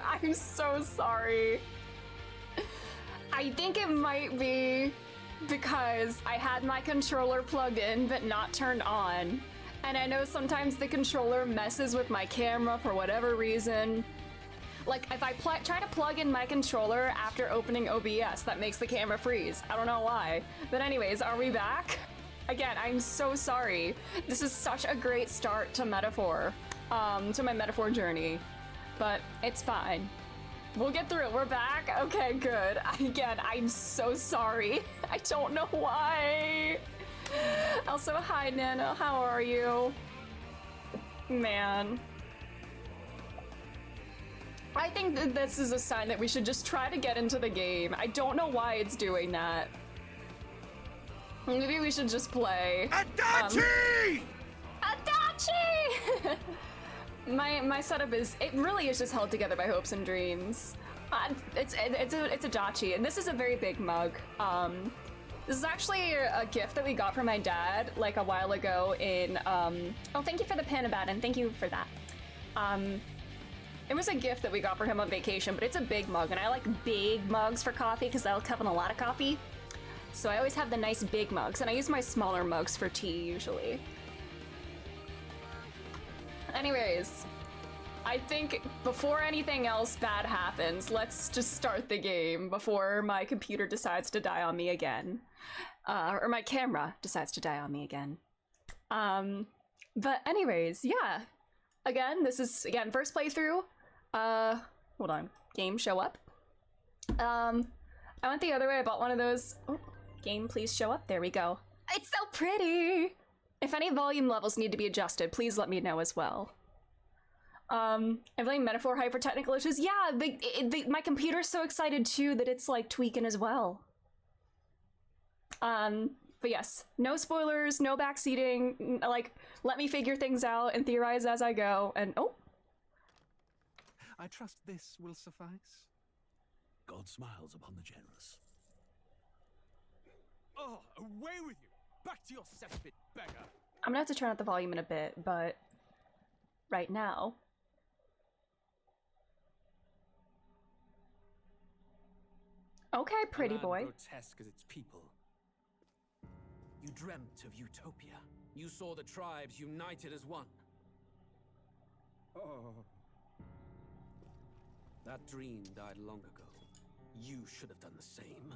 I'm so sorry. I think it might be because I had my controller plugged in but not turned on. And I know sometimes the controller messes with my camera for whatever reason. Like, if I try to plug in my controller after opening OBS, that makes the camera freeze. I don't know why. But anyways, are we back? Again, I'm so sorry. This is such a great start to Metaphor, to my Metaphor journey. But it's fine. We'll get through it. We're back? Okay, good. Again, I'm so sorry. I don't know why. Also, hi, Nana. How are you? Man. I think that this is a sign that we should just try to get into the game. I don't know why it's doing that. Maybe we should just play. Adachi! Adachi! My setup is, it really is just held together by hopes and dreams. It's Adachi, and this is a very big mug. This is actually a gift that we got from my dad like a while ago in, oh, thank you for the pin about it, and thank you for that. It was a gift that we got for him on vacation, but it's a big mug, and I like big mugs for coffee because I like having a lot of coffee. So I always have the nice big mugs, and I use my smaller mugs for tea usually. Anyways, I think before anything else bad happens, let's just start the game before my computer decides to die on me again. Or my camera decides to die on me again. But anyways, yeah. Again, this is, first playthrough. Hold on. Game, show up. I went the other way. I bought one of those. Oh, game, please show up. There we go. It's so pretty! If any volume levels need to be adjusted, please let me know as well. I'm playing Metaphor hyper technical issues. Yeah, my computer's so excited too that it's like tweaking as well. But yes, no spoilers, no backseating. Like, let me figure things out and theorize as I go. And oh, I trust this will suffice. God smiles upon the generous. Oh, away with you! Back to your cesspit, beggar! I'm gonna have to turn up the volume in a bit, but right now. Okay, pretty boy. Grotesque as its people. You dreamt of utopia. You saw the tribes united as one. Oh. That dream died long ago. You should have done the same.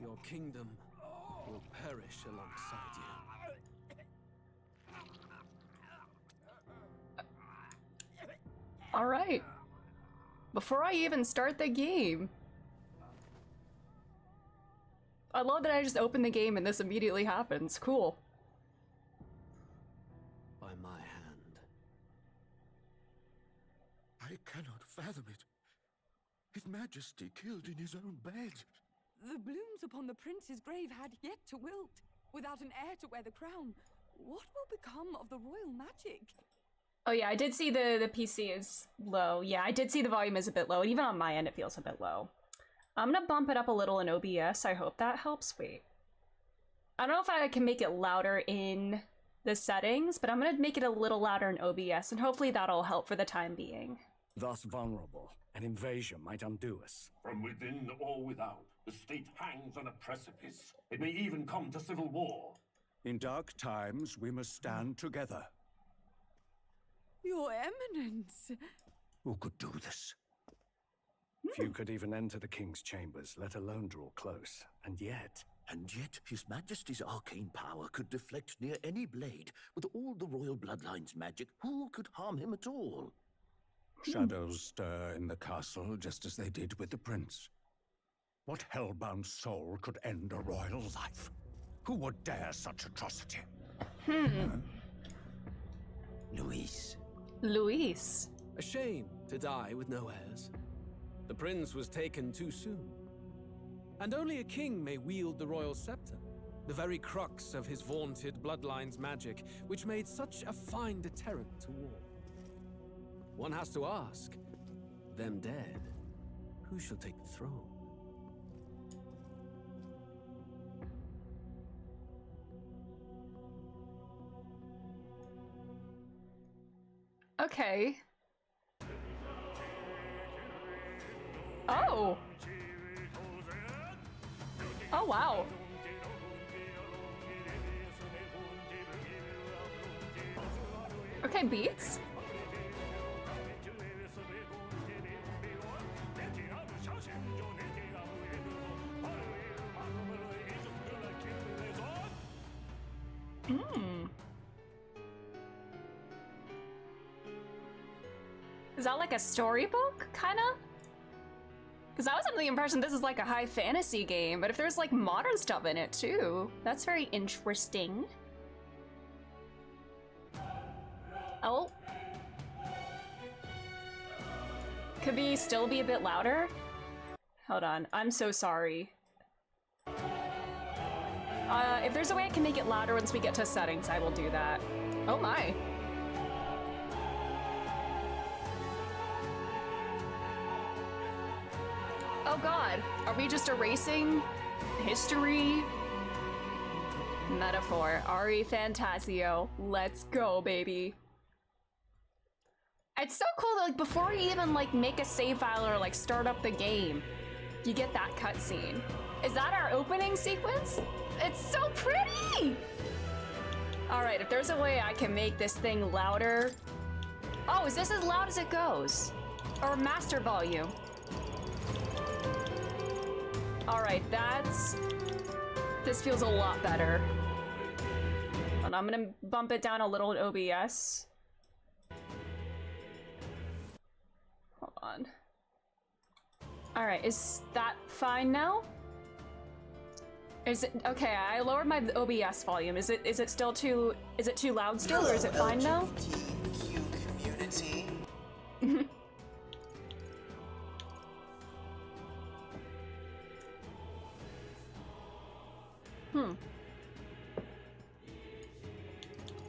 Your kingdom will perish alongside you. All right. Before I even start the game. I love that I just open the game and this immediately happens. Cool. By my hand. I cannot fathom it. His Majesty killed in his own bed. The blooms upon the prince's grave had yet to wilt. Without an heir to wear the crown, what will become of the royal magic? Oh yeah, I did see the PC is low. Yeah, I did see the volume is a bit low. Even on my end, it feels a bit low. I'm gonna bump it up a little in OBS. I hope that helps. Wait. I don't know if I can make it louder in the settings, but I'm gonna make it a little louder in OBS, and hopefully that'll help for the time being. Thus vulnerable, an invasion might undo us. From within or without, the state hangs on a precipice. It may even come to civil war. In dark times, we must stand together. Your Eminence! Who could do this? Few could even enter the king's chambers, let alone draw close. And yet His Majesty's arcane power could deflect near any blade. With all the royal bloodline's magic, who could harm him at all? shadows stir in the castle just as they did with the prince. What hellbound soul could end a royal life? Who would dare such atrocity? Luis. Luis. A shame to die with no heirs. The prince was taken too soon. And only a king may wield the royal scepter, the very crux of his vaunted bloodline's magic, which made such a fine deterrent to war. One has to ask, them dead, who shall take the throne? Okay. Oh! Oh, wow. Okay, beats. Is that like a storybook, kinda? Because I was under the impression this is like a high fantasy game, but if there's like modern stuff in it too, that's very interesting. Oh. Could still be a bit louder? Hold on, I'm so sorry. If there's a way I can make it louder once we get to settings, I will do that. Oh my. Oh god, are we just erasing history? Metaphor, ReFantazio. Let's go, baby. It's so cool that like before you even like make a save file or like start up the game, you get that cutscene. Is that our opening sequence? It's so pretty! Alright, if there's a way I can make this thing louder. Oh, is this as loud as it goes? Or master volume? Alright, this feels a lot better. And I'm gonna bump it down a little in OBS. Hold on. Alright, is that fine now? Is it okay? I lowered my OBS volume. Is it still too loud still, or is it fine now? Community.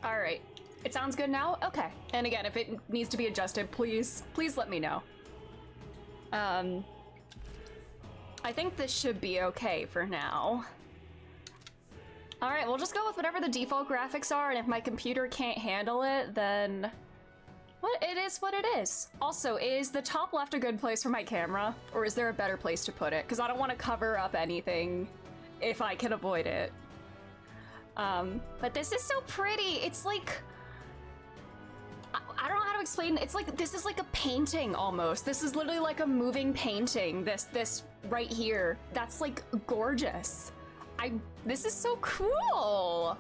Alright. It sounds good now? Okay. And again, if it needs to be adjusted, please let me know. I think this should be okay for now. Alright, we'll just go with whatever the default graphics are, and if my computer can't handle it, then... it is what it is. Also, is the top left a good place for my camera? Or is there a better place to put it? Because I don't want to cover up anything if I can avoid it. But this is so pretty. It's like... I don't know how to explain. It's like, this is like a painting almost. This is literally like a moving painting. This right here. That's like gorgeous. This is so cool.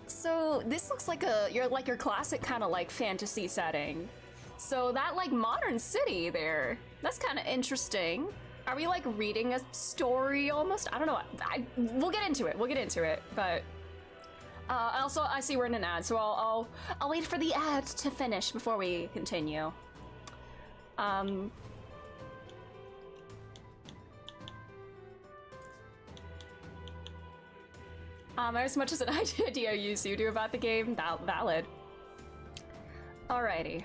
So this looks like your classic kind of like fantasy setting. So that like modern city there, that's kind of interesting. Are we like reading a story almost? I don't know. We'll get into it. But also I see we're in an ad, so I'll wait for the ad to finish before we continue. As much as an idea you do about the game, valid. Alrighty.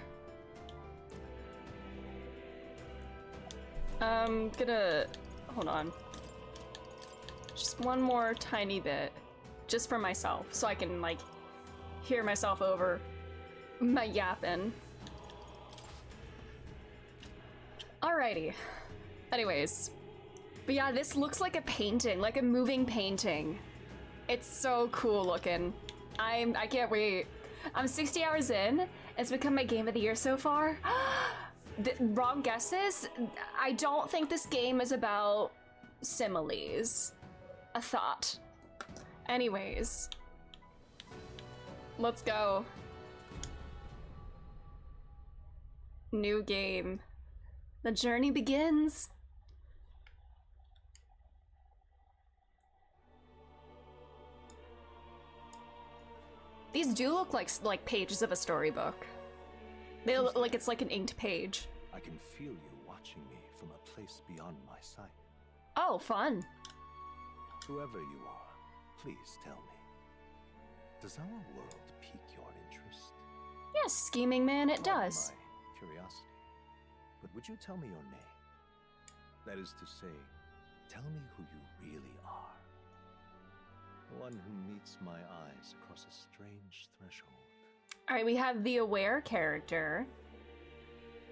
Hold on. Just one more tiny bit. Just for myself, so I can, like, hear myself over my yapping. Alrighty. Anyways. But yeah, this looks like a painting, like a moving painting. It's so cool looking. I can't wait. I'm 60 hours in. It's become my game of the year so far. Wrong guesses? I don't think this game is about similes. A thought. Anyways. Let's go. New game. The journey begins. These do look like pages of a storybook. They look like it's like an inked page. I can feel you watching me from a place beyond my sight. Oh, fun. Whoever you are, please tell me. Does our world pique your interest? Yes, scheming man, it does. My curiosity. But would you tell me your name? That is to say, tell me who you really are. One who meets my eyes across a strange threshold. Alright, we have the aware character.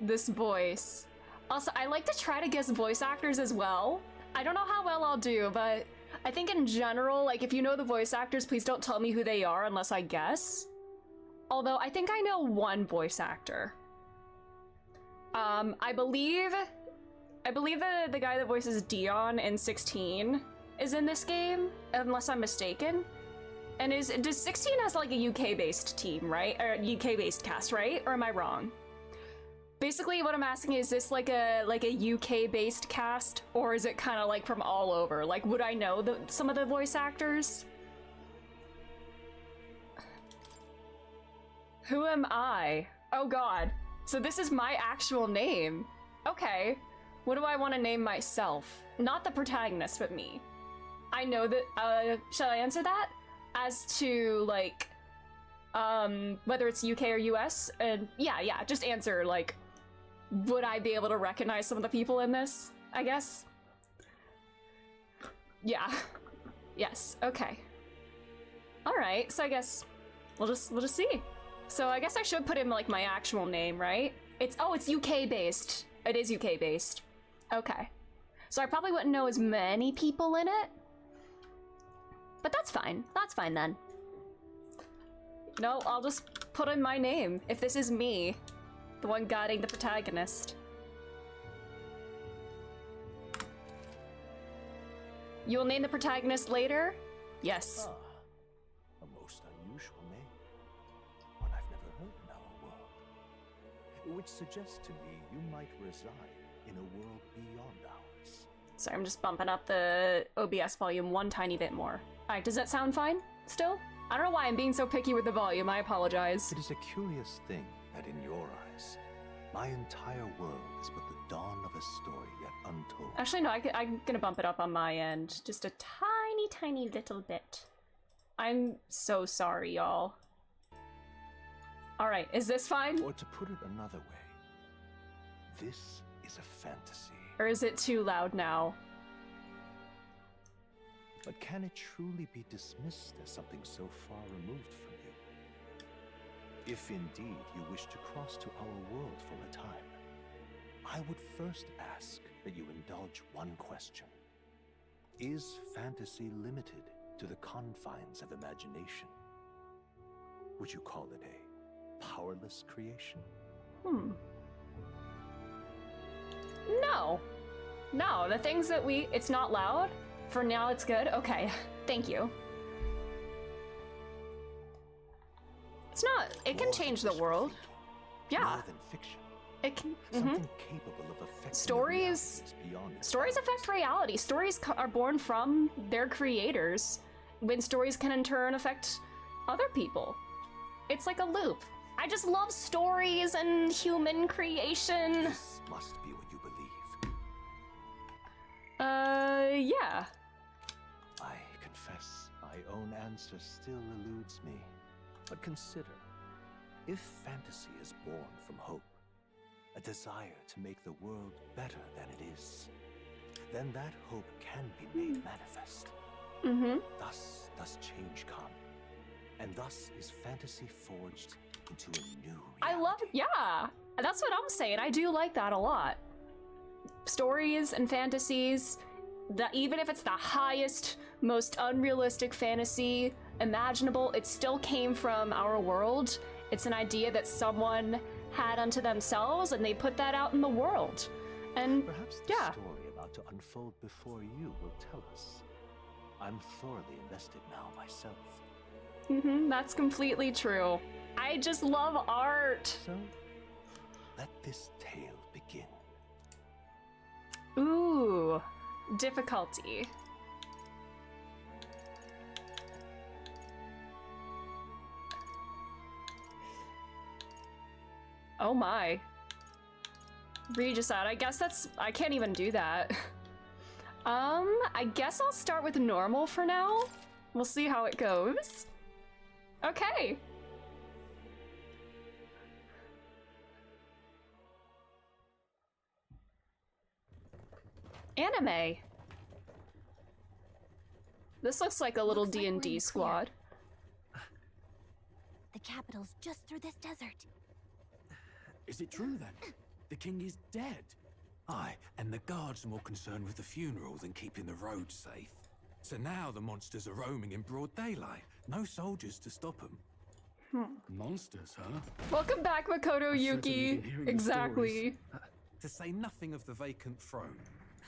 This voice. Also, I like to try to guess voice actors as well. I don't know how well I'll do, but I think in general, like, if you know the voice actors, please don't tell me who they are unless I guess. Although, I think I know one voice actor. I believe the guy that voices Dion in 16 is in this game, unless I'm mistaken. And does 16 has like a UK-based team, right? Or UK-based cast, right? Or am I wrong? Basically, what I'm asking is this like a UK-based cast, or is it kind of like from all over? Like, would I know some of the voice actors? Who am I? Oh god. So this is my actual name. Okay. What do I want to name myself? Not the protagonist, but me. I know that, shall I answer that? As to, like, whether it's UK or US? Yeah, just answer, like, would I be able to recognize some of the people in this, I guess? Yeah. Yes, okay. Alright, so I guess we'll just see. So I guess I should put in, like, my actual name, right? It's UK-based. It is UK-based. Okay. So I probably wouldn't know as many people in it. But that's fine. That's fine then. No, I'll just put in my name, if this is me, the one guiding the protagonist. You will name the protagonist later? Yes. Ah, a most unusual name. One I've never heard in our world. Which suggests to me you might reside in a world beyond ours. Sorry, I'm just bumping up the OBS volume one tiny bit more. Alright, does that sound fine still? I don't know why I'm being so picky with the volume, I apologize. It is a curious thing that in your eyes, my entire world is but the dawn of a story yet untold. Actually, no, I'm gonna bump it up on my end. Just a tiny little bit. I'm so sorry, y'all. Alright, is this fine? Or to put it another way, this is a fantasy. Or is it too loud now? But can it truly be dismissed as something so far removed from you? If indeed you wish to cross to our world for a time, I would first ask that you indulge one question. Is fantasy limited to the confines of imagination? Would you call it a powerless creation? No. No, the things that it's not loud. For now, it's good. Okay, thank you. It's not, it can change the world. Yeah. More than fiction. It can, Something capable of affecting Stories beyond affect reality. Stories are born from their creators, when stories can in turn affect other people. It's like a loop. I just love stories and human creation. This must be what you believe. Yeah. I confess, my own answer still eludes me. But consider, if fantasy is born from hope, a desire to make the world better than it is, then that hope can be made manifest. Thus does change come, and thus is fantasy forged into a new reality. I love, yeah. That's what I'm saying. I do like that a lot. Stories and fantasies, that even if it's the highest, most unrealistic fantasy imaginable, it still came from our world. It's an idea that someone had unto themselves, and they put that out in the world. And perhaps the story about to unfold before you will tell us. I'm thoroughly invested now myself. That's completely true. I just love art. So, let this tale begin. Ooh, difficulty. Oh my. Regicide, I guess I can't even do that. I guess I'll start with normal for now. We'll see how it goes. Okay. Anime. This looks like a little D&D squad. The capitals just through this desert. Is it true then? The king is dead? Aye, and the guards are more concerned with the funeral than keeping the roads safe. So now the monsters are roaming in broad daylight. No soldiers to stop them. Monsters, huh? Welcome back, Makoto Yuki. Exactly. To say nothing of the vacant throne.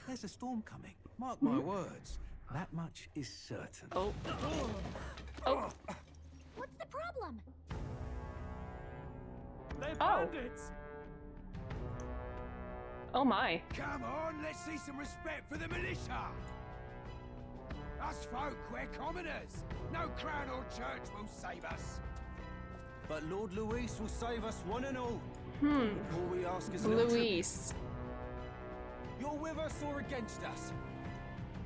There's a storm coming. Mark my words. That much is certain. Oh. Oh. What's the problem? They're bandits! Oh my. Come on, let's see some respect for the militia! Us folk, we're commoners. No crown or church will save us. But Lord Luis will save us one and all. All we ask is a Luis. You're with us or against us?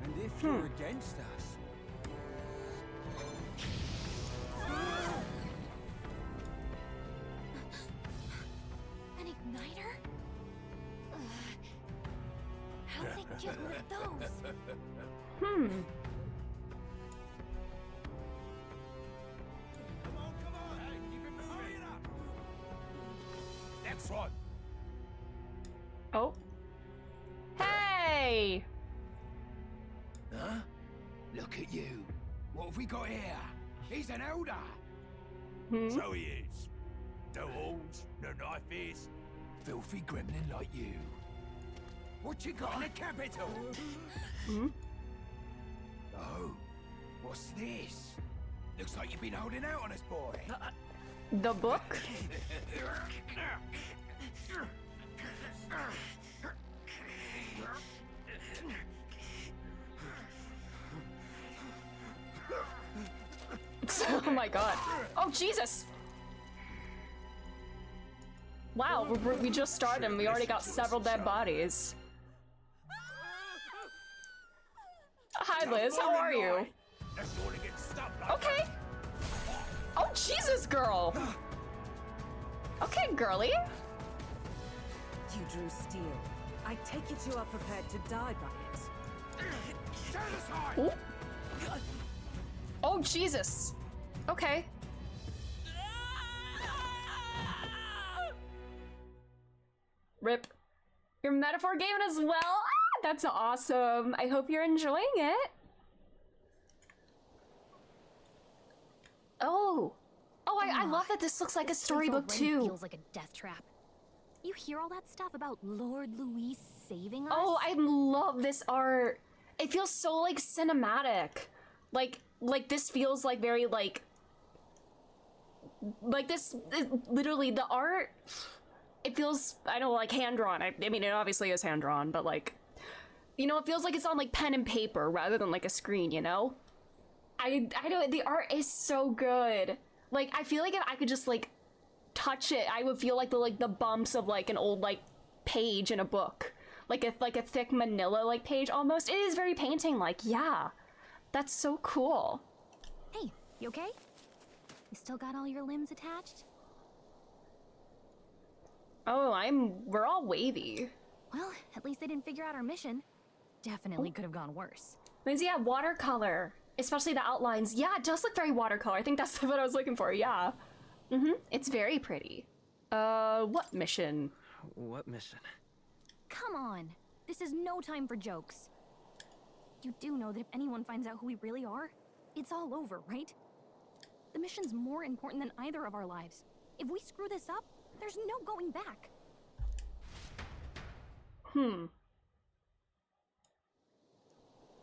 And if you're against us... An igniter? How did they get one of those? Come on, hey, keep it moving. Hurry it up. Next one. Oh. Hey! Huh? Look at you. What have we got here? He's an elder. So he is. No horns, no knife ears. Filthy gremlin like you. What you got in the capital? Oh, what's this? Looks like you've been holding out on us, boy. The book? Oh my god. Oh Jesus! Wow, we just started and we already got several dead bodies. Hi Liz, how are you? Okay. Oh Jesus, girl! Okay, girly. You drew steel. I take it you are prepared to die by it. Ooh. Oh Jesus. Okay. Rip. Your metaphor game as well? Ah, that's awesome. I hope you're enjoying it. Oh. Oh, I love that this looks like a storybook too. Feels like a death trap. You hear all that stuff about Lord Luis saving us? Oh, I love this art. It feels so like cinematic. Like this feels like very like this literally the art. It feels, I don't know, like hand-drawn. I mean, it obviously is hand-drawn, but like, you know, it feels like it's on like pen and paper rather than like a screen, you know? I know, the art is so good. Like, I feel like if I could just like touch it, I would feel like the bumps of like an old like page in a book. Like a thick manila like page almost. It is very painting-like, yeah. That's so cool. Hey, you okay? You still got all your limbs attached? Oh, we're all wavy. Well, at least they didn't figure out our mission. Definitely could have gone worse. Lindsay, yeah, watercolor. Especially the outlines. Yeah, it does look very watercolor. I think that's what I was looking for, yeah. It's very pretty. What mission? What mission? Come on. This is no time for jokes. You do know that if anyone finds out who we really are, it's all over, right? The mission's more important than either of our lives. If we screw this up, there's no going back.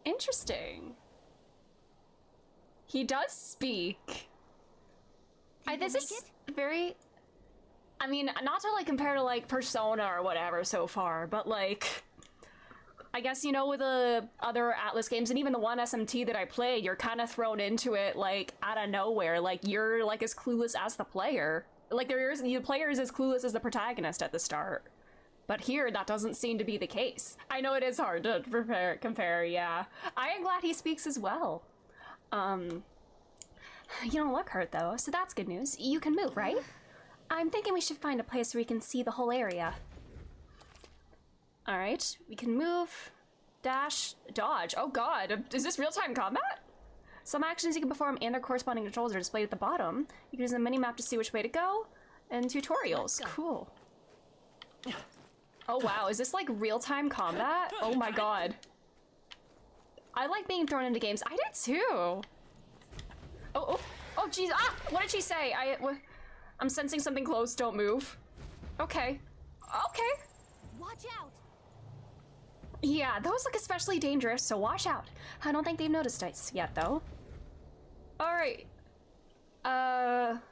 Interesting. He does speak. This is very... I mean, not to like compare to like Persona or whatever so far, but like... I guess, you know, with the other Atlas games and even the one SMT that I played, you're kind of thrown into it like out of nowhere. Like you're like as clueless as the player. Like the player is as clueless as the protagonist at the start. But here, that doesn't seem to be the case. I know it is hard to compare, yeah. I am glad he speaks as well. You don't look hurt though, so that's good news. You can move, right? I'm thinking we should find a place where we can see the whole area. All right, we can move, dash, dodge. Oh God, is this real-time combat? Some actions you can perform and their corresponding controls are displayed at the bottom. You can use the mini-map to see which way to go, and tutorials. Cool. Oh wow, is this like real-time combat? Oh my god. I like being thrown into games. I did too. Oh jeez, ah! What did she say? I'm sensing something close, don't move. Okay. Okay. Watch out! Yeah, those look especially dangerous, so watch out. I don't think they've noticed us yet, though. Alright.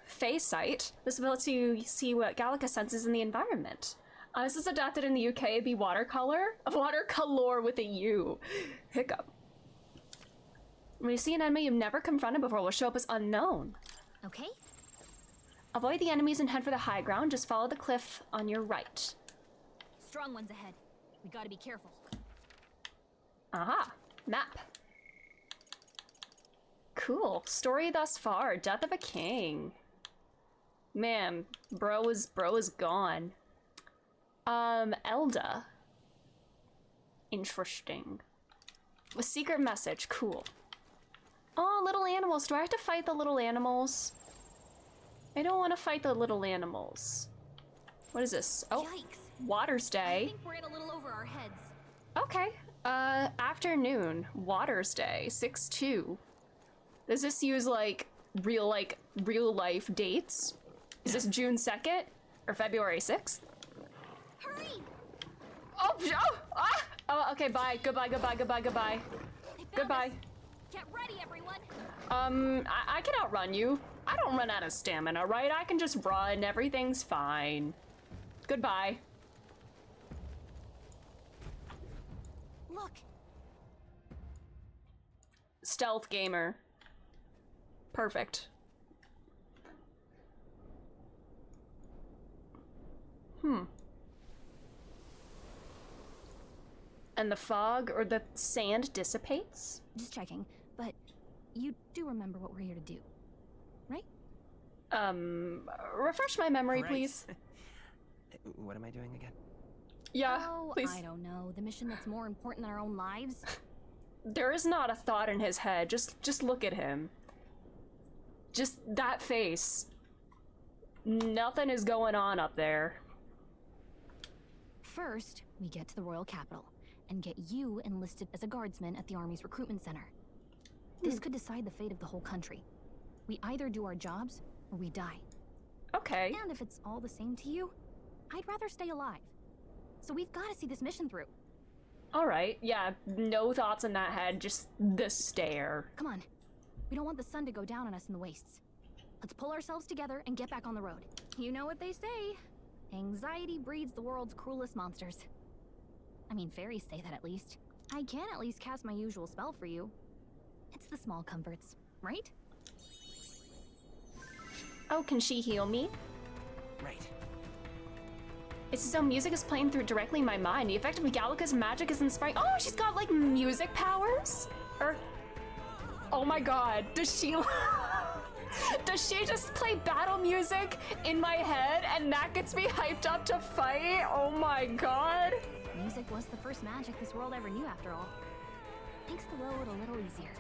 Phase sight. This ability to see what Gallica senses in the environment. This is adapted in the UK, it'd be watercolor. Watercolor with a U. Hiccup. When you see an enemy you've never confronted before, will show up as unknown. Okay. Avoid the enemies and head for the high ground. Just follow the cliff on your right. Strong ones ahead. We gotta be careful. Aha. Map. Cool. Story thus far. Death of a king. Man, bro is gone. Elda. Interesting. A secret message. Cool. Oh, little animals. Do I have to fight the little animals? I don't want to fight the little animals. What is this? Oh, yikes. Water's Day. I think we're in a little over our heads. Okay. Afternoon. Water's Day. 6/2. Does this use like real life dates? Is this June 2nd or February 6th? Hurry! Oh, okay, bye. Goodbye. Goodbye. Get ready, everyone. I can outrun you. I don't run out of stamina, right? I can just run. Everything's fine. Goodbye. Look. Stealth gamer. Perfect. And the fog or the sand dissipates? Just checking, but you do remember what we're here to do, right? Refresh my memory, please. What am I doing again? Yeah, please. I don't know. The mission that's more important than our own lives? There is not a thought in his head. Just look at him. Just that face. Nothing is going on up there. First, we get to the royal capital and get you enlisted as a guardsman at the army's recruitment center. This could decide the fate of the whole country. We either do our jobs or we die. Okay. And if it's all the same to you, I'd rather stay alive. So we've got to see this mission through. All right. Yeah, no thoughts in that head, just the stare. Come on. We don't want the sun to go down on us in the wastes. Let's pull ourselves together and get back on the road. You know what they say. Anxiety breeds the world's cruelest monsters. I mean, fairies say that at least. I can at least cast my usual spell for you. It's the small comforts, right? Oh, can she heal me? Right. It's as though music is playing through directly in my mind. The effect of Gallica's magic is inspiring. Oh, she's got like music powers? Oh my god, does she just play battle music in my head and that gets me hyped up to fight? Oh my god. Music was the first magic this world ever knew, after all. Makes the road a little easier.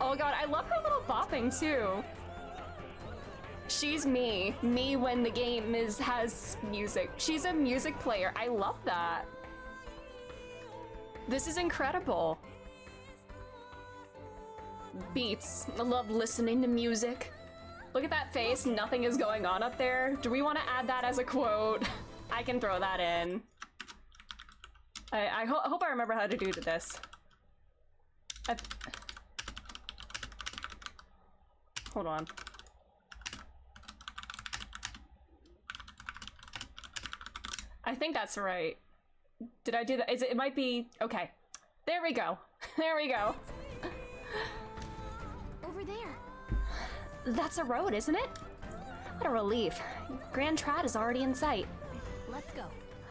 Oh god, I love her little bopping too. She's me when the game has music. She's a music player. I love that. This is incredible. Beats. I love listening to music. Look at that face. Nothing is going on up there. Do we want to add that as a quote? I can throw that in. I hope I remember how to do this. Hold on. I think that's right. Did I do that? It might be... Okay. There we go. There we go. Over there. That's a road, isn't it? What a relief. Grand Trad is already in sight. Let's go.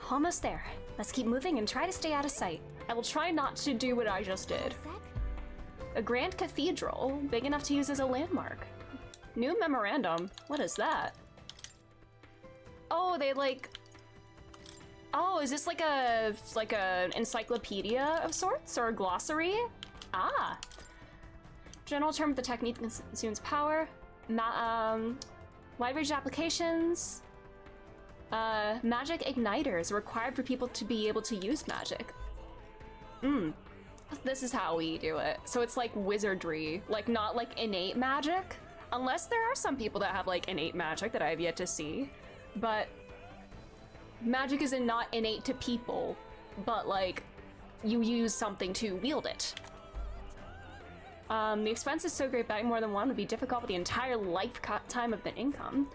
Almost there. Let's keep moving and try to stay out of sight. I will try not to do what I just did. A grand cathedral, big enough to use as a landmark. New memorandum. What is that? Oh, they like... Oh, is this like a encyclopedia of sorts or a glossary? Ah. General term, the technique consumes power. Wide range applications. Magic igniters required for people to be able to use magic. This is how we do it. So it's like wizardry, like not like innate magic. Unless there are some people that have like innate magic that I have yet to see. But magic is not innate to people, but like you use something to wield it. The expense is so great, buying more than one would be difficult with the entire lifetime of the income.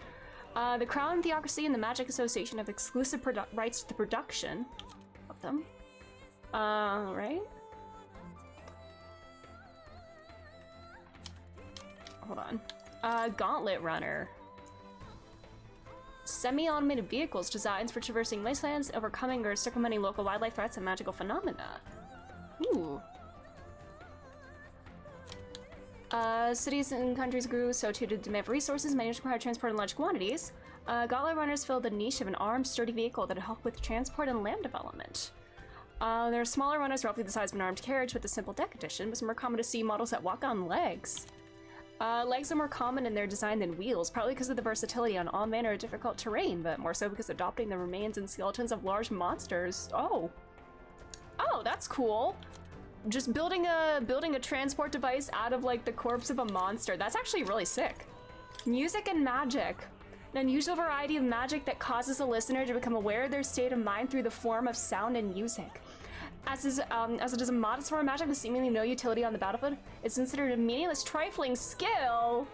The Crown Theocracy and the Magic Association have exclusive rights to the production of them. Right? Hold on. Gauntlet Runner. Semi-automated vehicles designed for traversing wastelands, overcoming or circumventing local wildlife threats and magical phenomena. Ooh. Cities and countries grew, so too did demand for resources. Many require transport in large quantities. Gauntlet runners fill the niche of an armed, sturdy vehicle that help with transport and land development. There are smaller runners roughly the size of an armed carriage with a simple deck addition, but it's more common to see models that walk on legs. Legs are more common in their design than wheels, partly because of the versatility on all manner of difficult terrain, but more so because adopting the remains and skeletons of large monsters. Oh, that's cool. Just building a transport device out of like the corpse of a monster. That's actually really sick. Music and magic. An unusual variety of magic that causes a listener to become aware of their state of mind through the form of sound and music. As it is a modest form of magic with seemingly no utility on the battlefield, it's considered a meaningless, trifling skill.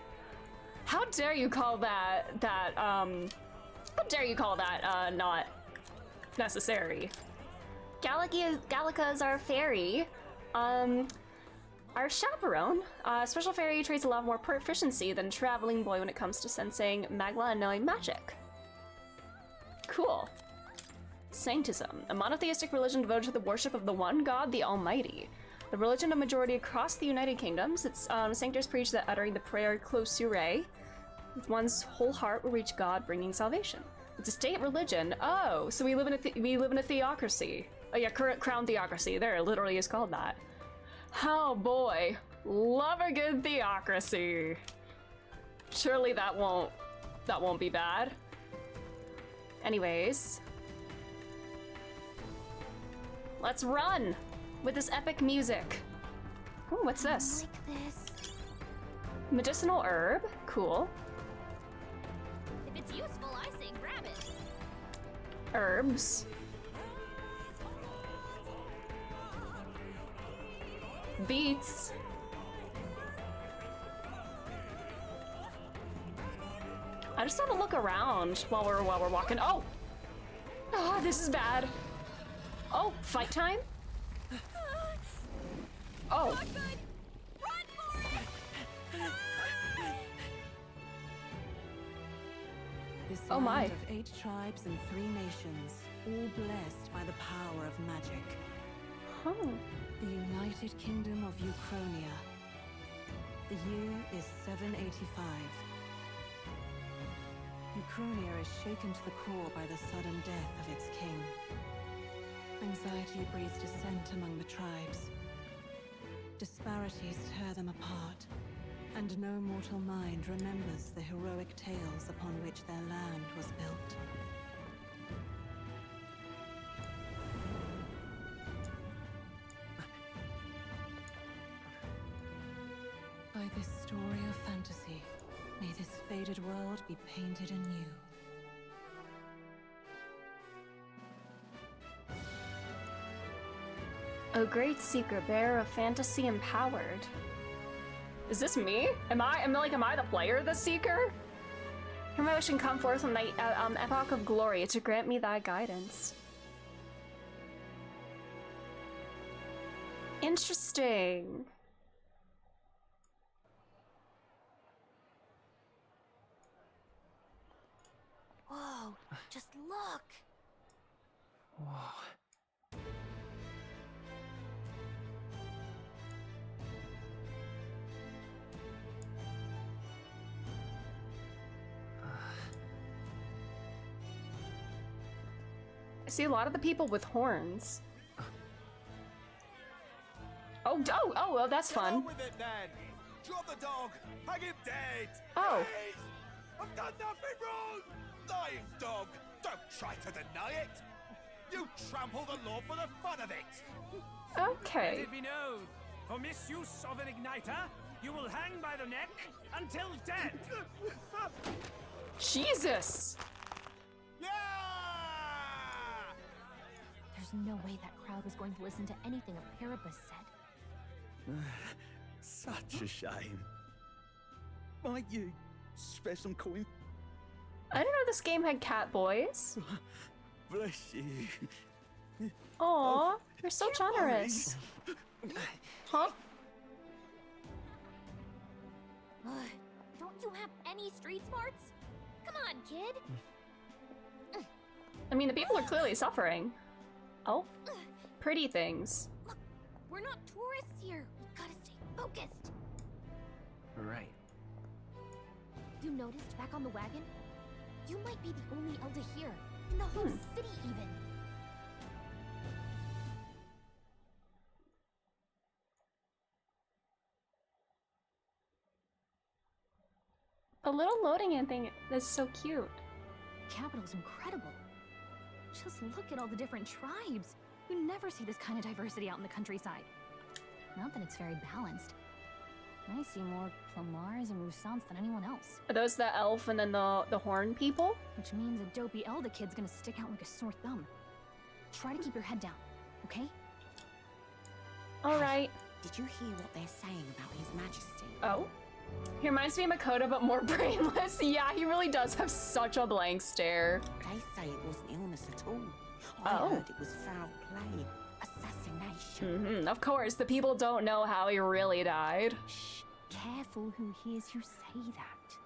How dare you call that not necessary? Gallicas are fairy. Our chaperone, special fairy traits allow more proficiency than traveling boy when it comes to sensing magla and knowing magic. Cool. Saintism, a monotheistic religion devoted to the worship of the one God, the Almighty. The religion of majority across the United Kingdoms, its sanctors preach that uttering the prayer Closure with one's whole heart will reach God, bringing salvation. It's a state religion. Oh, so we live in a theocracy. Oh yeah, crown theocracy. There, it literally is called that. Oh boy, love a good theocracy. Surely that won't be bad. Anyways, let's run with this epic music. Ooh, what's this? Like this. Medicinal herb, cool. If it's useful, I say grab it. Herbs. Beets. I just want to look around while we're walking. Oh, this is bad. Oh, fight time. Oh. This Oh my. land of 8 tribes and 3 nations, all blessed by the power of magic. Oh. The United Kingdom of Uchronia. The year is 785. Uchronia is shaken to the core by the sudden death of its king. Anxiety breeds dissent among the tribes. Disparities tear them apart, and no mortal mind remembers the heroic tales upon which their land was built. By this story of fantasy, may this faded world be painted anew. O great seeker, bearer of fantasy empowered. Is this me? Am I the player, the seeker? Hear my wish and come forth from thy epoch of glory to grant me thy guidance. Interesting. Whoa, just look. Whoa. I see a lot of the people with horns. Oh, well, that's fun. With it, then. Drop the dog! Hang him dead! Oh. Please! I've done nothing wrong! Lying dog! Don't try to deny it! You trample the law for the fun of it! Let Okay. it be known, for misuse of an igniter, you will hang by the neck until dead. Jesus. Yeah! There's no way that crowd was going to listen to anything a Paribus said. Such a shame. Might you spare some coin? I didn't know this game had cat boys. Bless you. Aw, you're so generous. Huh? Don't you have any street smarts? Come on, kid. I mean, the people are clearly suffering. Oh, pretty things. Look, we're not tourists here. We've gotta stay focused. Right. You noticed back on the wagon? You might be the only Elder here. In the whole city, even. The little loading in thing is so cute. Capital's incredible. Just look at all the different tribes. You never see this kind of diversity out in the countryside. Not that it's very balanced. I see more Plamars and Roussants than anyone else. Are those the elf and then the horn people? Which means a dopey Elder kid's gonna stick out like a sore thumb. Try to keep your head down, okay? Alright. Did you hear what they're saying about His Majesty? Oh? He reminds me of Makoto, but more brainless. Yeah, he really does have such a blank stare. They say it wasn't illness at all. I heard it was foul play, assassination. Of course, the people don't know how he really died. Shh, careful who hears you say that.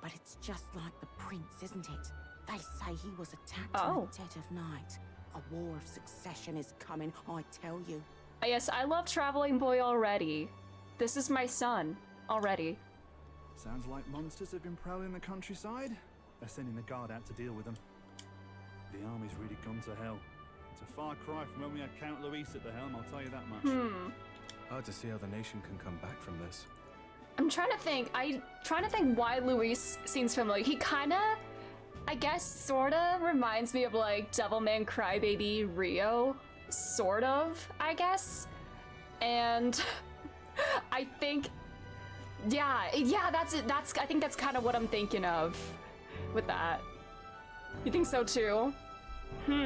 But it's just like the prince, isn't it? They say he was attacked in the dead of night. A war of succession is coming, I tell you. Yes, I love Traveling Boy already. This is my son already. Sounds like monsters have been prowling the countryside. They're sending the guard out to deal with them. The army's really gone to hell. It's a far cry from when we had Count Luis at the helm, I'll tell you that much. Hard to see how the nation can come back from this. I'm trying to think. Why Luis seems familiar. He kinda, I guess, sorta reminds me of like Devilman Crybaby Rio. Sort of, I guess. And I think yeah, that's it. I think that's kind of what I'm thinking of with that. You think so too? We'd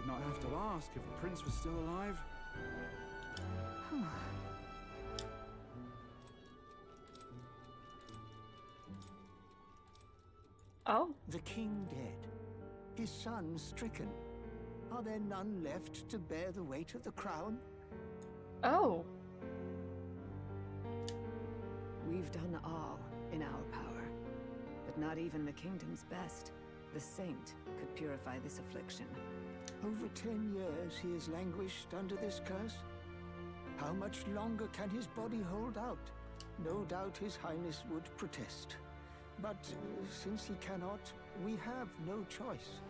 not have to ask if the prince was still alive. Oh. The king dead. His son stricken. Are there none left to bear the weight of the crown? Oh. We've done all in our power, but not even the kingdom's best, the saint, could purify this affliction. Over 10 years he has languished under this curse. How much longer can his body hold out? No doubt His Highness would protest. But since he cannot, we have no choice.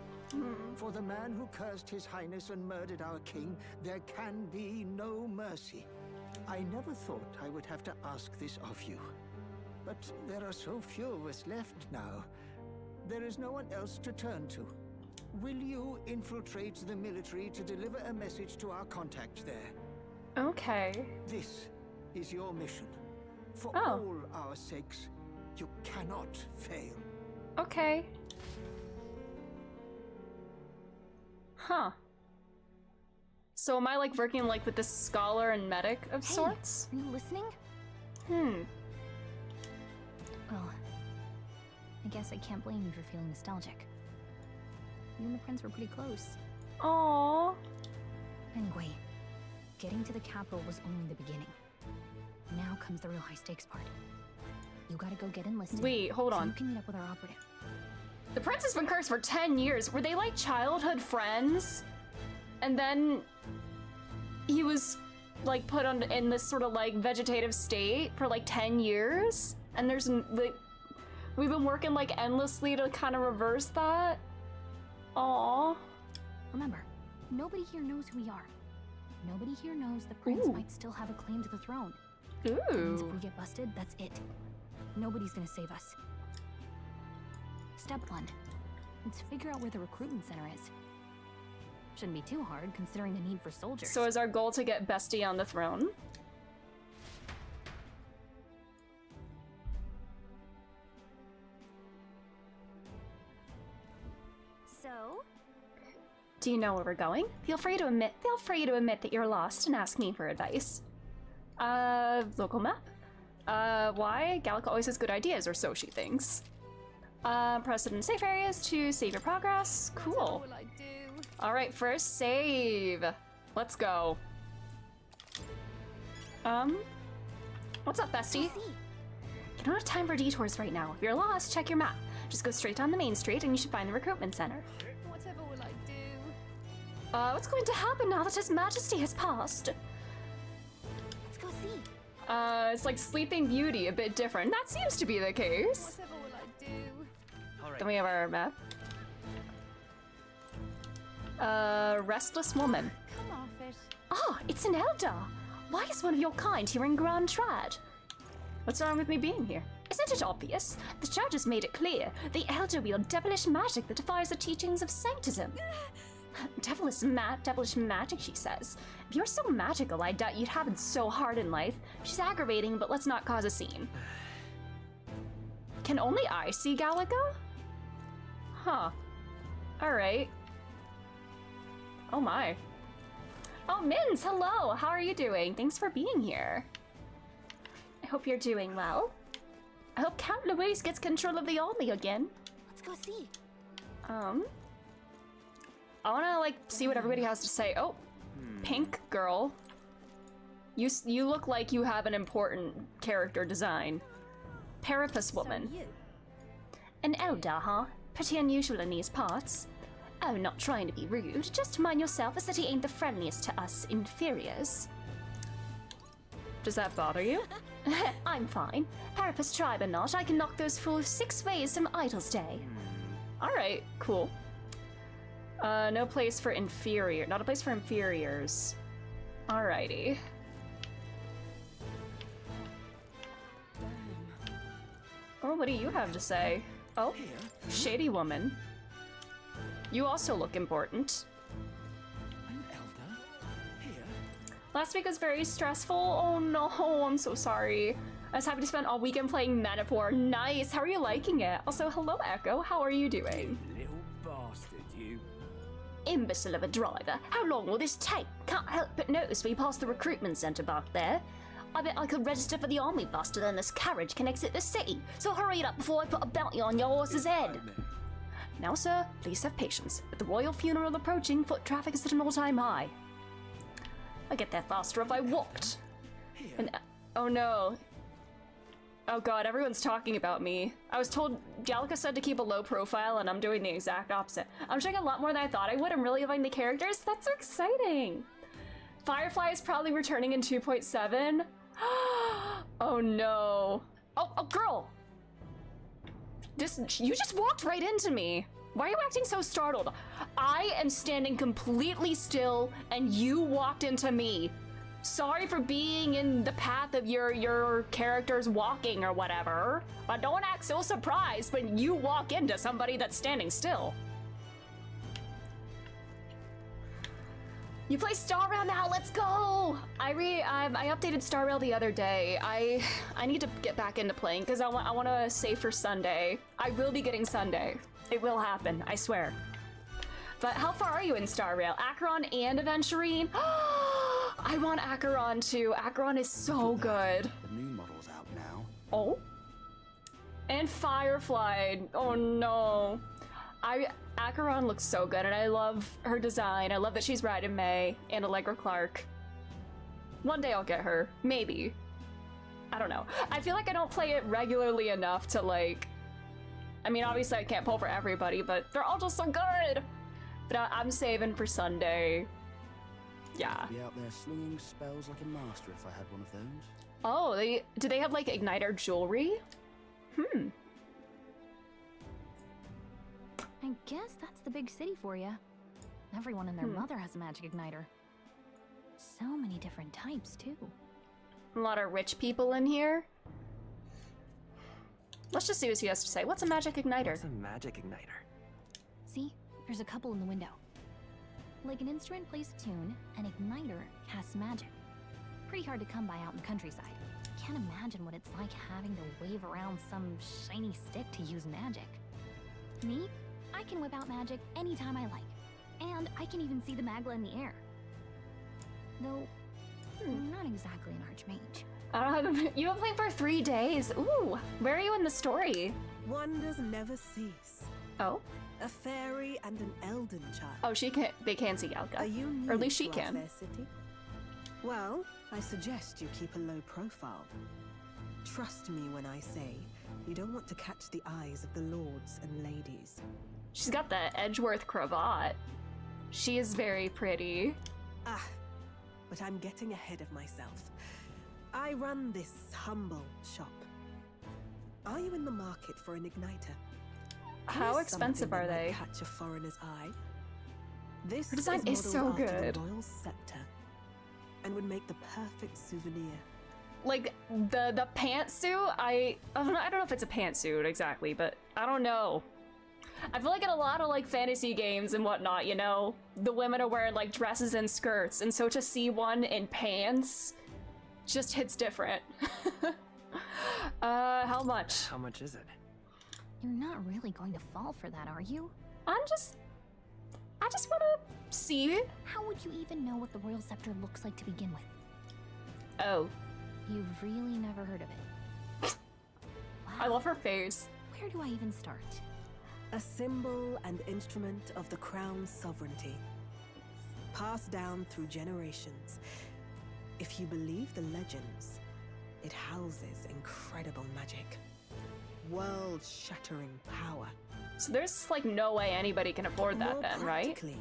For the man who cursed His Highness and murdered our king, there can be no mercy. I never thought I would have to ask this of you. But there are so few of us left now. There is no one else to turn to. Will you infiltrate the military to deliver a message to our contact there? Okay. This is your mission. For all our sakes, you cannot fail. Okay. Huh. So am I like working like with this scholar and medic of sorts? Are you listening? Well, I guess I can't blame you for feeling nostalgic. You and the prince were pretty close. Aww. Anyway, getting to the capital was only the beginning. Now comes the real high stakes part. You gotta go get enlisted. Wait, hold on. You can meet up with our operative. The prince has been cursed for 10 years. Were they like childhood friends? And then he was like put on in this sort of like vegetative state for like 10 years? And there's like, we've been working like endlessly to kind of reverse that. Aww. Remember, nobody here knows who we are. Nobody here knows the prince might still have a claim to the throne. Means Ooh. if we get busted, that's it. Nobody's gonna save us. Step 1. Let's figure out where the recruitment center is. Shouldn't be too hard, considering the need for soldiers. So is our goal to get Bestie on the throne? So? Do you know where we're going? Feel free to admit that you're lost and ask me for advice. Local map? Why? Gallica always has good ideas, or so she thinks. Precedent safe areas to save your progress. Cool. What will I do? Alright, first save. Let's go. What's up, bestie? You don't have time for detours right now. If you're lost, check your map. Just go straight down the main street and you should find the recruitment center. Whatever will I do? What's going to happen now that His Majesty has passed? Let's go see. It's like Sleeping Beauty, a bit different. That seems to be the case. Whatever will I do? Then we have our map. Restless Woman. Come off it. Ah, it's an elder! Why is one of your kind here in Grand Trad? What's wrong with me being here? Isn't it obvious? The church has made it clear. The elder wield devilish magic that defies the teachings of sanctism. Devilish magic, she says. If you're so magical, I doubt you'd have it so hard in life. She's aggravating, but let's not cause a scene. Can only I see Gallica? Huh. Alright. Oh my. Oh, Mins, hello! How are you doing? Thanks for being here. I hope you're doing well. I hope Count Louise gets control of the army again. Let's go see. I wanna, like, see what everybody has to say. Oh, pink girl. You look like you have an important character design. Parapus woman. So you. An elder, huh? Pretty unusual in these parts. Oh, not trying to be rude. Just mind yourself, the city ain't the friendliest to us inferiors. Does that bother you? I'm fine. Parapus tribe or not, I can knock those fools 6 ways from Idle's Day. Alright, cool. No place for inferior. Not a place for inferiors. Alrighty. Oh, what do you have to say? Oh, shady woman. You also look important. An elder? Here? Last week was very stressful. Oh no, I'm so sorry. I was happy to spend all weekend playing Men of War. Nice, how are you liking it? Also, hello Echo, how are you doing? Little bastard, you. Imbecile of a driver. How long will this take? Can't help but notice we passed the recruitment center back there. I bet I could register for the army bus to then this carriage can exit the city. So hurry it up before I put a bounty on your horse's head. Now, sir, please have patience. With the royal funeral approaching, foot traffic is at an all-time high. I'd get there faster if I walked. And, oh no. Oh god, everyone's talking about me. I was told, Gallica said to keep a low profile, and I'm doing the exact opposite. I'm showing a lot more than I thought I would. I'm really loving the characters. That's so exciting. Firefly is probably returning in 2.7. Oh no. Oh, girl! You just walked right into me. Why are you acting so startled? I am standing completely still and you walked into me. Sorry for being in the path of your character's walking or whatever, but don't act so surprised when you walk into somebody that's standing still. You play Star Rail now, let's go! I updated Star Rail the other day. I need to get back into playing because I want to save for Sunday. I will be getting Sunday. It will happen, I swear. But how far are you in Star Rail? Acheron and Aventurine? I want Acheron too. Acheron is so good. The new model's out now. Oh? And Firefly. Oh no. Acheron looks so good, and I love her design. I love that she's riding May and Allegra Clark. One day I'll get her. Maybe. I don't know. I feel like I don't play it regularly enough to, like... I mean, obviously I can't pull for everybody, but they're all just so good! But I'm saving for Sunday. Yeah. Be out there slinging spells like a master if I had one of those. Oh, do they have, like, Igniter jewelry? I guess that's the big city for you. Everyone and their mother has a magic igniter. So many different types, too. A lot of rich people in here. Let's just see what he has to say. What's a magic igniter? What's a magic igniter? See? There's a couple in the window. Like an instrument plays a tune, an igniter casts magic. Pretty hard to come by out in the countryside. Can't imagine what it's like having to wave around some shiny stick to use magic. Me? I can whip out magic anytime I like. And I can even see the magla in the air. Though, I'm not exactly an archmage. I don't have. You've been playing for 3 days. Ooh, where are you in the story? Wonders never cease. Oh? A fairy and an elden child. Oh, she can. They can see Yalga. Are you new or at least she to our can. fair city? Well, I suggest you keep a low profile. Trust me when I say you don't want to catch the eyes of the lords and ladies. She's got the Edgeworth cravat. She is very pretty. Ah, but I'm getting ahead of myself. I run this humble shop. Are you in the market for an igniter? How expensive are they? Catch a foreigner's eye. This Her design is so modeled after good. the royal scepter, and would make the perfect souvenir. Like the pantsuit, I don't know if it's a pantsuit exactly, but I don't know. I feel like in a lot of like fantasy games and whatnot, you know, the women are wearing like dresses and skirts, and so to see one in pants just hits different. How much? How much is it? You're not really going to fall for that, are you? I just want to see. How would you even know what the royal scepter looks like to begin with? Oh. You've really never heard of it. Wow. I love her face. Where do I even start? A symbol and instrument of the crown's sovereignty, passed down through generations. If you believe the legends, it houses incredible magic, world-shattering power. So there's like no way anybody can afford that then, right? Practically,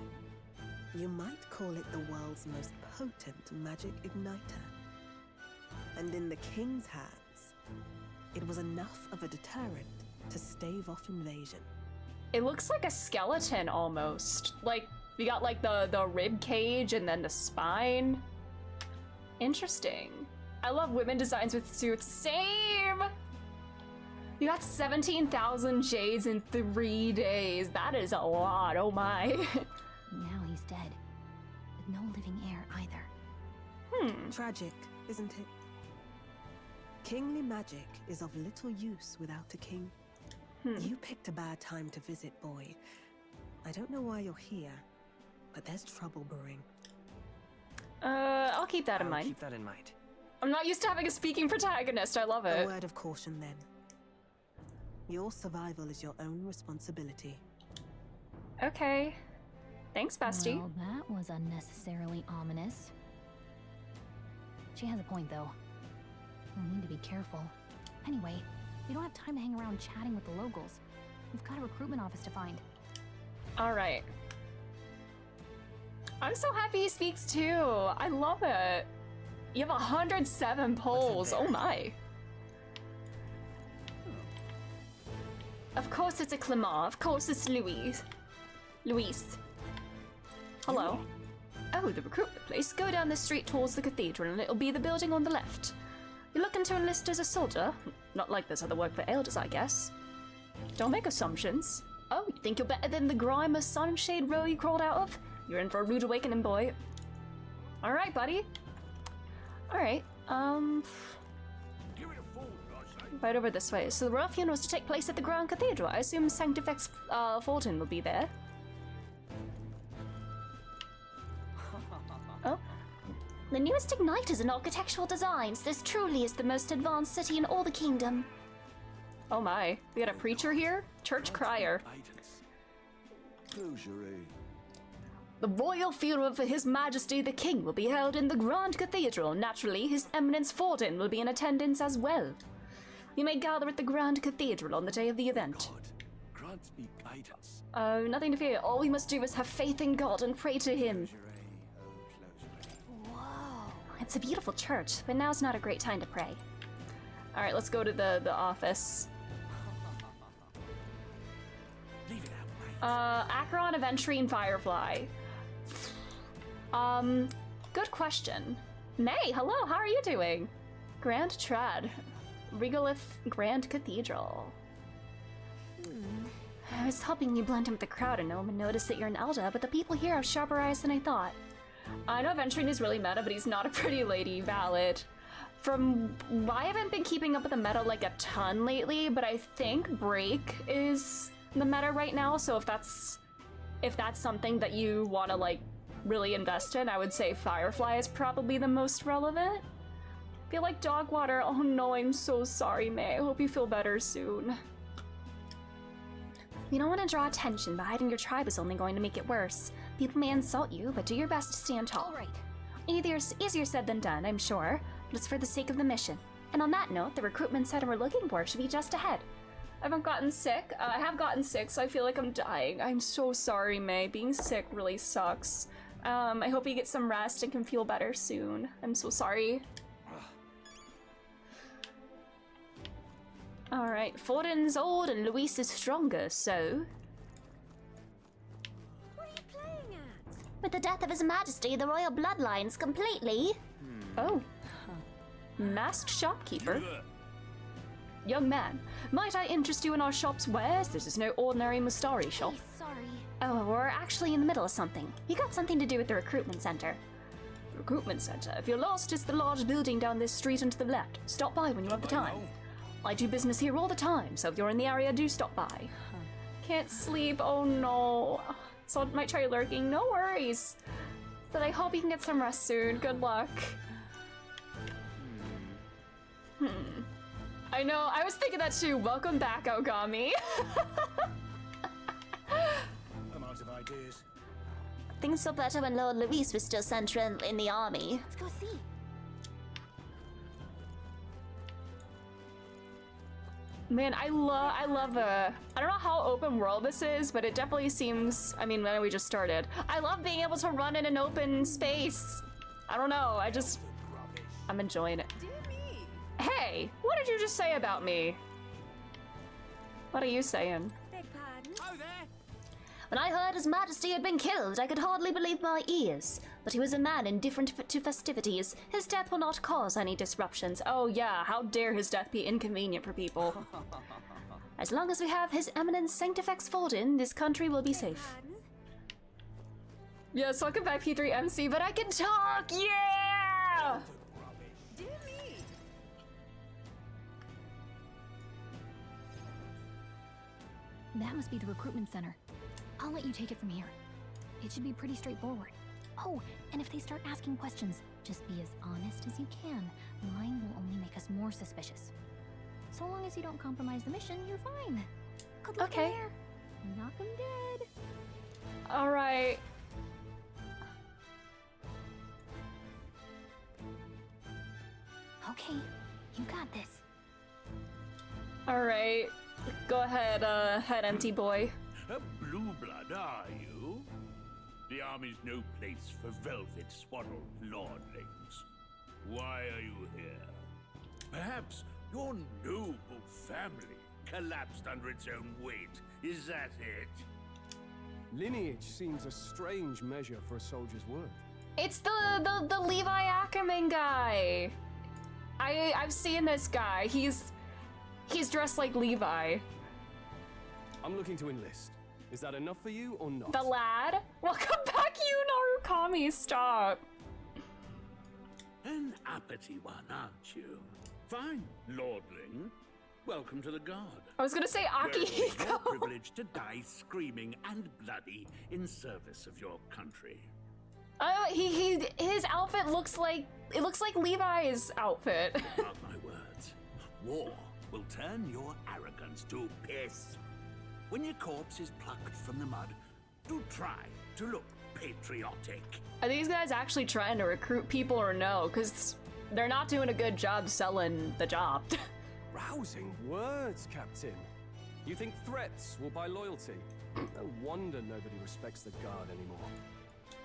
you might call it the world's most potent magic igniter. And in the king's hands, it was enough of a deterrent to stave off invasion. It looks like a skeleton almost. Like you got like the rib cage and then the spine. Interesting. I love women designs with suits. Same! You got 17,000 jades in 3 days. That is a lot, oh my. Now he's dead. With no living heir either. Tragic, isn't it? Kingly magic is of little use without a king. You picked a bad time to visit, boy. I don't know why you're here, but there's trouble brewing. I'll keep that in mind. Keep that in mind. I'm not used to having a speaking protagonist. I love it. A word of caution, then. Your survival is your own responsibility. Okay. Thanks, bestie. Well, that was unnecessarily ominous. She has a point, though. We need to be careful. Anyway, we don't have time to hang around chatting with the locals. We've got a recruitment office to find. All right. I'm so happy he speaks too. I love it. You have 107 polls. Oh my. Of course it's a Clement. Of course it's Louise. Luis. Hello. Oh, the recruitment place. Go down this street towards the cathedral and it'll be the building on the left. You're looking to enlist as a soldier? Not like there's other work for elders, I guess. Don't make assumptions. Oh, you think you're better than the grime of sunshade row you crawled out of? You're in for a rude awakening, boy. Alright, buddy. Alright, right over this way. So the royal funeral is to take place at the Grand Cathedral. I assume Sanctifex Fulton will be there. Oh. The newest igniters in architectural designs. This truly is the most advanced city in all the kingdom. Oh my, we got a preacher here? Church crier. The royal funeral for His Majesty the King will be held in the Grand Cathedral. Naturally, His Eminence Forden will be in attendance as well. You may gather at the Grand Cathedral on the day of the event. Grant me guidance. Oh, nothing to fear. All we must do is have faith in God and pray to Him. Whoa. It's a beautiful church, but now's not a great time to pray. Alright, let's go to the office. Acheron, Aventurine, Firefly. Good question. May, hello, how are you doing? Grand Trad. Regalith Grand Cathedral. I was hoping you blend in with the crowd and notice that you're an Elda, but the people here have sharper eyes than I thought. I know Venturing is really meta, but he's not a pretty lady, valid. I haven't been keeping up with the meta like a ton lately, but I think Break is the meta right now, so if that's something that you want to like really invest in, I would say Firefly is probably the most relevant. I feel like Dogwater. Oh no, I'm so sorry, May. I hope you feel better soon. You don't want to draw attention, but hiding your tribe is only going to make it worse. People may insult you, but do your best to stand tall. All right. Easier said than done, I'm sure, but it's for the sake of the mission. And on that note, the recruitment center we're looking for should be just ahead. I haven't gotten sick. I have gotten sick, so I feel like I'm dying. I'm so sorry, May. Being sick really sucks. I hope you get some rest and can feel better soon. I'm so sorry. Alright, Foden's old and Luis is stronger, so... What are you playing at? With the death of His Majesty, the royal bloodlines completely. Oh. Masked shopkeeper? Young man, might I interest you in our shop's wares? This is no ordinary Mustari shop. Hey, sorry. Oh, we're actually in the middle of something. You got something to do with the recruitment center. Recruitment center? If you're lost, it's the large building down this street and to the left. Stop by when you have the time. I do business here all the time, so if you're in the area, do stop by. Can't sleep, oh no. So I might try lurking, no worries. But I hope you can get some rest soon, good luck. I know, I was thinking that too. Welcome back, Ogami. I'm out of ideas. Things were better when Lord Luis was still central in the army. Let's go see. Man, I love I don't know how open world this is, but it definitely seems, I mean, when we just started. I love being able to run in an open space. I don't know, I'm enjoying it. Hey, what did you just say about me? What are you saying? Beg pardon? Oh, there! When I heard His Majesty had been killed, I could hardly believe my ears. But he was a man indifferent to festivities. His death will not cause any disruptions. Oh yeah, how dare his death be inconvenient for people. As long as we have His Eminence Sanctifex Folden, this country will be safe. Yes, welcome back P3MC, but I can talk, yeah! That must be the recruitment center. I'll let you take it from here. It should be pretty straightforward. Oh, and if they start asking questions, just be as honest as you can. Lying will only make us more suspicious. So long as you don't compromise the mission, you're fine. Good luck in there. Knock 'em dead. All right. Okay, you got this. All right. Go ahead, head empty boy. A blue blood, are you? The army's no place for velvet-swaddled lordlings. Why are you here? Perhaps your noble family collapsed under its own weight. Is that it? Lineage seems a strange measure for a soldier's worth. It's the Levi Ackerman guy. I've seen this guy. He's dressed like Levi. I'm looking to enlist. Is that enough for you or not? The lad? Welcome back, you Narukami. Stop. An uppity one, aren't you? Fine, lordling. Welcome to the guard. I was gonna say Akihiko. You're privileged to die screaming and bloody in service of your country. His outfit looks like Levi's outfit. Mark my words. War will turn your arrogance to piss. When your corpse is plucked from the mud, do try to look patriotic. Are these guys actually trying to recruit people or no? Because they're not doing a good job selling the job. Rousing words, Captain. You think threats will buy loyalty? No wonder nobody respects the guard anymore.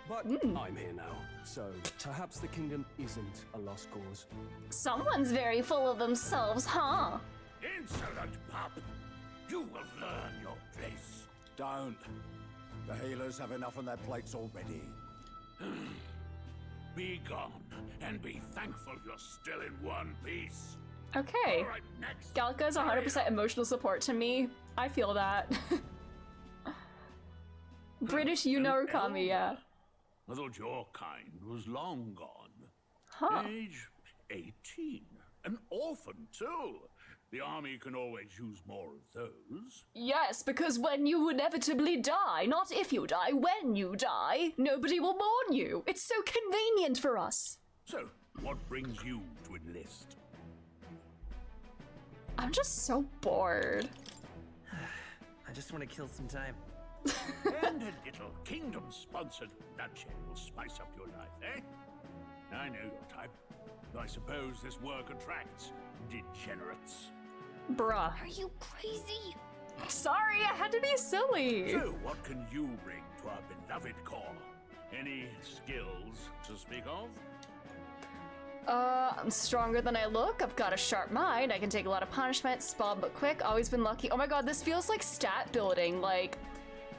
But I'm here now, so perhaps the kingdom isn't a lost cause. Someone's very full of themselves, huh? Insolent pup! You will learn your place. Don't. The healers have enough on their plates already. Be gone, and be thankful you're still in one piece. Okay. All right, next. Galka's 100% emotional support to me. I feel that. British Kami, yeah. I thought your kind was long gone. Huh. Age 18. An orphan, too. The army can always use more of those. Yes, because when you inevitably die, not if you die, when you die, nobody will mourn you. It's so convenient for us. So, what brings you to enlist? I'm just so bored. I just want to kill some time. And a little kingdom-sponsored bloodshed will spice up your life, eh? I know your type. I suppose this work attracts degenerates. Bruh. Are you crazy? Sorry, I had to be silly. So, what can you bring to our beloved corps? Any skills to speak of? I'm stronger than I look. I've got a sharp mind. I can take a lot of punishment, spawn but quick. Always been lucky. Oh my god, this feels like stat building. Like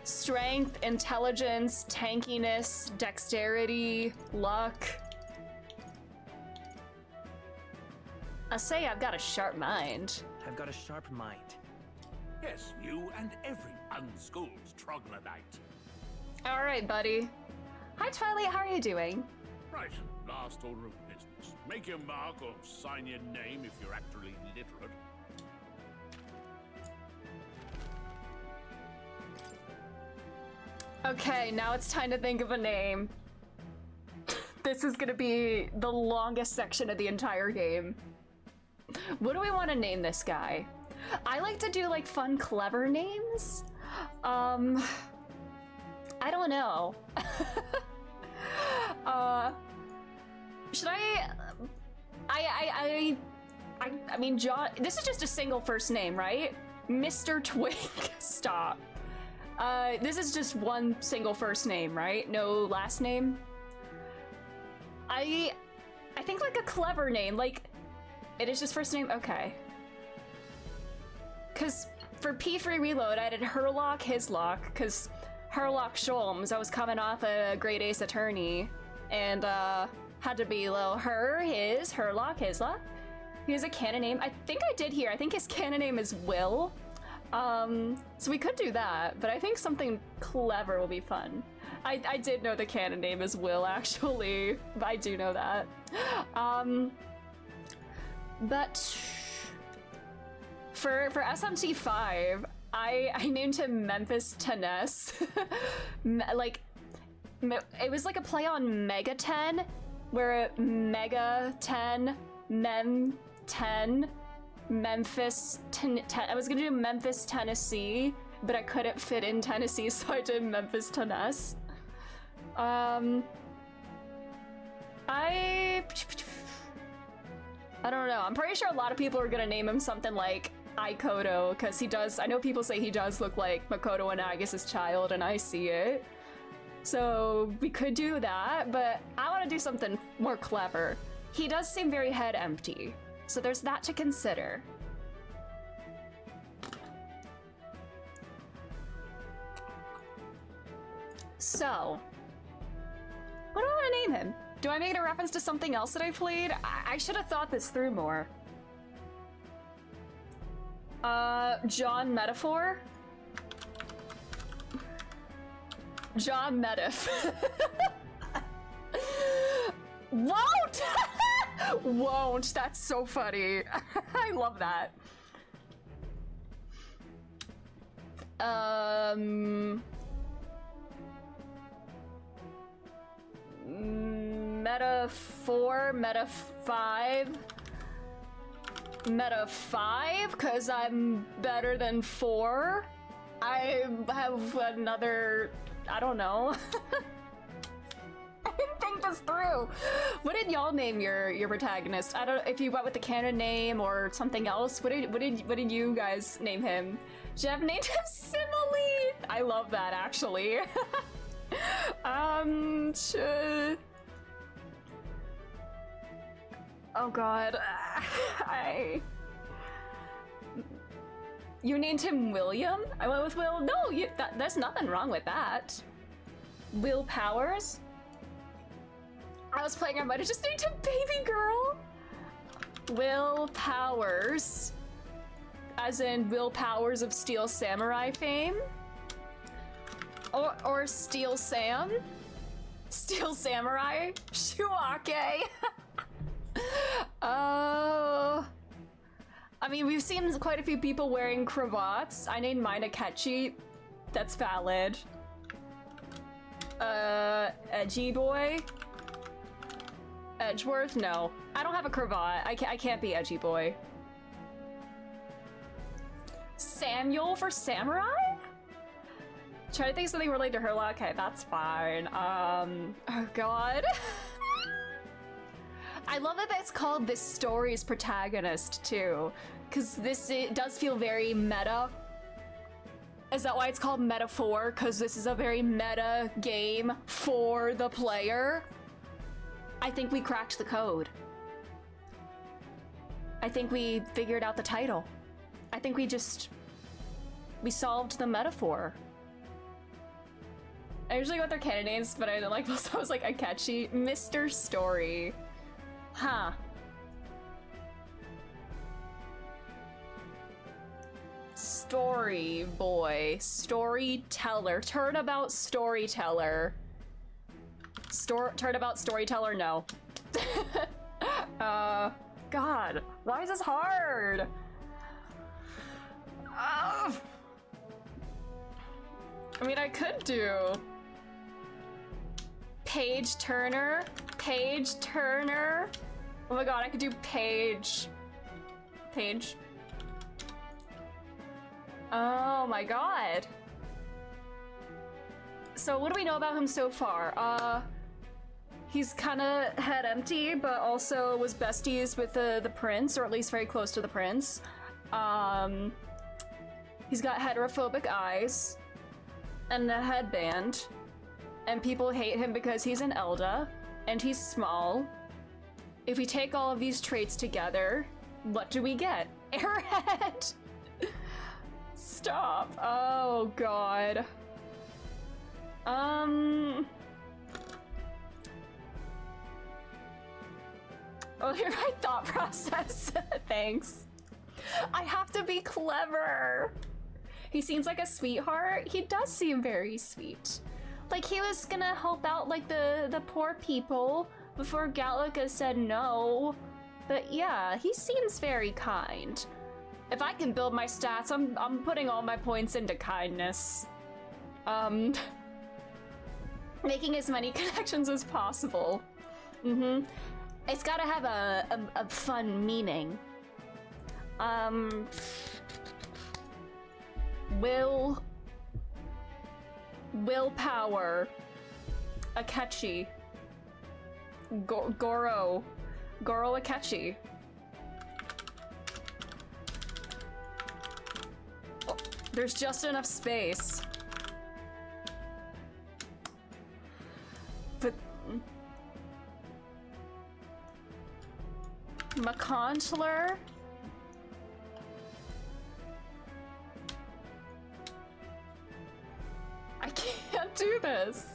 strength, intelligence, tankiness, dexterity, luck. I say I've got a sharp mind. I've got a sharp mind. Yes, you and every unschooled troglodyte. All right, buddy. Hi, Twilight. How are you doing? Right, last order of business. Make your mark or sign your name if you're actually literate. Okay, now it's time to think of a name. This is gonna be the longest section of the entire game. What do we want to name this guy? I like to do like fun, clever names. I don't know. Should I mean, John, this is just a single first name, right? Mr. Twig. Stop. This is just one single first name, right? No last name? I think like a clever name, like, it is just first name? Okay. Cause for P3 Reload, I did Herlock, Hislock, cause Herlock Sholmes, I was coming off a Great Ace Attorney, and had to be little his, Herlock, Hislock. He has a canon name. I think I did here. I think his canon name is Will. So we could do that, but I think something clever will be fun. I did know the canon name is Will, actually. I do know that. But for SMT5, I named him Memphis Tennis. Like, it was like a play on Mega 10, where Mega 10, Mem 10, Memphis, I was gonna do Memphis, Tennessee, but I couldn't fit in Tennessee, so I did Memphis Tennis. I don't know. I'm pretty sure a lot of people are gonna name him something like Ikoto, because he does, I know people say he does look like Makoto Inagisa's child, and I see it. So we could do that, but I want to do something more clever. He does seem very head empty, so there's that to consider. So, what do I want to name him? Do I make it a reference to something else that I played? I should have thought this through more. John Metaphor? John Medif. Won't! Won't. That's so funny. I love that. Meta 4, Meta 5. Meta 5, because I'm better than 4. I have another, I don't know. I didn't think this through. What did y'all name your protagonist? I don't know if you went with the canon name or something else. What did you guys name him? Jeff named him Simile. I love that, actually. Oh god. You named him William? I went with Will. No, there's nothing wrong with that. Will Powers? I was playing, I might have just named him Baby Girl. Will Powers. As in Will Powers of Steel Samurai fame? Or Steel Sam? Steel Samurai? Shuake? I mean, we've seen quite a few people wearing cravats. I named mine Akechi. That's valid. Edgy Boy? Edgeworth? No. I don't have a cravat. I can't be Edgy Boy. Samuel for Samurai? Try to think of something related to her. Okay, that's fine. Oh god. I love that it's called this story's protagonist too, because it does feel very meta. Is that why it's called Metaphor? Because this is a very meta game for the player? I think we cracked the code. I think we figured out the title. I think we solved the metaphor. I usually go with their canon names, but I didn't like those. I was like, Akechi, Mr. Story. Huh. Story boy. Storyteller. Turnabout storyteller. Turnabout storyteller, no. God, why is this hard? I mean, I could do Page Turner. Page Turner. Oh my god, I could do Page. Oh my god. So what do we know about him so far? He's kind of head empty, but also was besties with the prince, or at least very close to the prince. He's got heterophobic eyes and a headband, and people hate him because he's an Elda and he's small. If we take all of these traits together, what do we get? Airhead! Stop. Oh god. Oh, here's my thought process. Thanks. I have to be clever. He seems like a sweetheart. He does seem very sweet. Like he was gonna help out like the poor people before Gallica said no. But yeah, he seems very kind. If I can build my stats, I'm putting all my points into kindness. Making as many connections as possible. It's gotta have a fun meaning. Willpower. Akechi. Goro Akechi. Oh, there's just enough space. But McContler? I can't do this.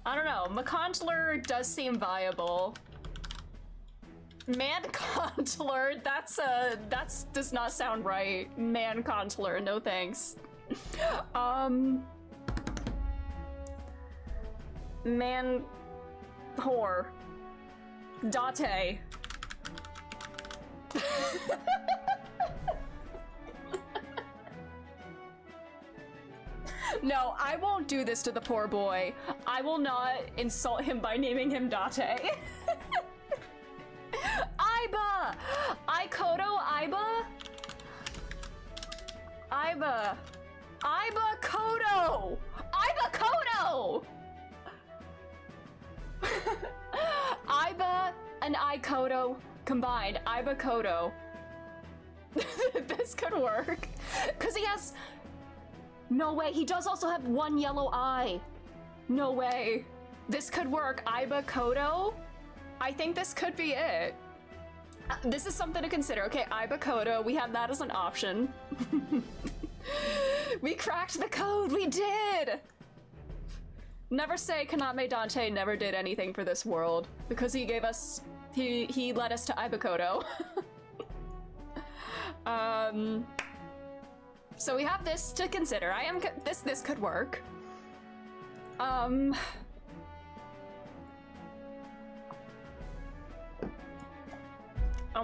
I don't know. McContler does seem viable. Mancontler, that does not sound right. Mancontler, no thanks. Man whore. Date. No, I won't do this to the poor boy. I will not insult him by naming him Date. Aiba! Aikoto Aiba? Aiba. Aiba Kodo! Aiba Kodo! Aiba and Aikoto combined. Aiba Kodo. This could work. Because he has... No way, he does also have one yellow eye. No way. This could work. Aiba Kodo? I think this could be it. This is something to consider. Okay, Aiba Kodo, we have that as an option. We cracked the code, we did! Never say Kaname Dante never did anything for this world, because he gave us, he led us to Ibukoto. So we have this to consider. This could work. Oh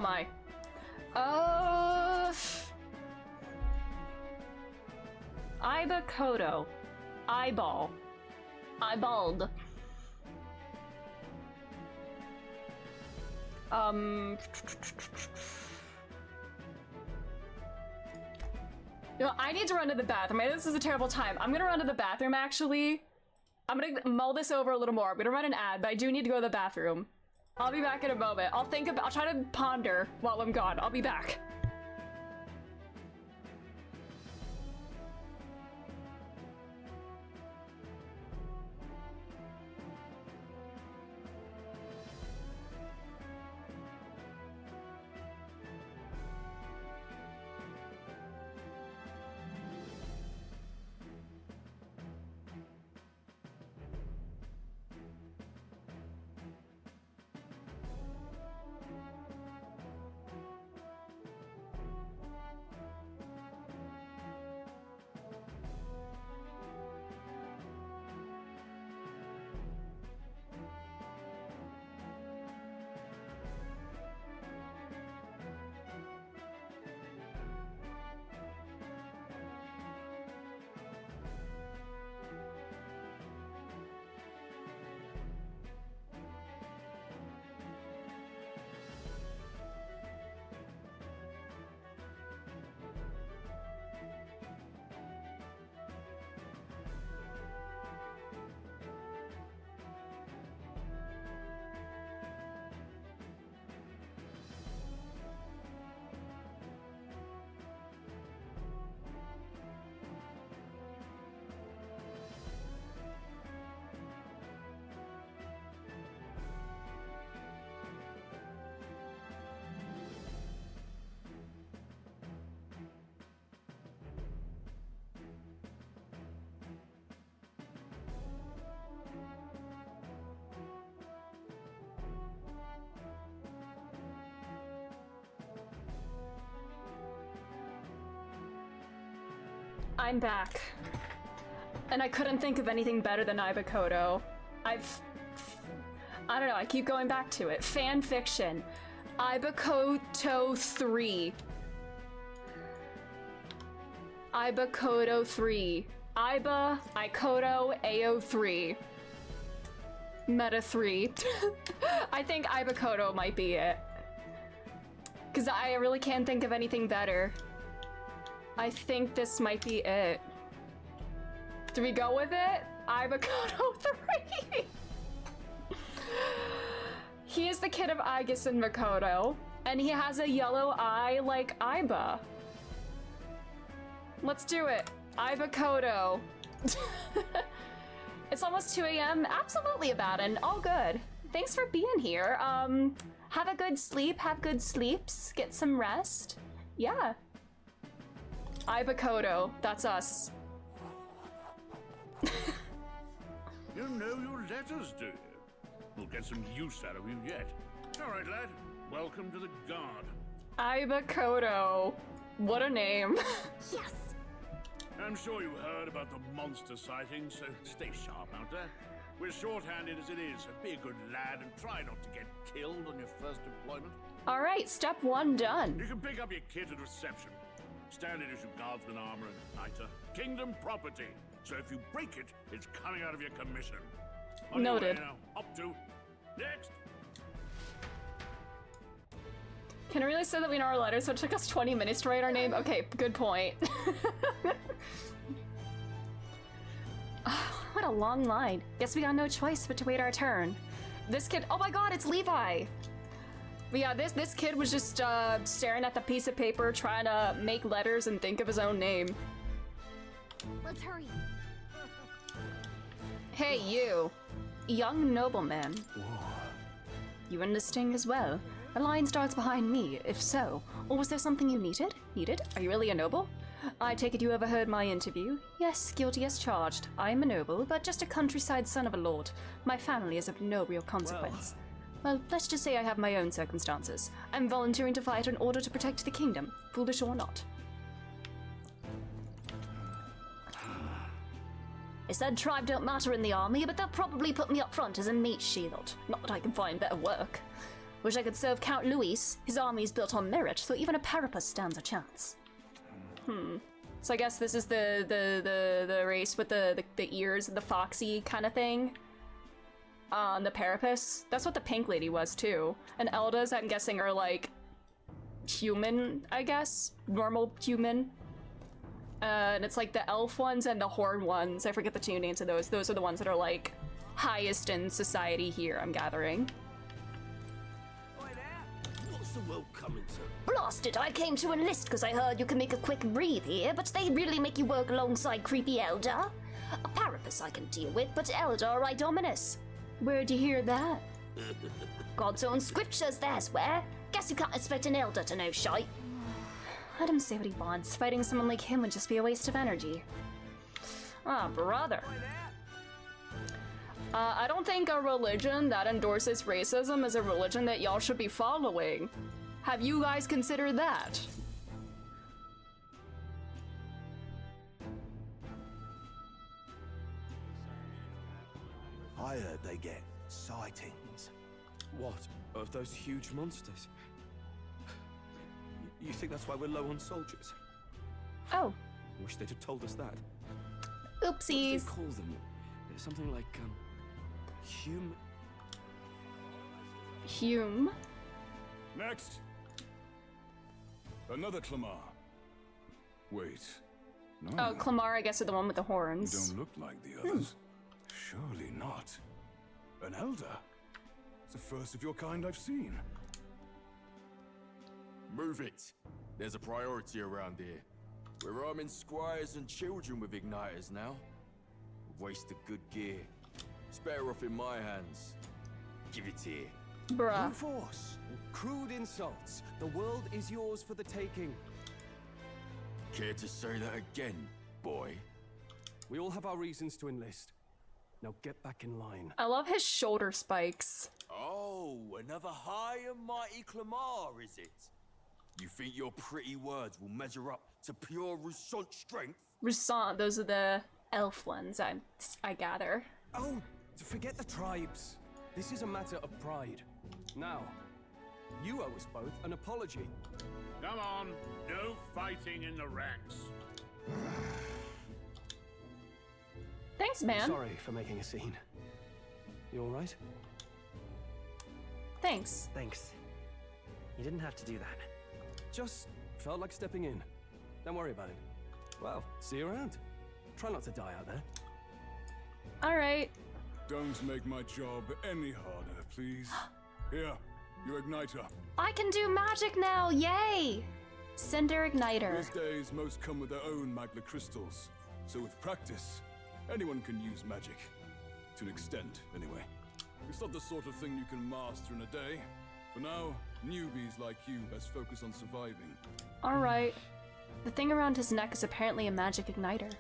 my. Ibukoto. Eyeball. Eyeballed. You know, I need to run to the bathroom. This is a terrible time. I'm gonna run to the bathroom, actually. I'm gonna mull this over a little more. I'm gonna run an ad, but I do need to go to the bathroom. I'll be back in a moment. I'll try to ponder while I'm gone. I'll be back. I'm back. And I couldn't think of anything better than Ibukoto. I don't know, I keep going back to it. Fan fiction. Ibukoto 3. Ibukoto 3. Ikoto, AO3. Meta 3. I think Ibukoto might be it. Because I really can't think of anything better. I think this might be it. Do we go with it? Ibukoto 3! He is the kid of Aegis and Makoto, and he has a yellow eye like Aiba. Let's do it. Ibukoto. It's almost 2 a.m. Absolutely, Abaddon. All good. Thanks for being here. Have a good sleep. Have good sleeps. Get some rest. Yeah. Ibukoto. That's us. You know your letters, do you? We'll get some use out of you yet. All right, lad. Welcome to the Guard. Ibukoto. What a name. Yes. I'm sure you heard about the monster sightings, so stay sharp out there. We're short-handed as it is, so be a good lad and try not to get killed on your first deployment. All right, step 1 done. You can pick up your kit at reception. Standard issue guardsman armor and niter. Kingdom property. So if you break it, it's coming out of your commission. On your way Noted. now. Up to. Next. Can I really say that we know our letters, so it took us 20 minutes to write our name? Okay, good point. Oh, what a long line. Guess we got no choice but to wait our turn. This kid, oh my god, it's Levi! But yeah, this kid was just staring at the piece of paper, trying to make letters and think of his own name. Let's hurry. Hey, you. Young nobleman. You enlisting as well? The line starts behind me, if so. Or was there something you needed? Are you really a noble? I take it you overheard my interview? Yes, guilty as charged. I am a noble, but just a countryside son of a lord. My family is of no real consequence. Well, let's just say I have my own circumstances. I'm volunteering to fight in order to protect the kingdom, foolish or not. They said tribe don't matter in the army, but they'll probably put me up front as a meat shield. Not that I can find better work. Wish I could serve Count Luis. His army is built on merit, so even a Parapus stands a chance. So I guess this is the race with the ears and the foxy kind of thing. The Parapus. That's what the pink lady was too. And Eldas, I'm guessing, are like human, I guess? Normal human. And it's like the elf ones and the horn ones. I forget the two names of those. Those are the ones that are like highest in society here, I'm gathering. What's the world coming to? Blast it, I came to enlist because I heard you can make a quick breathe here, but they really make you work alongside creepy Elder? A Parapus I can deal with, but Elder I dominus. Where'd you hear that? God's own scriptures, there, swear. Guess you can't expect an Elder to know shite. Let him say what he wants. Fighting someone like him would just be a waste of energy. Ah, brother. I don't think a religion that endorses racism is a religion that y'all should be following. Have you guys considered that? I heard they get sightings. What? Of those huge monsters? You think that's why we're low on soldiers? Oh. Wish they'd have told us that. Oopsies. What do they call them? Something like, Hume? Next. Another Clamar. Wait. No. Oh, Clamar, I guess, are the one with the horns. You don't look like the others. Surely not. An elder? It's the first of your kind I've seen. Move it. There's a priority around here. We're arming squires and children with igniters now. Waste of good gear. It's better off in my hands. Give it here. Bruh. No force. Crude insults. The world is yours for the taking. Care to say that again, boy? We all have our reasons to enlist. Now get back in line. I love his shoulder spikes. Oh, another high and mighty Clamar, is it? You think your pretty words will measure up to pure Roussant strength? Roussant, those are the elf ones, I gather. Oh, forget the tribes. This is a matter of pride. Now, you owe us both an apology. Come on, no fighting in the ranks. Thanks, man. Sorry for making a scene. You all right? Thanks. Thanks. You didn't have to do that. Just felt like stepping in. Don't worry about it. Well, see you around. Try not to die out there. All right. Don't make my job any harder, please. Here, your igniter. I can do magic now, yay! Cinder igniter. These days, most come with their own magna crystals. So with practice, anyone can use magic. To an extent, anyway. It's not the sort of thing you can master in a day. For now, newbies like you best focus on surviving. Alright. The thing around his neck is apparently a magic igniter.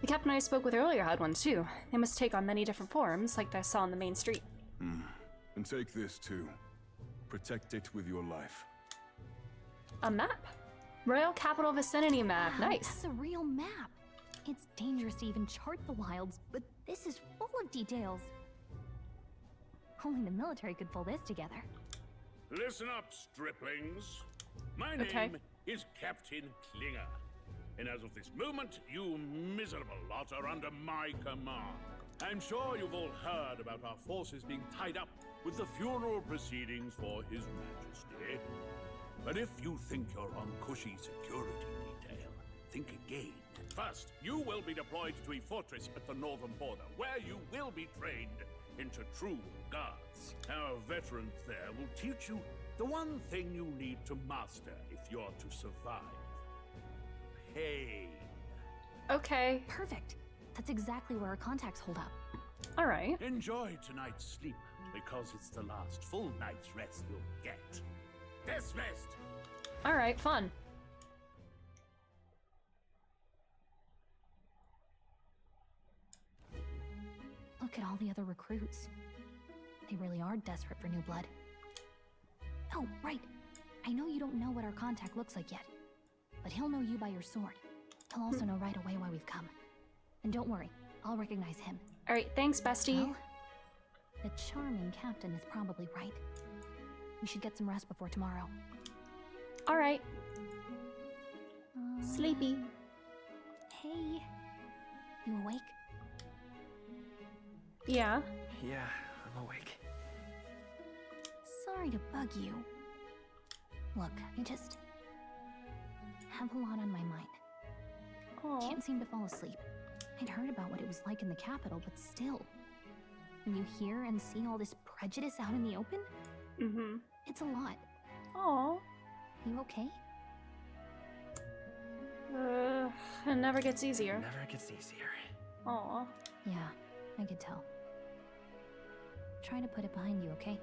The captain I spoke with earlier had one too. They must take on many different forms, like I saw on the main street. And take this too. Protect it with your life. A map? Royal Capital Vicinity map, nice. That's a real map. It's dangerous to even chart the wilds, but this is full of details. Only the military could pull this together. Listen up, striplings. My name is Captain Klinger. And as of this moment, you miserable lot are under my command. I'm sure you've all heard about our forces being tied up with the funeral proceedings for His Majesty. But if you think you're on cushy security detail, think again. First, you will be deployed to a fortress at the northern border, where you will be trained into true guards. Our veterans there will teach you the one thing you need to master if you're to survive. Pain. Okay. Perfect. That's exactly where our contacts hold up. All right. Enjoy tonight's sleep, because it's the last full night's rest you'll get. Dismissed! All right, fun. look at all the other recruits. They really are desperate for new blood. Oh, right. I know you don't know what our contact looks like yet, but he'll know you by your sword. He'll also know right away why we've come. And don't worry, I'll recognize him. All right, thanks, bestie. Well, the charming captain is probably right. We should get some rest before tomorrow. All right. Sleepy. Hey. You awake? Yeah. Yeah, I'm awake. Sorry to bug you. Look, I just have a lot on my mind. Can't seem to fall asleep. I'd heard about what it was like in the capital, but still. When you hear and see all this prejudice out in the open, it's a lot. Aw. You okay? It never gets easier. Never gets easier. Aw. Yeah, I could tell. Try to put it behind you, okay?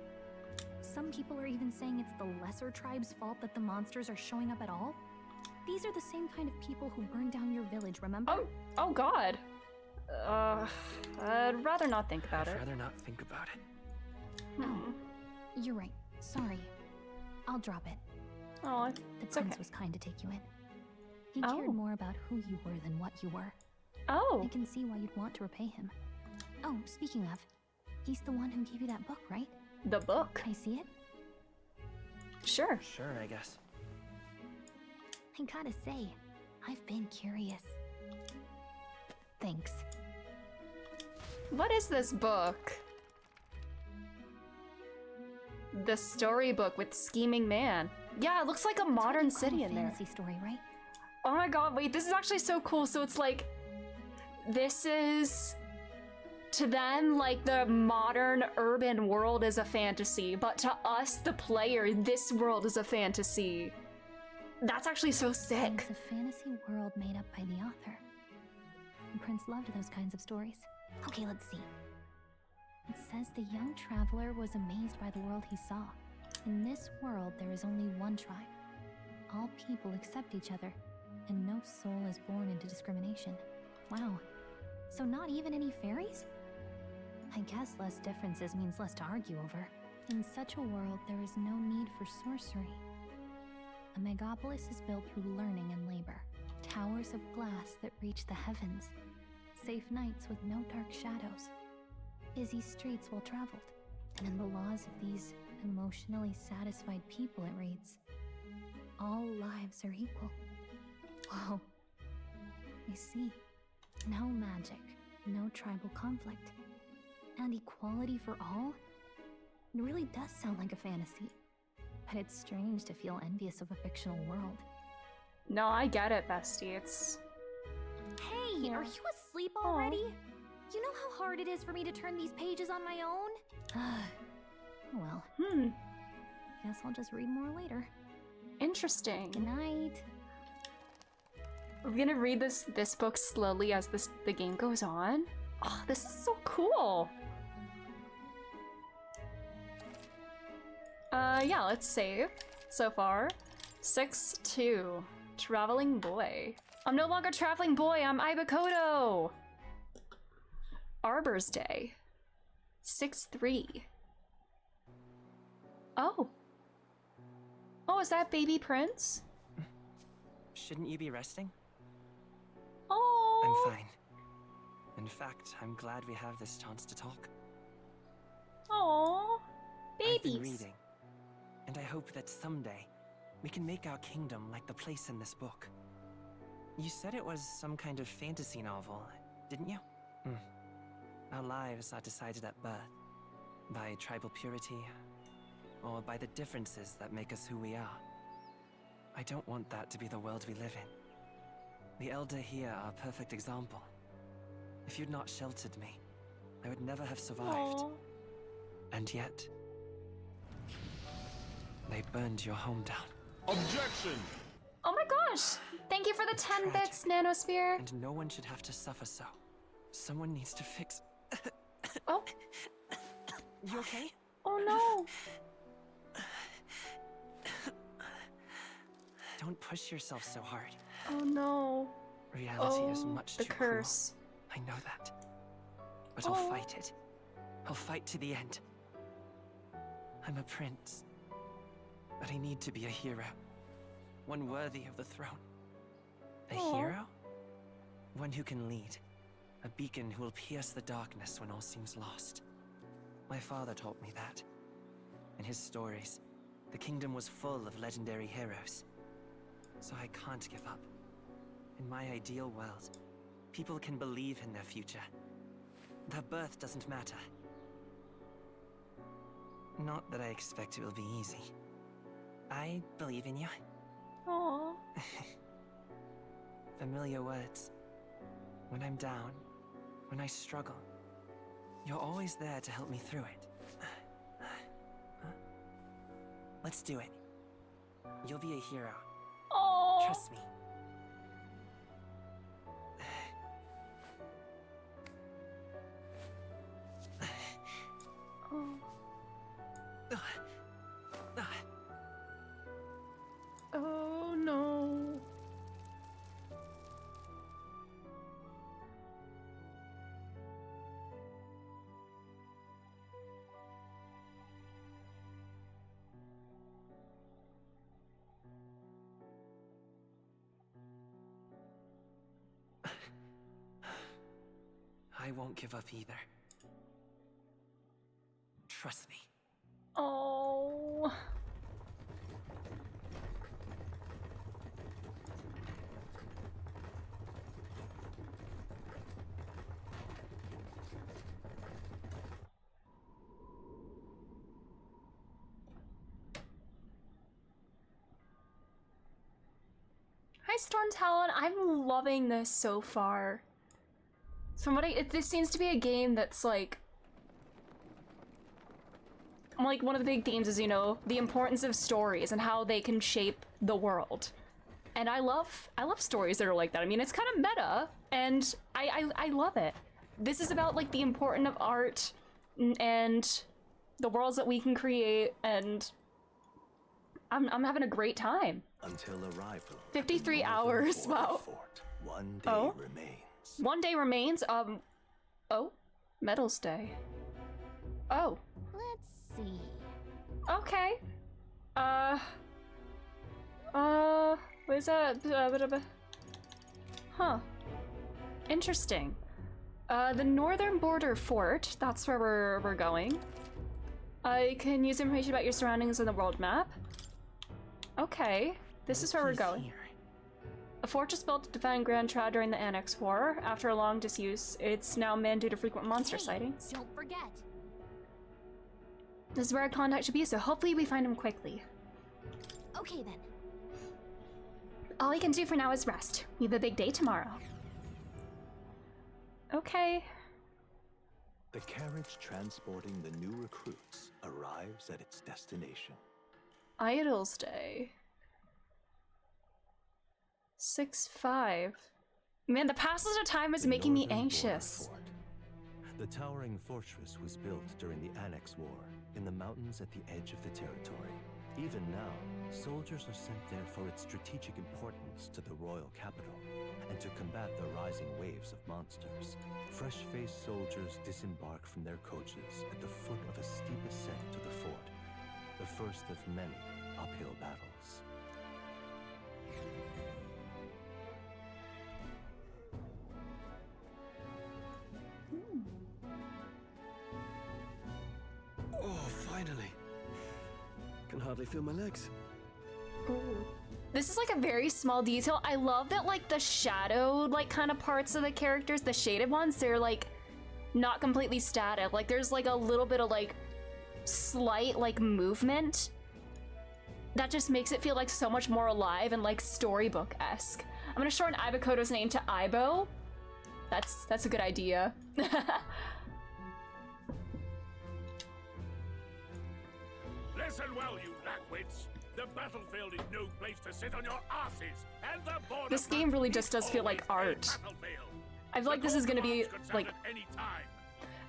Some people are even saying it's the lesser tribe's fault that the monsters are showing up at all. These are the same kind of people who burned down your village, remember? Oh God. I'd rather not think about it. I'd rather not think about it. Oh, you're right. Sorry. I'll drop it. Oh, the prince was kind to take you in. He cared more about who you were than what you were. Oh. I can see why you'd want to repay him. Oh, speaking of, he's the one who gave you that book, right? The book? Can I see it? Sure. Sure, I guess. I gotta say, I've been curious. Thanks. What is this book? The storybook with Scheming Man. Yeah, it looks like a modern city in there. Fantasy story, right? Oh my god, wait, this is actually so cool. So it's like, this is, to them, like the modern urban world is a fantasy, but to us, the player, this world is a fantasy. That's actually so sick. It's a fantasy world made up by the author. And Prince loved those kinds of stories. Okay, let's see. It says the young traveler was amazed by the world he saw. In this world, there is only one tribe. All people accept each other, and no soul is born into discrimination. Wow. So not even any fairies? I guess less differences means less to argue over. In such a world, there is no need for sorcery. A megapolis is built through learning and labor. Towers of glass that reach the heavens. Safe nights with no dark shadows. Busy streets well traveled. And in the laws of these emotionally satisfied people, it reads, all lives are equal. Whoa. I see. No magic, no tribal conflict. And equality for all? It really does sound like a fantasy. But it's strange to feel envious of a fictional world. No, I get it, bestie. It's... Hey, are you asleep already? You know how hard it is for me to turn these pages on my own? Well. Guess I'll just read more later. Interesting. Good night. We're gonna read this book slowly as the game goes on. Oh, this is so cool. Yeah, let's save. So far, 6-2. Traveling boy. I'm no longer traveling boy, I'm Ibakoto! Arbor's Day. 6-3. Oh. Oh, is that baby Prince? Shouldn't you be resting? Oh. I'm fine. In fact, I'm glad we have this chance to talk. Oh, babies. I've been reading, and I hope that someday we can make our kingdom like the place in this book. You said it was some kind of fantasy novel, didn't you? Our lives are decided at birth, by tribal purity, or by the differences that make us who we are. I don't want that to be the world we live in. The Elder here are a perfect example. If you'd not sheltered me, I would never have survived. Aww. And yet, they burned your home down. Objection! Oh my gosh! Thank you for the 10 bits, Nanosphere. And no one should have to suffer so. Someone needs to fix... Oh. You okay? Oh no. Don't push yourself so hard. Oh no. Reality is much the too curse. cruel. I know that. But I'll fight it. I'll fight to the end. I'm a prince, but I need to be a hero. One worthy of the throne. A hero? One who can lead. A beacon who will pierce the darkness when all seems lost. My father taught me that. In his stories, the kingdom was full of legendary heroes. So I can't give up. In my ideal world, people can believe in their future. Their birth doesn't matter. Not that I expect it will be easy. I believe in you. Aww. Familiar words. When I'm down, when I struggle, you're always there to help me through it. Let's do it. You'll be a hero. Aww. Trust me. Oh no. I won't give up either. Trust me. Oh. Hi, Storm Talon. I'm loving this so far. From what this seems to be a game that's like one of the big themes is, you know, the importance of stories and how they can shape the world. And I love stories that are like that. I mean, it's kind of meta, and I love it. This is about like the importance of art and the worlds that we can create, and I'm having a great time. Until arrival. 53 hours. Wow. Fort. One day remains. One day remains. Oh, Medals Day. Oh. Let's see. Okay. What is that? Huh. Interesting. The northern border fort. That's where we're going. I can use information about your surroundings on the world map. Okay. This is where we're going. A fortress built to defend Grand Trad during the Annex War. After a long disuse, it's now manned due to frequent monster sightings. Don't forget. This is where our contact should be, so hopefully we find him quickly. Okay then. All we can do for now is rest. We have a big day tomorrow. Okay. The carriage transporting the new recruits arrives at its destination. Idols Day. 6-5. Man, the passage of time is making me anxious. The towering fortress was built during the Annex War in the mountains at the edge of the territory. Even now, soldiers are sent there for its strategic importance to the royal capital and to combat the rising waves of monsters. Fresh-faced soldiers disembark from their coaches at the foot of a steep ascent to the fort, the first of many uphill battles. Oh, finally. Can hardly feel my legs. Ooh. This is like a very small detail. I love that like the shadowed like kind of parts of the characters, the shaded ones, they're like not completely static. Like there's like a little bit of like slight like movement that just makes it feel like so much more alive and like storybook-esque. I'm gonna shorten Ibokoto's name to Ibo. That's a good idea. Listen well, you lackwits. The battlefield is no place to sit on your asses, and the border This game really just does feel like art. I feel like this is gonna be like,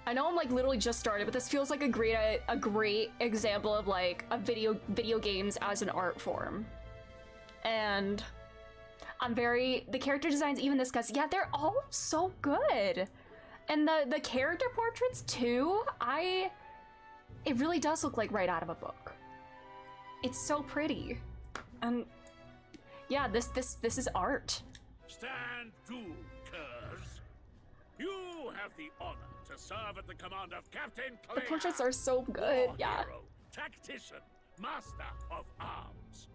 I know I'm like literally just started, but this feels like a great example of like a video games as an art form. And the character designs, even this guy's, yeah, they're all so good. And the character portraits too, it really does look like right out of a book. It's so pretty. And yeah, this is art. Stand to, curs. You have the honor to serve at the command of Captain Clay. The portraits are so good, War yeah. hero, tactician, master of arms.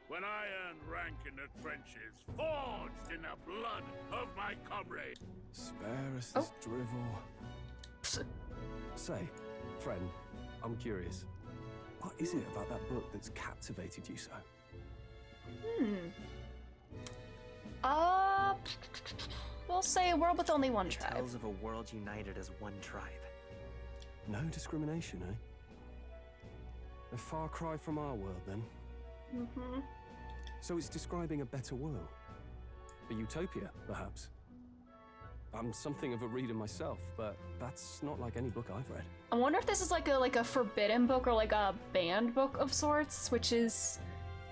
When I earned rank in the trenches, forged in the blood of my comrade. Spare us this drivel. Say, friend, I'm curious. What is it about that book that's captivated you so? We'll say a world with only one It tribe. tells of a world united as one tribe. No discrimination, eh? A far cry from our world, then. Mm-hmm. So it's describing a better world. A utopia, perhaps. I'm something of a reader myself, but that's not like any book I've read. I wonder if this is like a forbidden book or like a banned book of sorts, which is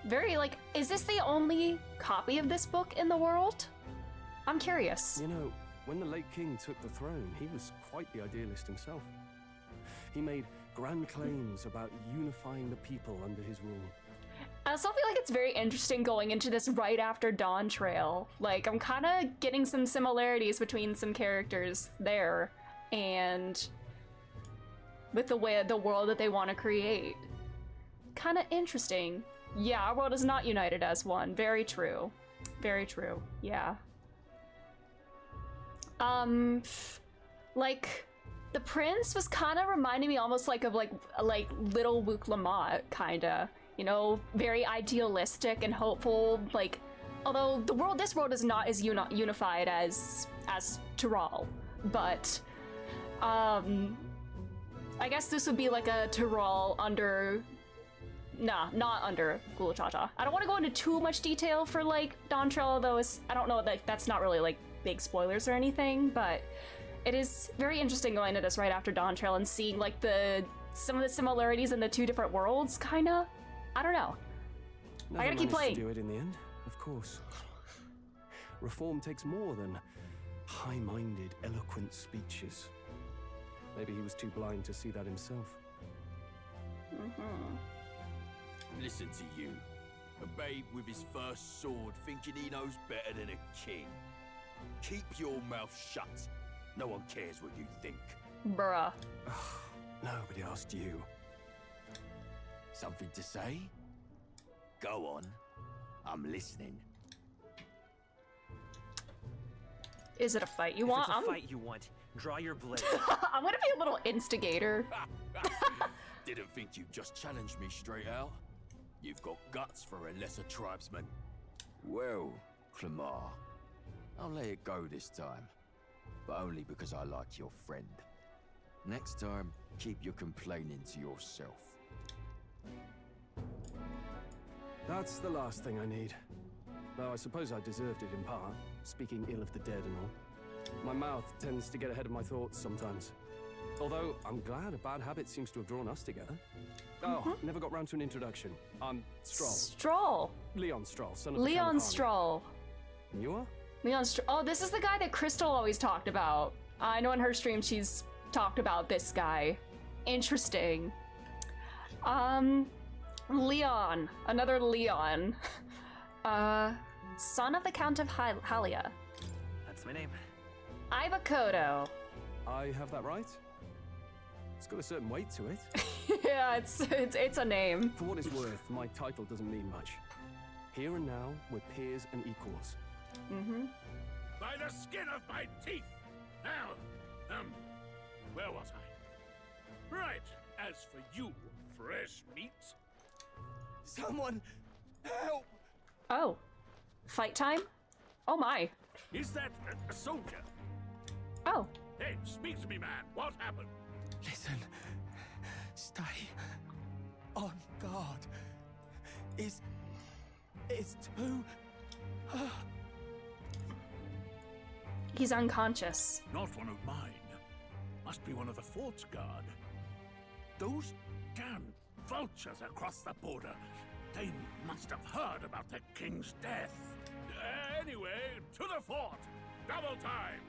very like, is this the only copy of this book in the world? I'm curious. You know, when the late king took the throne, he was quite the idealist himself. He made grand claims about unifying the people under his rule. I also feel like it's very interesting going into this right after Dawn Trail. Like, I'm kind of getting some similarities between some characters there and with the world that they want to create. Kind of interesting. Yeah, our world is not united as one. Very true. Very true. Yeah. Like, the prince was kind of reminding me almost like of like little Luke Lamont, kind of. You know, very idealistic and hopeful. Like, although this world is not as unified as Tyrol, but I guess this would be like a Tyrol under. Nah, not under Gulachacha. I don't want to go into too much detail for like Dawn Trail, although I don't know, like that's not really like big spoilers or anything, but it is very interesting going to this right after Dawn Trail and seeing like some of the similarities in the two different worlds, kinda. I don't know. I gotta keep playing. To do it in the end, of course. Reform takes more than high-minded, eloquent speeches. Maybe he was too blind to see that himself. Listen to you. A babe with his first sword thinking he knows better than a king. Keep your mouth shut. No one cares what you think. Bruh. Nobody asked you. Something to say? Go on. I'm listening. Is it a fight you want? If it's a fight you want, draw your blade. I'm gonna be a little instigator. Didn't think you'd just challenge me straight out. You've got guts for a lesser tribesman. Well, Clamar, I'll let it go this time. But only because I like your friend. Next time, keep your complaining to yourself. That's the last thing I need. Though I suppose I deserved it in part, speaking ill of the dead and all. My mouth tends to get ahead of my thoughts sometimes. Although, I'm glad a bad habit seems to have drawn us together. Oh, never got round to an introduction. I'm Stroll. Stroll? Leon Stroll, son of the Leon Count of Stroll. And you are? Leon Stroll. Oh, this is the guy that Crystal always talked about. I know in her stream she's talked about this guy. Interesting. Leon. Another Leon. Son of the Count of Halia. That's my name. Ibakoto. I have that right? It's got a certain weight to it. Yeah, it's a name. For what it's worth, my title doesn't mean much. Here and now, we're peers and equals. By the skin of my teeth! Now, where was I? Right, as for you, fresh meat. Someone, help! Oh, fight time? Oh my. Is that a soldier? Oh. Hey, speak to me, man. What happened? Listen. Stay on guard. It's too... He's unconscious. Not one of mine. Must be one of the fort's guard. Those damn vultures across the border. They must have heard about the king's death. Anyway, to the fort. Double time.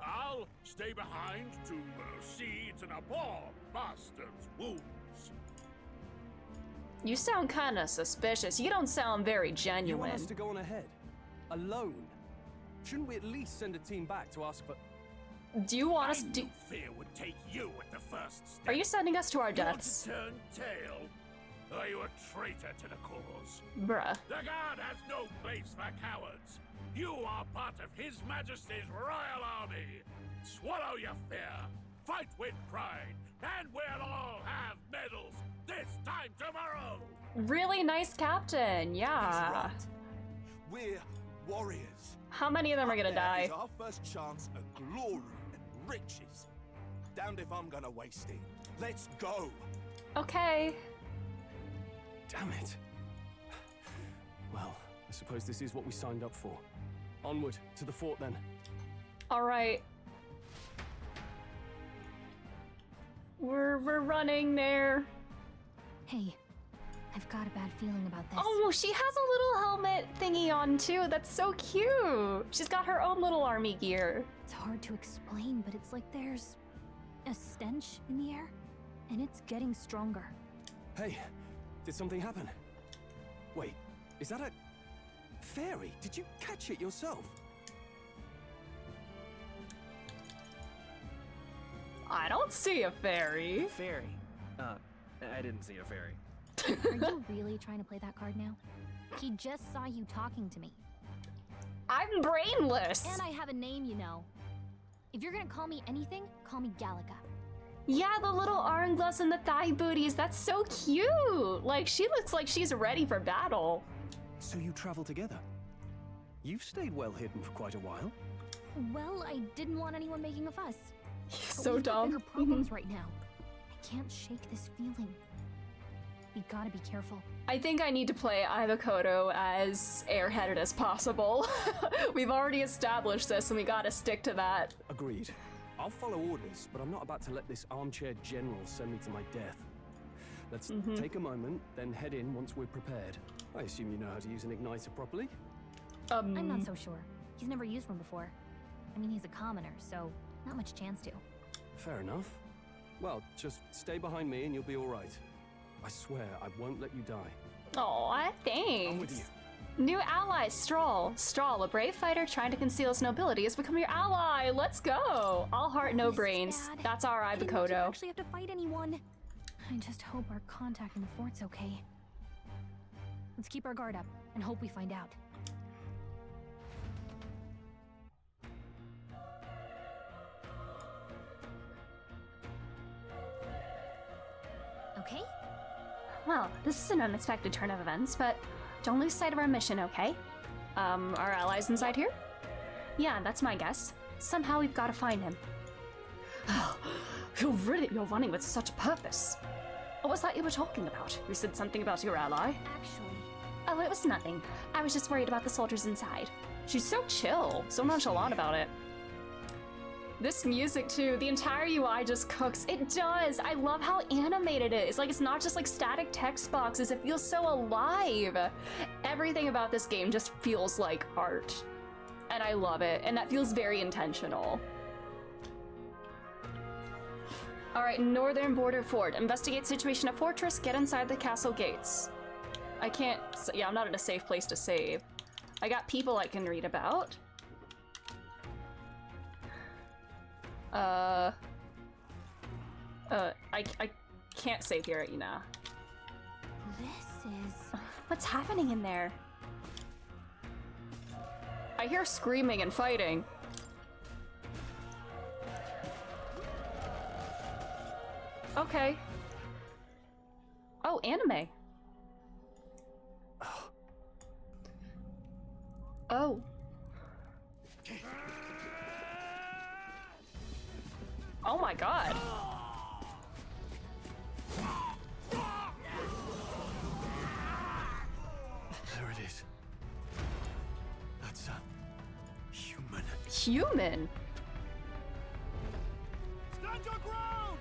I'll stay behind to see to the poor bastard's wounds. You sound kind of suspicious. You don't sound very You genuine. want us to go on ahead? Alone? Shouldn't we at least send a team back to ask for... Do you want us to... Fear would take you at the first step. Are you sending us to our deaths? You want to turn tail? Are you a traitor to the cause? Bruh. The Guard has no place for cowards. You are part of His Majesty's Royal Army. Swallow your fear. Fight with pride. And we'll all have medals this time tomorrow. Really nice captain, yeah. We're warriors. How many of them are gonna die? It's our first chance at glory and riches. Damned if I'm gonna waste it. Let's go. Okay. Damn it. Well, I suppose this is what we signed up for. Onward, to the fort then. Alright. We're running there. Hey, I've got a bad feeling about this. Oh, she has a little helmet thingy on too. That's so cute. She's got her own little army gear. It's hard to explain, but it's like there's a stench in the air, and it's getting stronger. Hey, did something happen? Wait, is that a... fairy? Did you catch it yourself? I don't see a fairy. Fairy? I didn't see a fairy. Are you really trying to play that card now? He just saw you talking to me. I'm brainless. And I have a name, you know. If you're gonna call me anything, call me Gallica. Yeah, the little armglass and the thigh booties. That's so cute. Like, she looks like she's ready for battle. So you travel together? You've stayed well hidden for quite a while. Well, I didn't want anyone making a fuss. So we've got dumb. bigger problems right now. I can't shake this feeling. We gotta be careful. I think I need to play Ivakoto as airheaded as possible. We've already established this and we gotta stick to that. Agreed. I'll follow orders, but I'm not about to let this armchair general send me to my death. Let's take a moment, then head in once we're prepared. I assume you know how to use an igniter properly? I'm not so sure. He's never used one before. I mean, he's a commoner, so not much chance to. Fair enough. Well, just stay behind me and you'll be all right. I swear I won't let you die. Aw, thanks. I'm with you. New ally, Stroll. Stroll, a brave fighter trying to conceal his nobility, has become your ally. Let's go. All heart, no brains. That's our I didn't know you Ivakoto. actually have to fight anyone. I just hope our contact in the fort's okay. Let's keep our guard up and hope we find out. Okay? Well, this is an unexpected turn of events, but don't lose sight of our mission, okay? Our allies inside here? Yeah, that's my guess. Somehow we've got to find him. You're running with such purpose. What was that you were talking about? You said something about your ally? Actually... Oh, it was nothing. I was just worried about the soldiers inside. She's so chill, so nonchalant about it. This music too, the entire UI just cooks. It does. I love how animated it is. Like, it's not just like static text boxes. It feels so alive. Everything about this game just feels like art. And I love it. And that feels very intentional. All right, Northern Border Fort. Investigate situation at fortress. Get inside the castle gates. I can't, yeah, I'm not in a safe place to save. I got people I can read about. I can't save here, Ina. This is... What's happening in there? I hear screaming and fighting. Okay. Oh, anime. Oh. Oh my god. There it is. That's a human. Human? Stand your ground!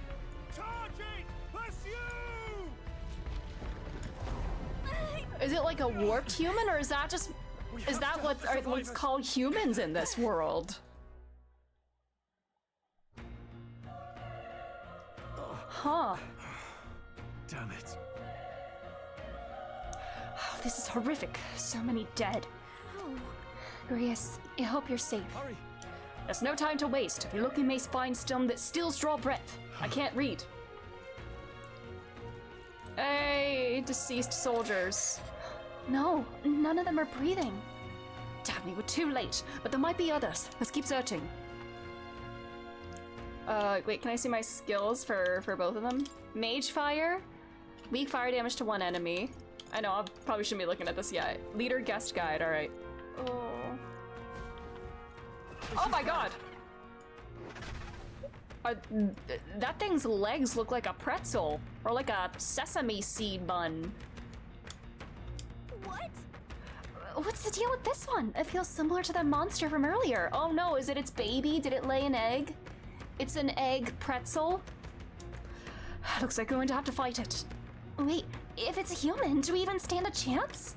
Charging! Pursue! Is it like a warped human, or is that just... Is that what's called humans in this world? Huh. Damn it. Oh, this is horrific. So many dead. Oh. Grius, I hope you're safe. Hurry. There's no time to waste. If you're looking, may find stone that stills draw breath. I can't read. Hey, deceased soldiers. No, none of them are breathing. Damn, we were too late, but there might be others. Let's keep searching. Wait, can I see my skills for both of them? Mage fire, weak fire damage to one enemy. I know, I probably shouldn't be looking at this yet. Leader guest guide, alright. Oh. Oh my god! That thing's legs look like a pretzel, or like a sesame seed bun. What? What's the deal with this one? It feels similar to that monster from earlier. Oh no, is it its baby? Did it lay an egg? It's an egg pretzel? Looks like we're going to have to fight it. Wait, if it's a human, do we even stand a chance?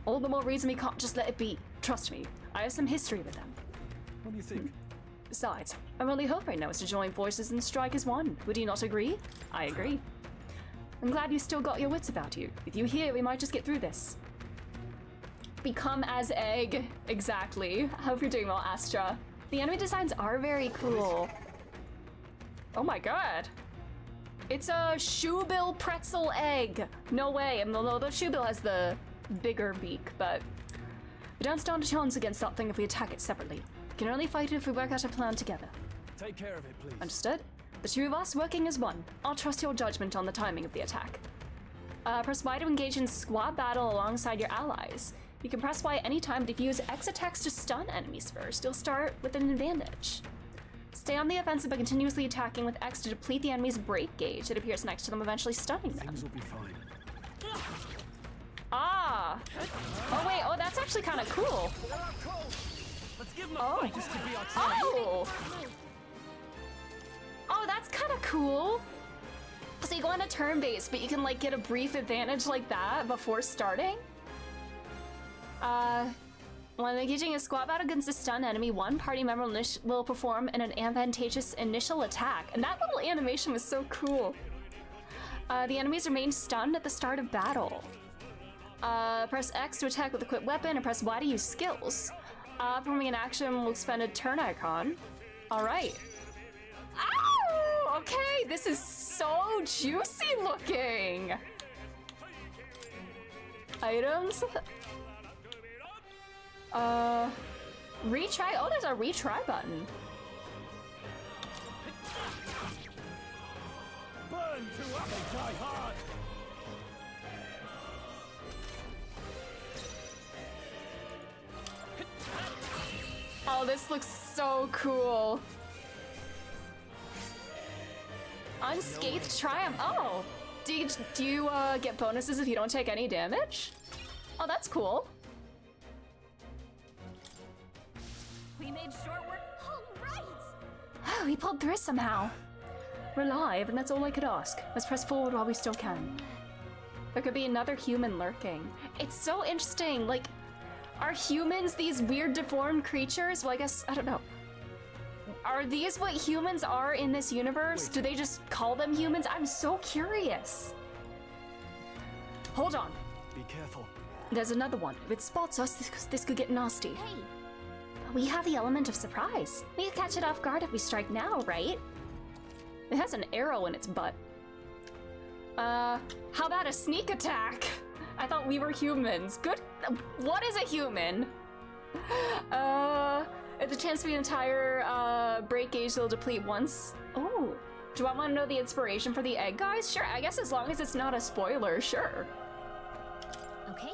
All the more reason we can't just let it be. Trust me, I have some history with them. What do you think? Besides, our only hope right now is to join forces and strike as one. Would you not agree? I agree. I'm glad you still got your wits about you. With you here, we might just get through this. Become as egg. Exactly. Hope you're doing well, Astra. The enemy designs are very cool. Oh my god. It's a shoebill pretzel egg. No way. And although the shoebill has the bigger beak, but we don't stand a chance against that thing if we attack it separately. We can only fight it if we work out a plan together. Take care of it, please. Understood? The two of us working as one. I'll trust your judgment on the timing of the attack. Press Y to engage in squad battle alongside your allies. You can press Y anytime, but if you use X attacks to stun enemies first, you'll start with an advantage. Stay on the offensive by continuously attacking with X to deplete the enemy's break gauge that appears next to them, eventually stunning them. Things will be fine. Ah! Oh wait, oh that's actually kind of cool. Let's give him a fight. This could be our chance. Oh! Oh, that's kind of cool. So you go on a turn base, but you can like get a brief advantage like that before starting. When engaging a squad battle against a stun enemy, one party member will perform an advantageous initial attack. And that little animation was so cool. The enemies remain stunned at the start of battle. Press X to attack with equipped weapon and press Y to use skills. Performing an action will expend a turn icon. All right. Ow! Okay, this is so juicy looking. Items. Retry. Oh, there's a retry button. Burn to up and die hard. Oh, this looks so cool. Unscathed Triumph. Oh, do you get bonuses if you don't take any damage? Oh, that's cool. We made short work. All right. Oh, we pulled through somehow. We're live, and that's all I could ask. Let's press forward while we still can. There could be another human lurking. It's so interesting. Like, are humans these weird deformed creatures? Well, I guess, I don't know. Are these what humans are in this universe? Do they just call them humans? I'm so curious. Hold on. Be careful. There's another one. If it spots us, this could get nasty. Hey, we have the element of surprise. We can catch it off guard if we strike now, right? It has an arrow in its butt. How about a sneak attack? I thought we were humans. Good. What is a human? It's a chance for the entire break gauge will deplete once. Oh, do I want to know the inspiration for the egg, guys? Sure, I guess as long as it's not a spoiler, sure. Okay.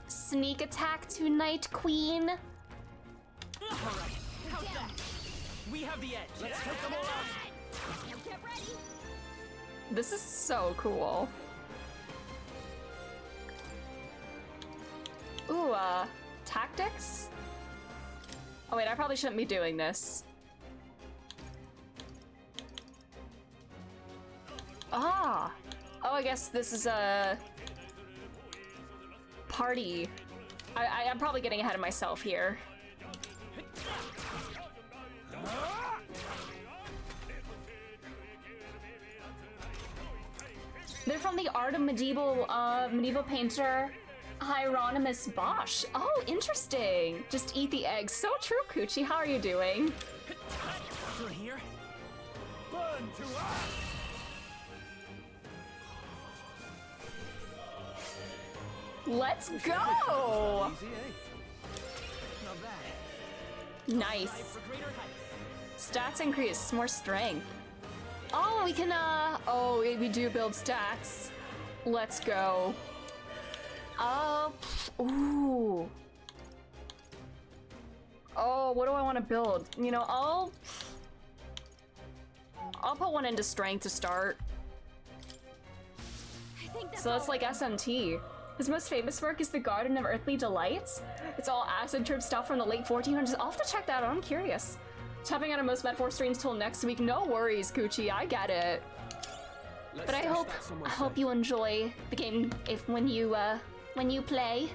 Sneak attack to Night Queen. All right. How's that? We have the edge. Let's take them all out. Get ready. This is so cool. Ooh, tactics? Oh wait, I probably shouldn't be doing this. Ah! Oh, I guess this is a party. I'm probably getting ahead of myself here. They're from the art of medieval painter Hieronymus Bosch. Oh, interesting. Just eat the eggs. So true, Coochie. How are you doing? Still here? Burn to us! Let's go! Nice. Stats increase, more strength. Oh, we can, oh, we do build stats. Let's go. Ooh. Oh, what do I want to build? You know, I'll put one into strength to start. So that's like SMT. His most famous work is The Garden of Earthly Delights. It's all acid trip stuff from the late 1400s. I'll have to check that out, I'm curious. Tapping out on most metaphor streams till next week. No worries, Coochie, I get it. But I hope you enjoy the game when you play.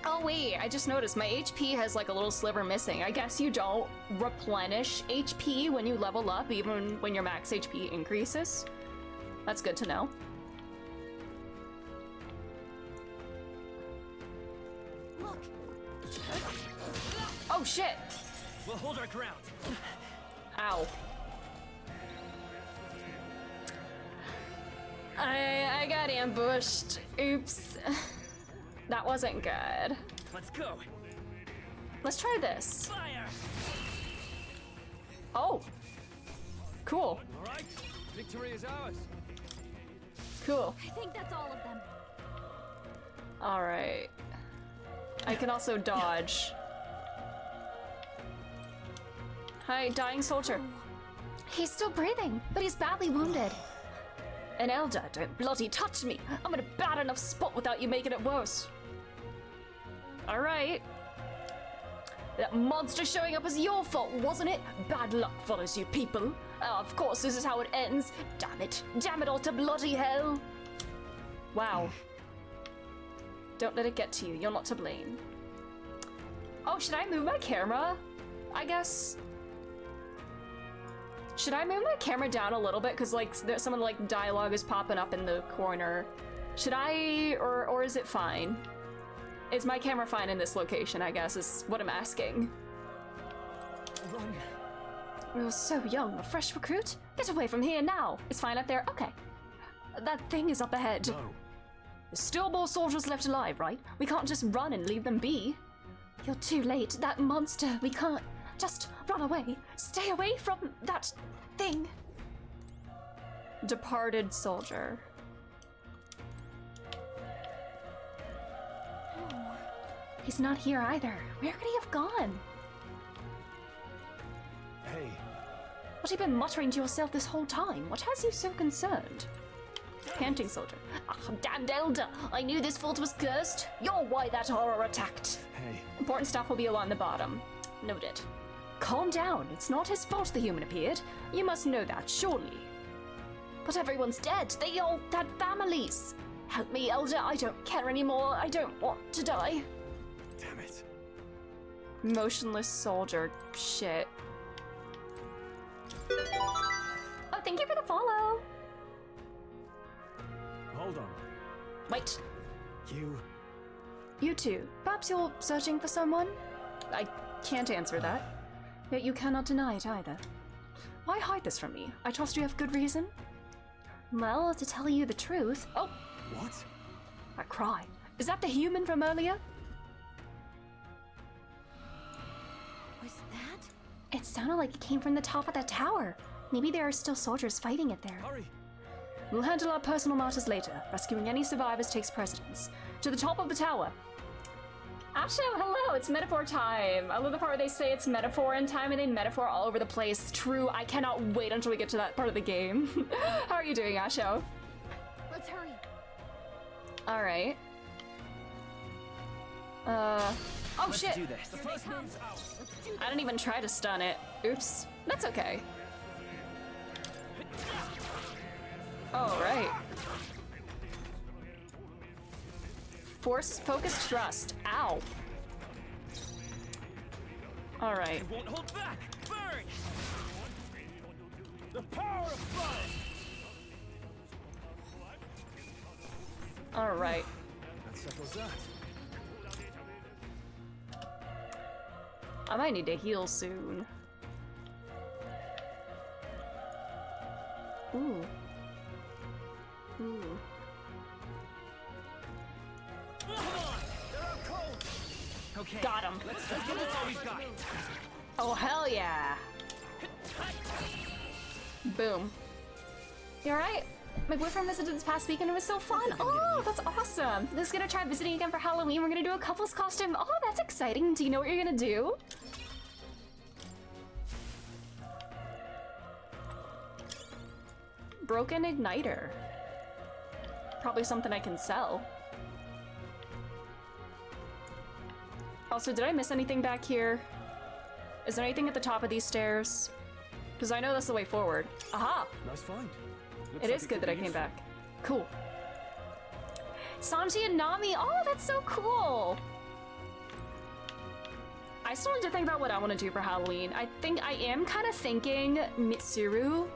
Oh wait, I just noticed my HP has like a little sliver missing. I guess you don't replenish HP when you level up, even when your max HP increases. That's good to know. Look. Oh shit! We'll hold our ground. Ow. I got ambushed. Oops. That wasn't good. Let's go. Let's try this. Fire. Oh. Cool. All right. Victory is ours. Cool. I think that's all of them. All right. I can also dodge. Hi, dying soldier. He's still breathing, but he's badly wounded. An elder, don't bloody touch me. I'm in a bad enough spot without you making it worse. All right. That monster showing up was your fault, wasn't it? Bad luck follows you people. Of course, this is how it ends. Damn it. Damn it all to bloody hell. Wow. Don't let it get to you. You're not to blame. Oh, should I move my camera? I guess. Should I move my camera down a little bit? Because, like, some of the, like, dialogue is popping up in the corner. Should I, or is it fine? Is my camera fine in this location, I guess, is what I'm asking. Run. You're so young, a fresh recruit? Get away from here now. It's fine up there? Okay. That thing is up ahead. No. There's still more soldiers left alive, right? We can't just run and leave them be. You're too late. That monster. We can't. Just run away. Stay away from that thing. Departed soldier. He's not here either. Where could he have gone? Hey. What have you been muttering to yourself this whole time? What has you so concerned? Panting soldier. Ah, damned elder! I knew this fort was cursed. You're why that horror attacked. Hey. Important stuff will be along the bottom. Noted. Calm down. It's not his fault the human appeared. You must know that, surely. But everyone's dead. They all had families. Help me, elder. I don't care anymore. I don't want to die. Damn it. Motionless soldier. Shit. Oh, thank you for the follow. Hold on. Wait. You too. Perhaps you're searching for someone? I can't answer that. Yet you cannot deny it either. Why hide this from me? I trust you have good reason? Well, to tell you the truth. Oh! What? A cry. Is that the human from earlier? Was that? It sounded like it came from the top of that tower. Maybe there are still soldiers fighting it there. Hurry. We'll handle our personal matters later. Rescuing any survivors takes precedence. To the top of the tower. Asho, hello, it's metaphor time. I love the part where they say it's metaphor in time and they metaphor all over the place. True, I cannot wait until we get to that part of the game. How are you doing, Asho? Let's hurry. All right. Oh Let's shit. do this. The first move's out. I didn't even try to stun it. Oops. That's okay. All right. Force, focus, trust. Ow. All right. It won't hold back. Burn. The power of fire! Alright. That settles that. I might need to heal soon. Ooh. Ooh. Come on! They're out cold! Okay. Got him. Let's give it all we've got. Oh, hell yeah. Boom. You alright? My boyfriend visited this past weekend and it was so fun. Oh, that's awesome. This is gonna try visiting again for Halloween. We're gonna do a couple's costume. Oh, that's exciting. Do you know what you're gonna do? Broken igniter. Probably something I can sell. Also, did I miss anything back here? Is there anything at the top of these stairs? Because I know that's the way forward. Aha! Nice find. It is good that I came back. Cool. Sanji and Nami! Oh, that's so cool! I still need to think about what I want to do for Halloween. I think I am kind of thinking Mitsuru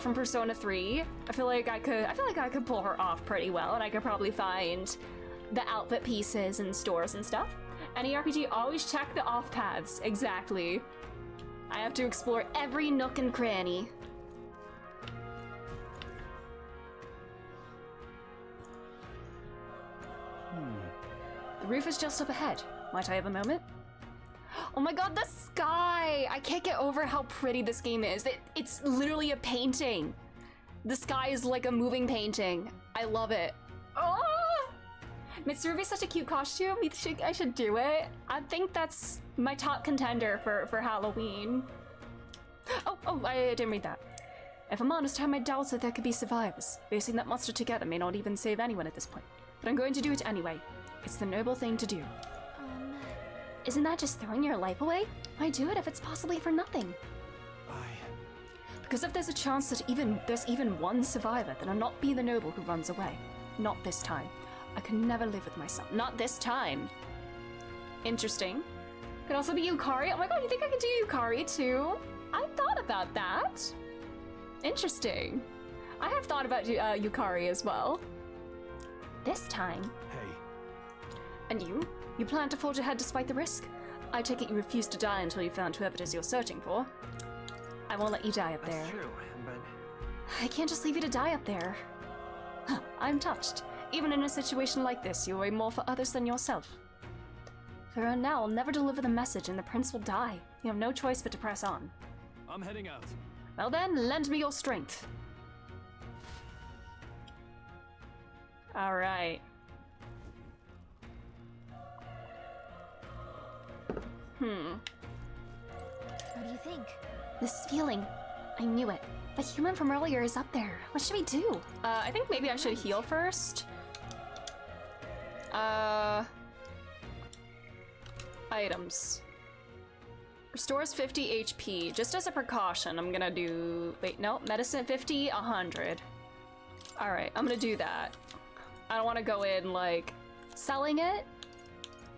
from Persona 3. I feel like I could pull her off pretty well, and I could probably find the outfit pieces in stores and stuff. Any RPG, always check the off paths. Exactly. I have to explore every nook and cranny. The roof is just up ahead. Might I have a moment? Oh my god, the sky! I can't get over how pretty this game is. It's literally a painting. The sky is like a moving painting. I love it. Oh! Mitsurugi's such a cute costume. I should do it. I think that's my top contender for Halloween. Oh, I didn't read that. If I'm honest, I have my doubts that there could be survivors. Facing that monster together may not even save anyone at this point. But I'm going to do it anyway. It's the noble thing to do. Isn't that just throwing your life away? Why do it if it's possibly for nothing? Because if there's a chance that there's even one survivor, then I'll not be the noble who runs away. Not this time. I can never live with myself. Not this time. Interesting. Could also be Yukari. Oh my god, you think I could do Yukari too? I thought about that. Interesting. I have thought about Yukari as well. This time. Hey. And you? You plan to forge ahead despite the risk? I take it you refuse to die until you found whoever it is you're searching for. I won't let you die up there. That's true, but... I can't just leave you to die up there. I'm touched. Even in a situation like this, you worry more for others than yourself. For now, I'll never deliver the message and the prince will die. You have no choice but to press on. I'm heading out. Well then, lend me your strength. Alright. What do you think? This feeling. I knew it. The human from earlier is up there. What should we do? I think maybe I should heal first. Items. Restores 50 HP. Just as a precaution, I'm gonna do... Wait, no. Medicine 50, 100. Alright, I'm gonna do that. I don't want to go in, like... Selling it?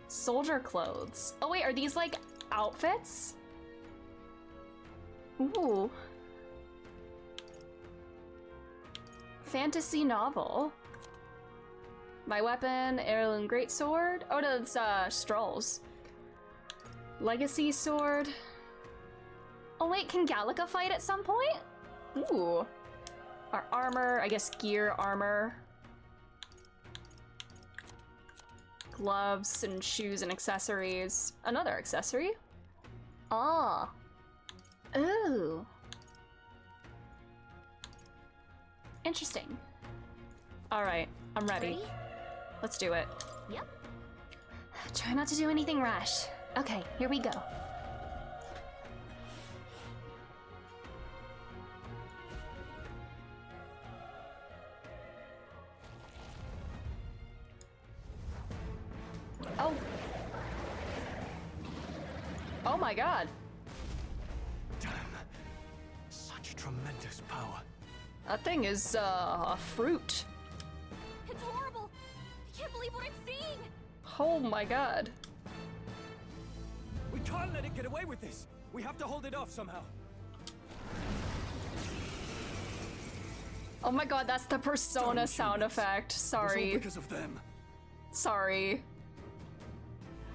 Soldier clothes. Oh wait, are these, like, outfits? Ooh. Fantasy novel. My weapon, heirloom greatsword. Oh no, it's Strolls. Legacy sword. Oh wait, can Gallica fight at some point? Ooh. Our armor, I guess gear, armor. Gloves and shoes and accessories. Another accessory. Ah. Ooh. Interesting. Alright, I'm ready. Let's do it. Yep. Try not to do anything rash. Okay, here we go. Oh. Oh my god. Damn. Such tremendous power. That thing is, a fruit. It's horrible! I can't believe what I'm seeing! Oh my god. We can't let it get away with this. We have to hold it off somehow. Oh my god, that's the Persona sound effect. Sorry. Because of them. Sorry.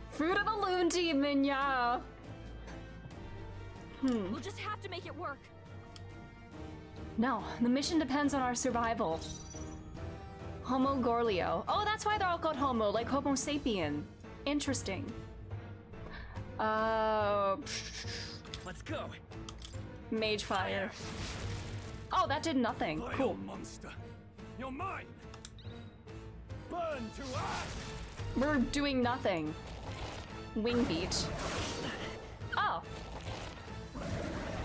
Fruit of the Loon Demon, yeah. We'll just have to make it work. No, the mission depends on our survival. Homo Gorlio. Oh, that's why they're all called Homo, like Homo sapien. Interesting. Let's go. Mage fire. Oh, that did nothing. Vile Cool. monster. You're mine. Burn to ash. We're doing nothing. Wing beat. Oh.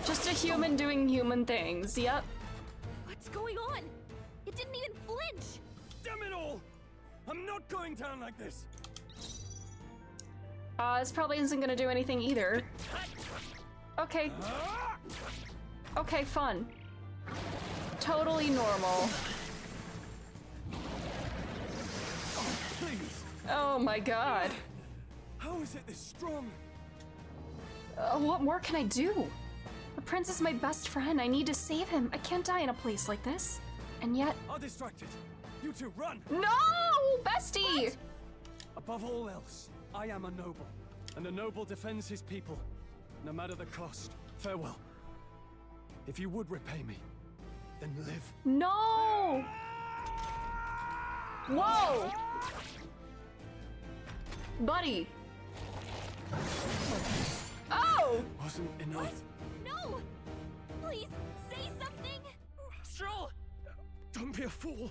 Just a human doing human things. Yep. What's going on? It didn't even flinch. Damn it all! I'm not going down like this. This probably isn't gonna do anything either. Okay. Okay, fun. Totally normal. Oh, please. Oh my god. How is it this strong? What more can I do? The prince is my best friend. I need to save him. I can't die in a place like this. And yet... I'll distract it. You two, run! No! Bestie! What? Above all else, I am a noble. And a noble defends his people, no matter the cost. Farewell. If you would repay me, then live. No! Whoa! Buddy! Oh! Wasn't enough. No! Please, say something! Stroll! Don't be a fool.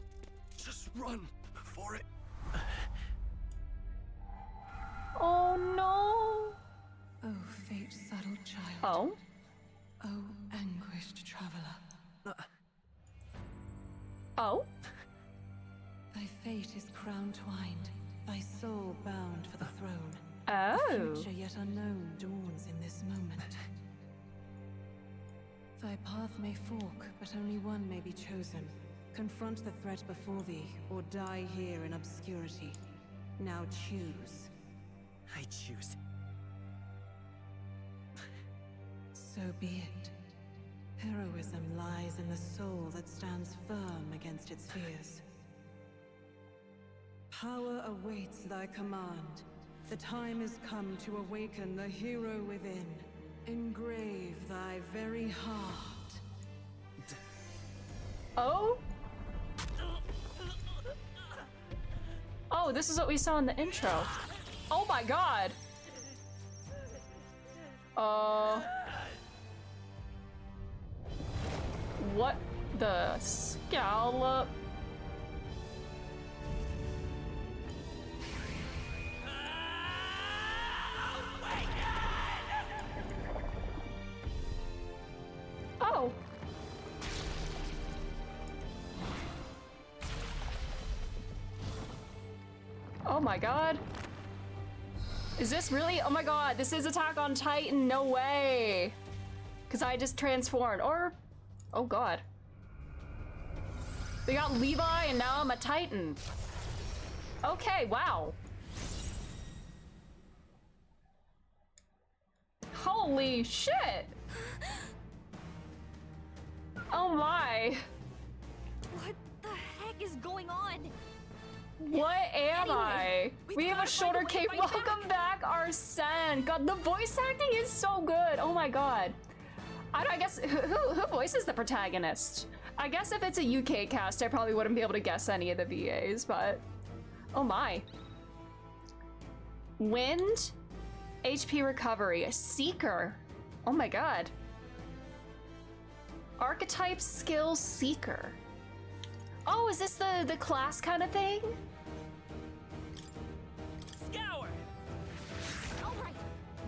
Just run for it. Oh no! Oh, fate subtle child. Oh? Oh, anguished traveler. Oh? Thy fate is crown twined, thy soul bound for the throne. Oh. A future yet unknown dawns in this moment. Thy path may fork, but only one may be chosen. Confront the threat before thee, or die here in obscurity. Now choose. I choose. So be it. Heroism lies in the soul that stands firm against its fears. Power awaits thy command. The time is come to awaken the hero within. Engrave thy very heart. Oh? Oh, this is what we saw in the intro. Oh my god! What the scallop? Oh. Oh my god. Is this really? Oh my god, this is Attack on Titan, no way. Cause I just transformed, or, oh god. We got Levi and now I'm a Titan. Okay, wow. Holy shit. Oh my. What the heck is going on? What am I? We have a shorter cape. Welcome back, Arsene. God, the voice acting is so good. Oh my god. I guess, who voices the protagonist? I guess if it's a UK cast, I probably wouldn't be able to guess any of the VAs, but... Oh my. Wind, HP recovery, a seeker. Oh my god. Archetype skill seeker. Oh, is this the class kind of thing? Scour. All right.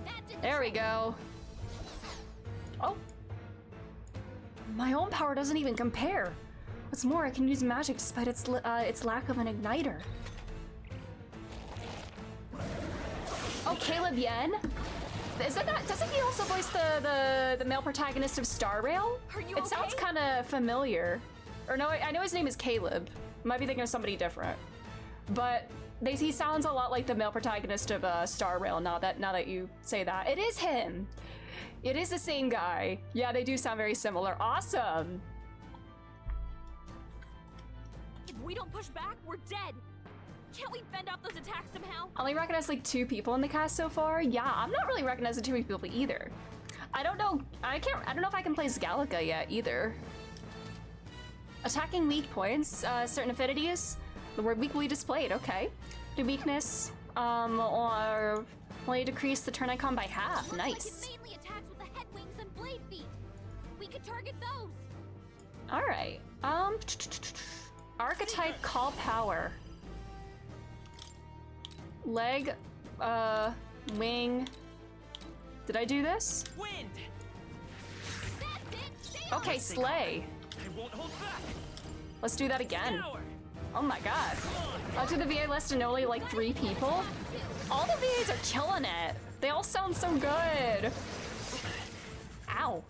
That did There we go. Oh. My own power doesn't even compare. What's more, I can use magic despite its lack of an igniter. Oh, Caleb Yen? Isn't that, doesn't he also voice the male protagonist of Star Rail? It sounds kind of familiar. Or no, I know his name is Caleb. Might be thinking of somebody different. But he sounds a lot like the male protagonist of Star Rail now that you say that. It is him. It is the same guy. Yeah, they do sound very similar. Awesome. we don't push back, we're dead. Can't we fend off those attacks somehow? I only recognize like 2 people in the cast so far. Yeah, I'm not really recognizing too many people either. I don't know. I don't know if I can place Gallica yet either. Attacking weak points, certain affinities. The word weakly displayed. Okay. Do weakness, or only decrease the turn icon by half. Nice. Like it mainly attacks with the head wings and blade feet. We could target those. All right. Archetype call power. Leg, wing. Did I do this? Wind. Okay, slay. I won't hold back. Let's do that again. Scour. Oh my god. Up to the VA list and only like 3 people? All the VAs are killing it. They all sound so good. Ow.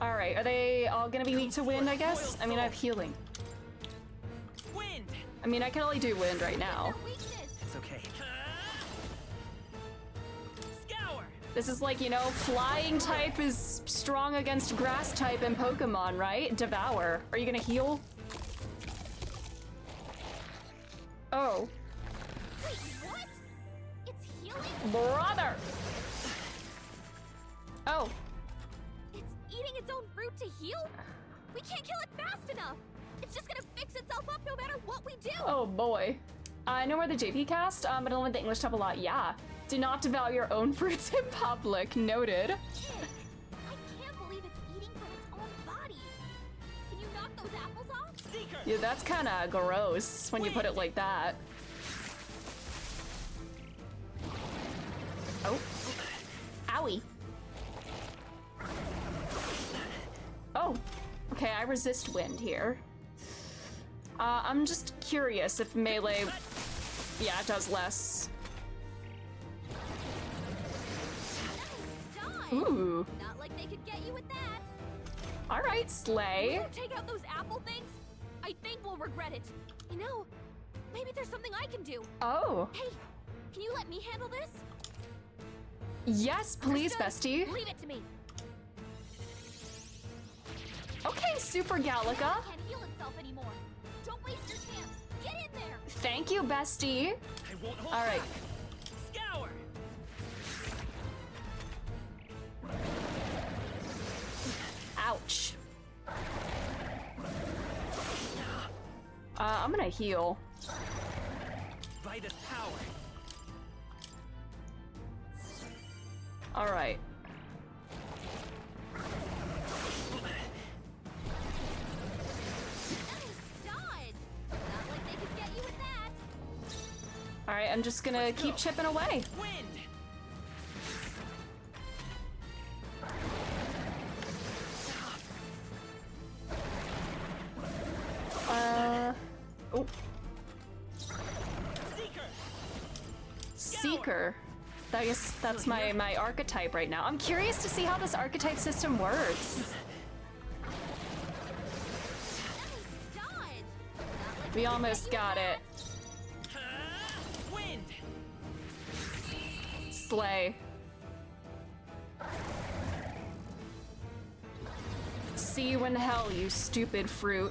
All right, are they all gonna be weak to wind, I guess? I mean, I have healing. Wind. I mean, I can only do wind right now. It's okay. Scour. This is like, you know, flying type is strong against grass type in Pokemon, right? Devour. Are you gonna heal? Oh. Wait, what? It's healing? Brother! Oh. It's eating its own fruit to heal? We can't kill it fast enough. It's just gonna fix itself up no matter what we do. Oh boy. I know where the JP cast, but I don't like the English type a lot. Yeah. Do not devour your own fruits in public. Noted. I can't believe it's eating from its own body. Can you knock those apples off? Seeker. Yeah, that's kind of gross when you put it like that. Oh. Owie. Oh. Okay, I resist wind here. I'm just curious if melee... Yeah, it does less. Ooh. Not like they could get you with that. All right, slay. If you take out those apple things, I think we'll regret it. You know, maybe there's something I can do. Oh. Hey, can you let me handle this? Yes, please, bestie. Leave it to me. Okay, Super Gallica. It can't heal itself anymore. Don't waste your chance. Get in there. Thank you, bestie. I won't hold All right. back. Scour. Ouch. I'm gonna heal. Vitus power. All right. All right, I'm just gonna keep chipping away. Wind. Oh. Seeker. Seeker. I guess that's my archetype right now. I'm curious to see how this archetype system works. We almost got it. Wind. Slay. See you in hell, you stupid fruit.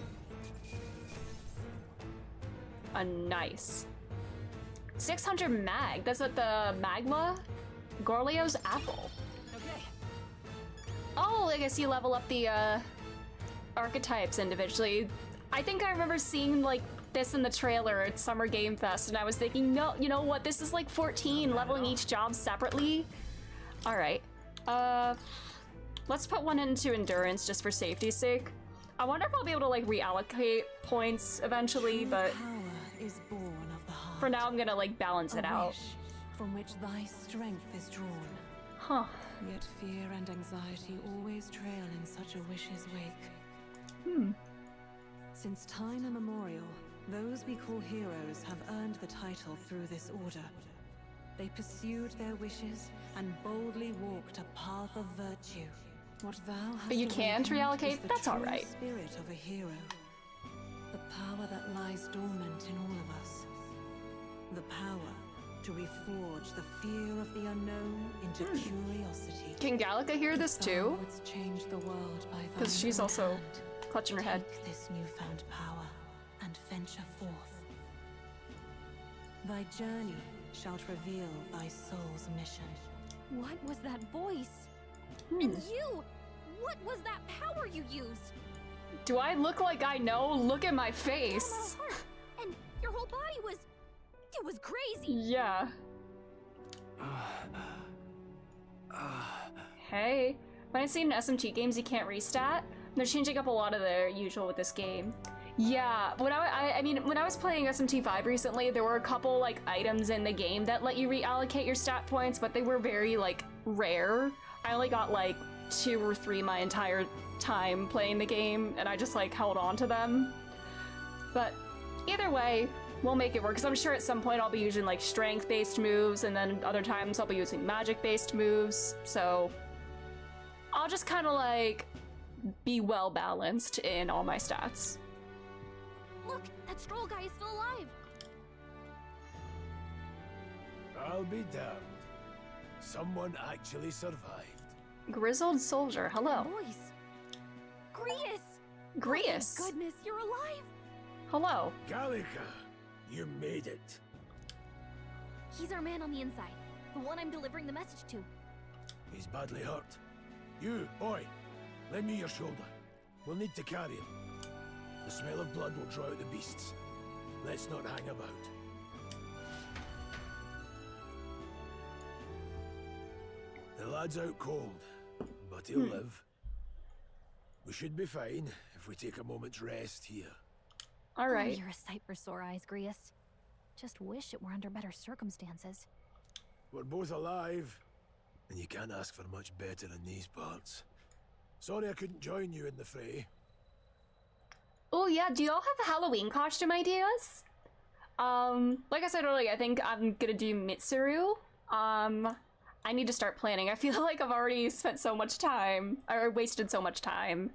Nice. 600 mag. That's what the magma? Gorlio's apple. Okay. Oh, I guess you level up the archetypes individually. I think I remember seeing like this in the trailer at Summer Game Fest, and I was thinking, no, you know what? This is like 14, leveling each job separately. All right. Let's put one into endurance just for safety's sake. I wonder if I'll be able to like reallocate points eventually, but is born of the heart. For now, I'm gonna like balance it out. From which thy strength is drawn. Huh. Yet fear and anxiety always trail in such a wish's wake. Hmm. Since time immemorial, those we call heroes have earned the title through this order. They pursued their wishes and boldly walked a path of virtue. What thou hast But you can't awakened reallocate? is the That's all true right. Spirit of a hero. The power that lies dormant in all of us. The power to reforge the fear of the unknown into curiosity. Can Gallica hear this too? Change the world by Because she's also clutching her head. Take this newfound power and venture forth. Thy journey shall reveal thy soul's mission. What was that voice? And you! What was that power you used? Do I look like I know? Look at my face. And your whole body was... It was crazy. Yeah. Hey. When I've seen SMT games, you can't restat. They're changing up a lot of their usual with this game. Yeah, when I mean, when I was playing SMT5 recently, there were a couple, like, items in the game that let you reallocate your stat points, but they were very, like, rare. I only got, like, 2 or 3 my entire time playing the game, and I just, like, held on to them. But either way, we'll make it work, because I'm sure at some point I'll be using, like, strength-based moves, and then other times I'll be using magic-based moves, so I'll just kind of, like, be well-balanced in all my stats. Look, that Stroll guy is still alive. I'll be damned. Someone actually survived. Grizzled soldier, hello. Voice. Grius! Grius! Thank goodness, you're alive! Hello. Gallica, you made it. He's our man on the inside. The one I'm delivering the message to. He's badly hurt. You, boy, lend me your shoulder. We'll need to carry him. The smell of blood will draw out the beasts. Let's not hang about. The lad's out cold, but he'll live. We should be fine if we take a moment's rest here. All right. Oh, you're a sight for sore eyes, Grius. Just wish it were under better circumstances. We're both alive, and you can't ask for much better in these parts. Sorry I couldn't join you in the fray. Oh yeah, do y'all have Halloween costume ideas? Like I said earlier, I think I'm gonna do Mitsuru. I need to start planning. I feel like I've already spent so much time, or wasted so much time.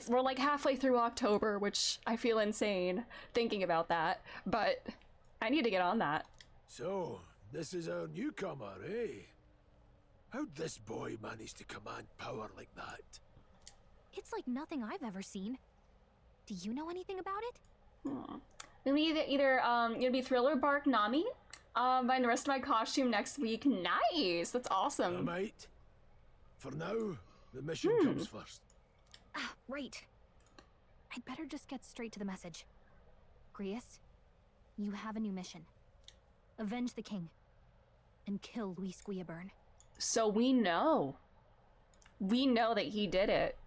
We're like halfway through October, which I feel insane thinking about that, but I need to get on that. So, this is our newcomer, eh? How'd this boy manage to command power like that? It's like nothing I've ever seen. Do you know anything about it? It'll be either it'll be Thriller Bark Nami. Buying the rest of my costume next week. Nice! That's awesome. I might. For now, the mission comes first. Ah, right. I'd better just get straight to the message. Grius, you have a new mission. Avenge the king. And kill Luis Guillaburn. So we know. We know that he did it.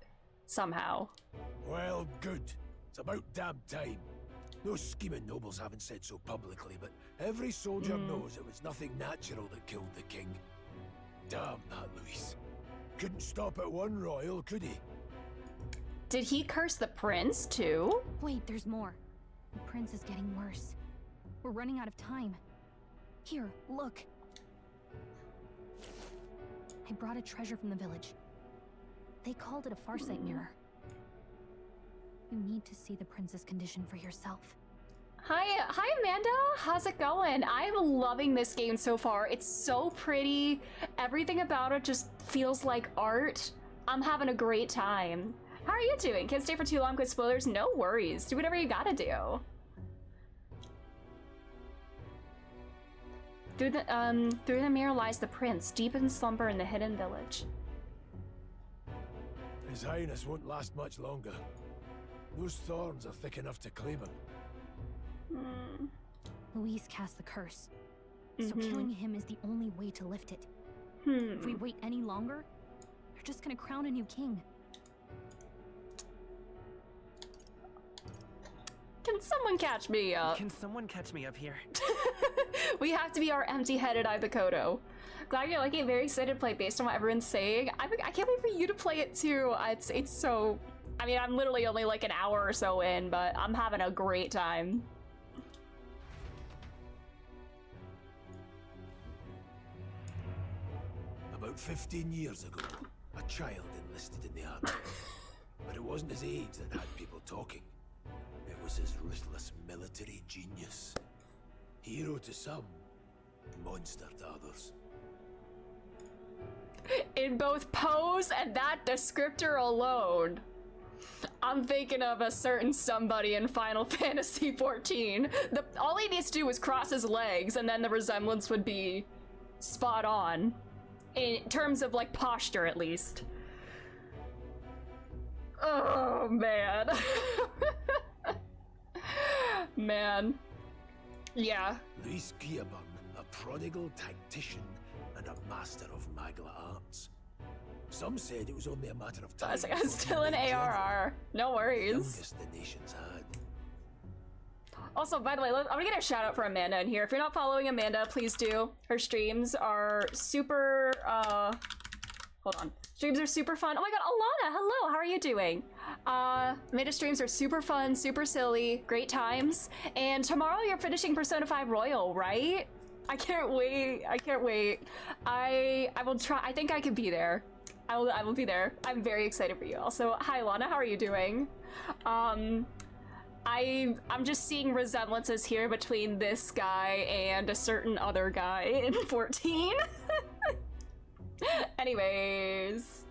Somehow. Well, good. It's about damn time. Those scheming nobles haven't said so publicly, but every soldier knows it was nothing natural that killed the king. Damn that Luis. Couldn't stop at one royal, could he? Did he curse the prince, too? Wait, there's more. The prince is getting worse. We're running out of time. Here, look. I brought a treasure from the village. They called it a Farsight mirror. You need to see the prince's condition for yourself. Hi Amanda, how's it going? I'm loving this game so far. It's so pretty. Everything about it just feels like art. I'm having a great time. How are you doing? Can't stay for too long with spoilers? No worries. Do whatever you gotta do. Through the mirror lies the prince, deep in slumber in the hidden village. His Highness won't last much longer. Those thorns are thick enough to claim him. Luis cast the curse, so killing him is the only way to lift it. If we wait any longer, they're just gonna crown a new king. Can someone catch me up? Can someone catch me up here? We have to be our empty-headed Ibakoto. Glad you're liking it. Very excited to play based on what everyone's saying. I can't wait for you to play it too. It's so... I mean, I'm literally only like an hour or so in, but I'm having a great time. About 15 years ago, a child enlisted in the army. But it wasn't his age that had people talking. It was his ruthless military genius. Hero to some, monster to others. In both pose and that descriptor alone. I'm thinking of a certain somebody in Final Fantasy XIV. All he needs to do is cross his legs, and then the resemblance would be spot on. In terms of, like, posture, at least. Oh, man. Man. Yeah. Luis Guillaburn, a prodigal tactician and a master of Magla arts. Some said it was only a matter of time. I'm still in ARR. No worries. Youngest the nation's had. Also, by the way, I'm gonna get a shout out for Amanda in here. If you're not following Amanda, please do. Her streams are super, hold on. Streams are super fun. Oh my god, Alana, hello, how are you doing? Amanda's streams are super fun, super silly, great times. And tomorrow you're finishing Persona 5 Royal, right? I can't wait, I can't wait. I will try, I think I can be there. I will be there. I'm very excited for you. Also, hi Alana, how are you doing? I'm just seeing resemblances here between this guy and a certain other guy in 14. Anyways.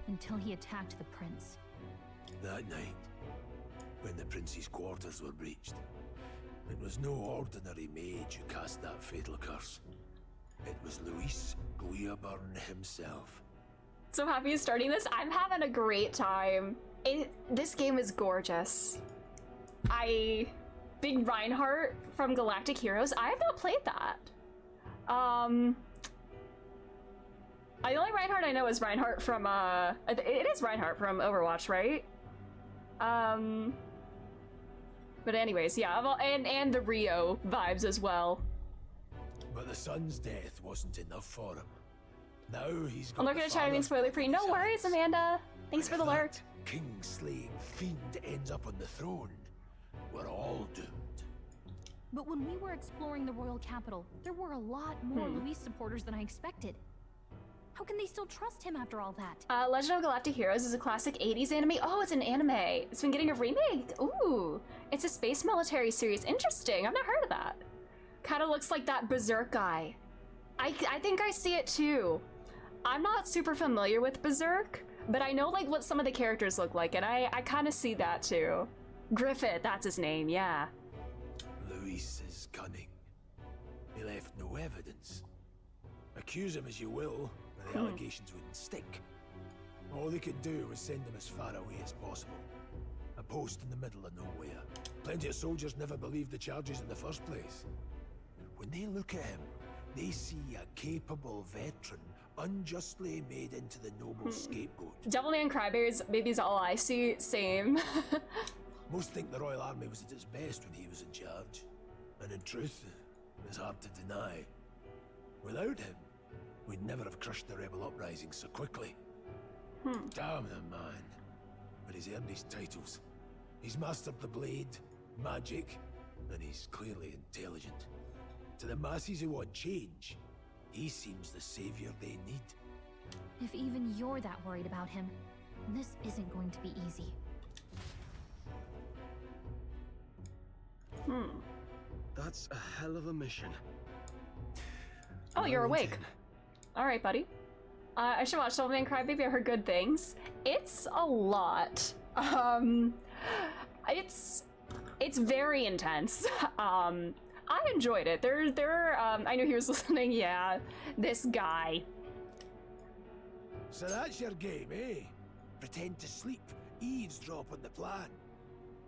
Until he attacked the prince. That night, when the prince's quarters were breached, it was no ordinary mage who cast that fatal curse. It was Luis Guillaburn himself. So happy you're starting this. I'm having a great time. This game is gorgeous. Big Reinhardt from Galactic Heroes. I have not played that. The only Reinhardt I know is Reinhardt from, it is Reinhardt from Overwatch, right? But anyways, yeah, and the Rio vibes as well. But the son's death wasn't enough for him. Now he's got I'm not gonna try to be spoiler free. No worries, Amanda. Thanks for the lurk. King-slaying fiend ends up on the throne. We're all doomed. But when we were exploring the royal capital, there were a lot more Luis supporters than I expected. How can they still trust him after all that? Legend of Galactic Heroes is a classic 80s anime. Oh, it's an anime. It's been getting a remake. Ooh, it's a space military series. Interesting. I've not heard of that. Kind of looks like that Berserk guy. I think I see it too. I'm not super familiar with Berserk, but I know like what some of the characters look like, and I kind of see that too. Griffith, that's his name, yeah. Luis is cunning. He left no evidence. Accuse him as you will, but the allegations wouldn't stick. All they could do was send him as far away as possible. A post in the middle of nowhere. Plenty of soldiers never believed the charges in the first place. When they look at him, they see a capable veteran unjustly made into the noble scapegoat. Devilman Crybaby's all I see. Same. Most think the Royal Army was at its best when he was in charge. And in truth, it's hard to deny. Without him, we'd never have crushed the rebel uprising so quickly. Damn the man. But he's earned his titles. He's mastered the blade, magic, and he's clearly intelligent. To the masses who want change, he seems the savior they need. If even you're that worried about him, this isn't going to be easy. That's a hell of a mission. Oh, you're awake. All right, buddy. I should watch Devilman Crybaby. I heard good things. It's a lot. It's very intense. I enjoyed it. I knew he was listening. Yeah, this guy. So that's your game, eh? Pretend to sleep, eavesdrop on the plan.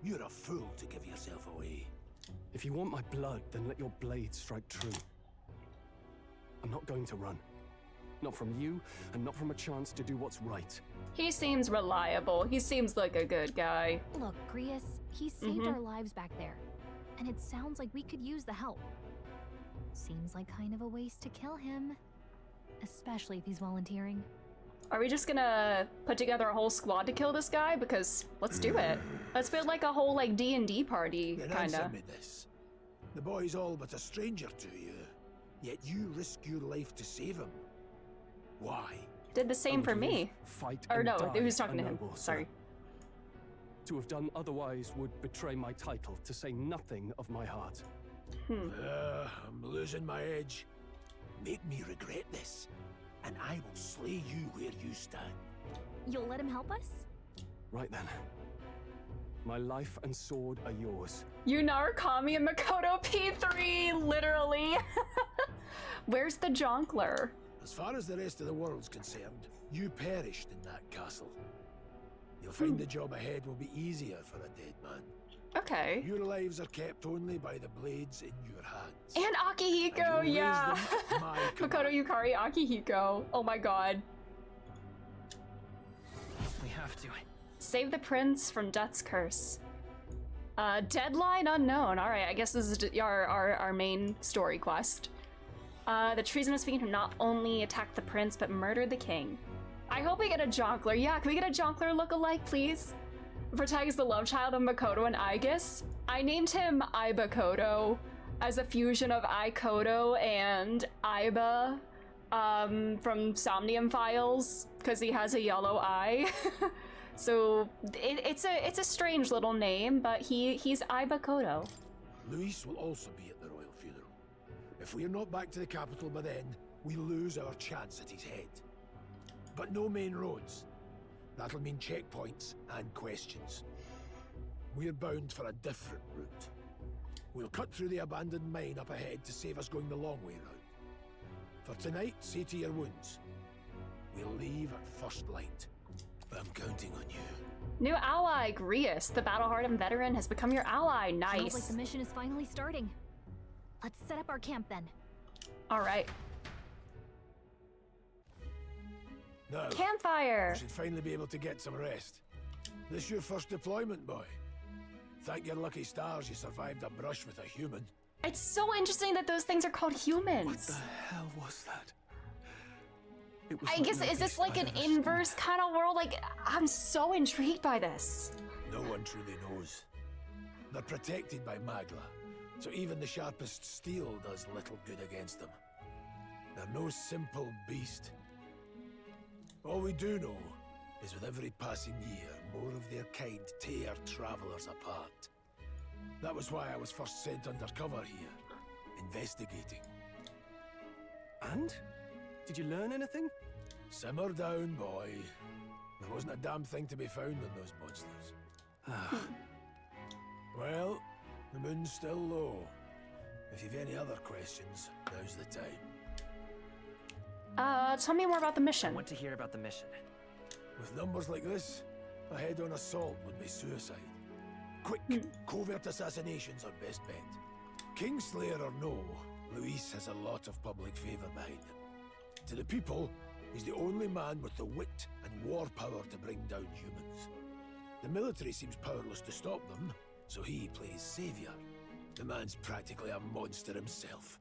You're a fool to give yourself away. If you want my blood, then let your blade strike true. I'm not going to run. Not from you, and not from a chance to do what's right. He seems reliable. He seems like a good guy. Look, Grius, he saved our lives back there. And it sounds like we could use the help. Seems like kind of a waste to kill him. Especially if he's volunteering. Are we just gonna put together a whole squad to kill this guy? Because let's do it. Let's build like a whole like D&D party, Then kinda. answer me this. The boy's all but a stranger to you, yet you risk your life to save him. Why? Did the same for me. Fight Or and no, die who's talking a to him? noble, sir. Sorry. To have done otherwise would betray my title, to say nothing of my heart. I'm losing my edge. Make me regret this, and I will slay you where you stand. You'll let him help us? Right then. My life and sword are yours. You Narukami and Makoto P3, literally. Where's the Jonkler? As far as the rest of the world's concerned, you perished in that castle. You'll find the job ahead will be easier for a dead man. Okay. Your lives are kept only by the blades in your hands. And Akihiko, And yeah. raise them at my Makoto Yukari, Akihiko. Oh my god. We have to. Save the prince from death's curse. Deadline unknown. All right, I guess this is our main story quest. The treasonous fiend who not only attacked the prince but murdered the king. I hope we get a Jonkler. Yeah, can we get a Jonkler look-alike, please? The protagonist, the love child of Makoto and Aigis. I named him Aibakoto as a fusion of Aikoto and Aiba from Somnium Files because he has a yellow eye. So it's a strange little name, but he's Aibakoto. Luis will also be at the royal funeral. If we are not back to the capital by then, we lose our chance at his head. But no main roads. That'll mean checkpoints and questions. We're bound for a different route. We'll cut through the abandoned mine up ahead to save us going the long way round. For tonight, see to your wounds. We'll leave at first light. I'm counting on you. New ally, Grius. The battle-hardened veteran has become your ally. Nice. Sounds like the mission is finally starting. Let's set up our camp then. All right. Now, Campfire. you should finally be able to get some rest. This your first deployment, boy? Thank your lucky stars you survived a brush with a human. It's so interesting that those things are called humans. What the hell was that? I guess, is this like an inverse kind of world? Like, I'm so intrigued by this. No one truly knows. They're protected by Magla, so even the sharpest steel does little good against them. They're no simple beast. All we do know is with every passing year, more of their kind tear travelers apart. That was why I was first sent undercover here, investigating. And? Did you learn anything? Simmer down, boy. There wasn't a damn thing to be found on those monsters. Well, the moon's still low. If you've any other questions, now's the time. Tell me more about the mission. I want to hear about the mission. With numbers like this, a head-on assault would be suicide. Quick, covert assassinations are best bet. Kingslayer or no, Luis has a lot of public favor behind him. To the people, he's the only man with the wit and war power to bring down humans. The military seems powerless to stop them, so he plays savior. The man's practically a monster himself.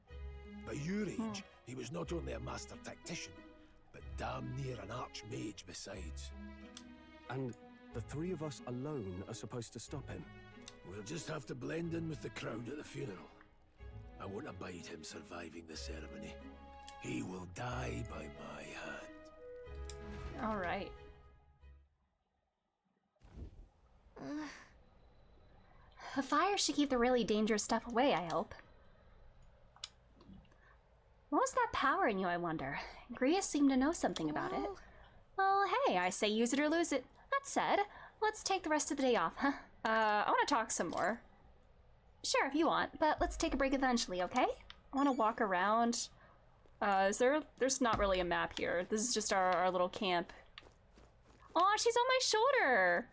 By your age, he was not only a master tactician, but damn near an archmage besides. And the three of us alone are supposed to stop him? We'll just have to blend in with the crowd at the funeral. I won't abide him surviving the ceremony. He will die by my hand. All right. The fire should keep the really dangerous stuff away, I hope. What was that power in you, I wonder? Grius seemed to know something about it. Well, hey, I say use it or lose it. That said, let's take the rest of the day off, huh? I want to talk some more. Sure, if you want, but let's take a break eventually, okay? I want to walk around. There's not really a map here. This is just our little camp. Aw, she's on my shoulder!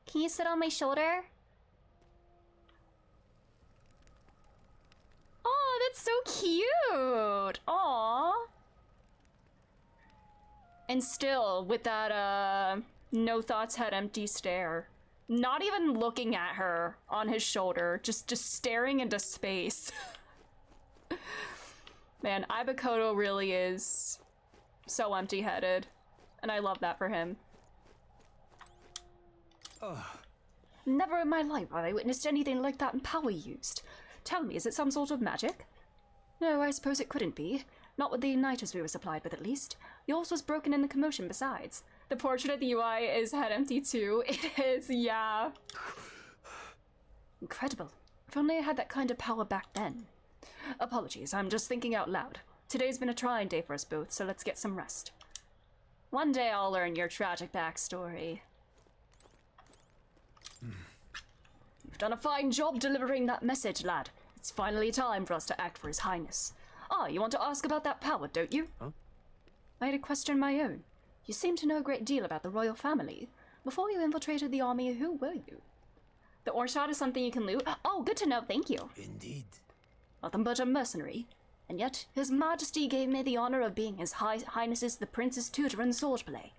Can you sit on my shoulder? Oh, that's so cute! Aw. And still, with that, no thoughts head empty stare. Not even looking at her on his shoulder, just staring into space. Man, Aibakoto really is so empty-headed, and I love that for him. Never in my life have I witnessed anything like that in power used. Tell me, is it some sort of magic? No, I suppose it couldn't be. Not with the igniters we were supplied with, at least. Yours was broken in the commotion besides. The portrait at the UI is head empty too. It is, yeah. Incredible. If only I had that kind of power back then. Apologies, I'm just thinking out loud. Today's been a trying day for us both, so let's get some rest. One day I'll learn your tragic backstory. You've done a fine job delivering that message, lad. It's finally time for us to act for His Highness. Ah, you want to ask about that power, don't you? Huh? I had a question of my own. You seem to know a great deal about the royal family. Before you infiltrated the army, who were you? The orange shot is something you can loot? Oh, good to know, thank you. Indeed. Nothing but a mercenary. And yet, His Majesty gave me the honor of being His Highness's the Prince's tutor in swordplay.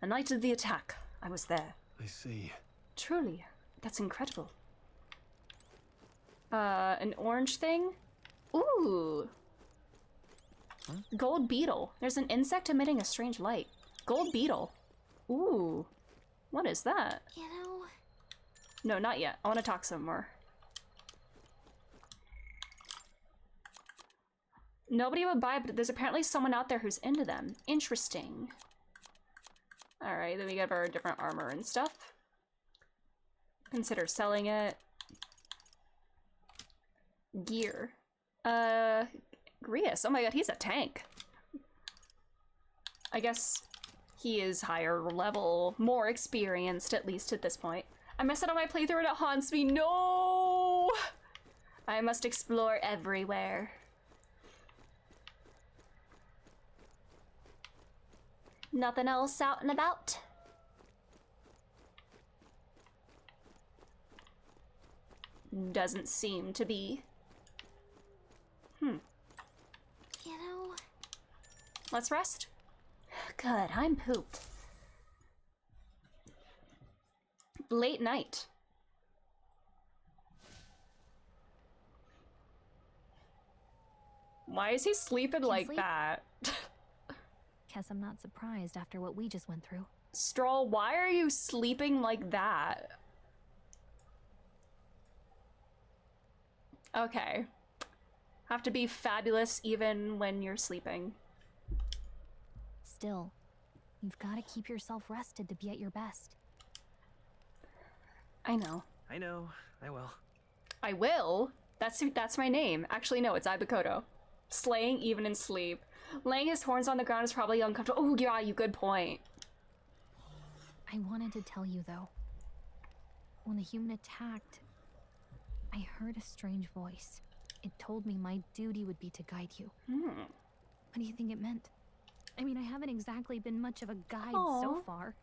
The night of the attack, I was there. I see. Truly, that's incredible. An orange thing? Ooh. Huh? Gold beetle. There's an insect emitting a strange light. Gold beetle. Ooh. What is that? You know... No, not yet. I want to talk some more. Nobody would buy, but there's apparently someone out there who's into them. Interesting. Alright, then we get our different armor and stuff. Consider selling it. Gear. Grius. Oh my god, he's a tank. I guess he is higher level, more experienced, at least at this point. I messed it on my playthrough and it haunts me. No! I must explore everywhere. Nothing else out and about? Doesn't seem to be. You know... Let's rest. Good, I'm pooped. Late night. Why is he sleeping like that? Guess I'm not surprised after what we just went through. Stroll, why are you sleeping like that? Okay. Have to be fabulous even when you're sleeping. Still, you've got to keep yourself rested to be at your best. I know. I know. I will. I will? That's my name. Actually, no, it's Ibakoto. Slaying even in sleep. Laying his horns on the ground is probably uncomfortable. Oh, yeah, you good point. I wanted to tell you, though. When the human attacked, I heard a strange voice. It told me my duty would be to guide you. What do you think it meant? I mean, I haven't exactly been much of a guide so far.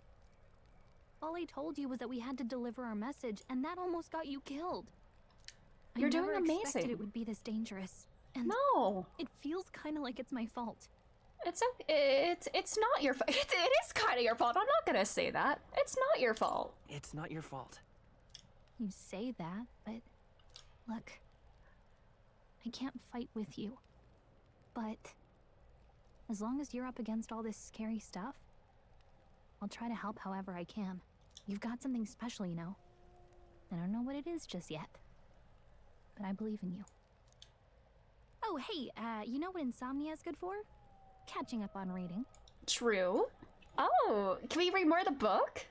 All I told you was that we had to deliver our message, and that almost got you killed. You're doing I never amazing. expected it would be this dangerous. And no, it feels kind of like it's my fault. It's not your fault. It is kind of your fault. I'm not gonna say that. It's not your fault. It's not your fault. You say that, but look, I can't fight with you. But as long as you're up against all this scary stuff, I'll try to help however I can. You've got something special, you know. I don't know what it is just yet, but I believe in you. Oh, hey, you know what insomnia is good for? Catching up on reading. True. Oh, can we read more of the book?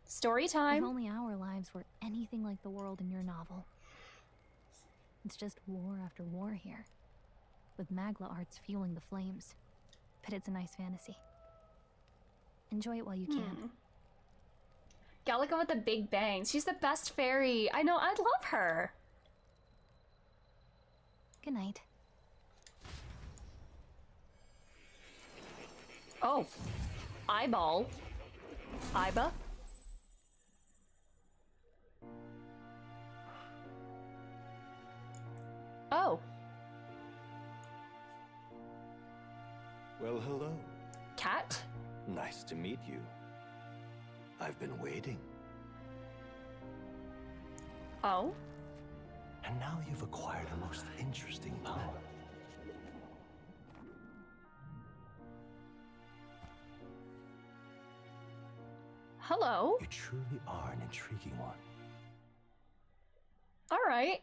Story time. If only our lives were anything like the world in your novel. It's just war after war here, with Magla arts fueling the flames. But it's a nice fantasy. Enjoy it while you can. Gallica with the big bangs. She's the best fairy. I know, I love her. Good night. Oh. Eyeball. Iba? Oh. Well, hello. Cat? Nice to meet you. I've been waiting. Oh? And now you've acquired a most interesting power. Hello? You truly are an intriguing one. Alright.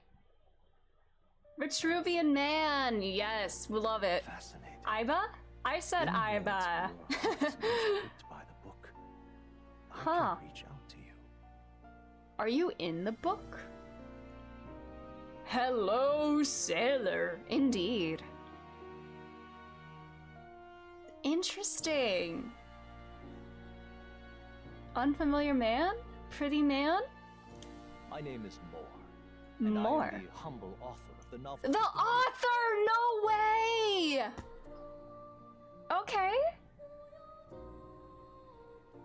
Vitruvian man. Yes, we love it. Fascinating. Iba? I said Iba. By the book. Huh. I can reach out to you. Are you in the book? Hello, sailor. Indeed. Interesting. Unfamiliar man? Pretty man? My name is Moore. Moore. And I am the humble author of the novel. The author! No way! Okay.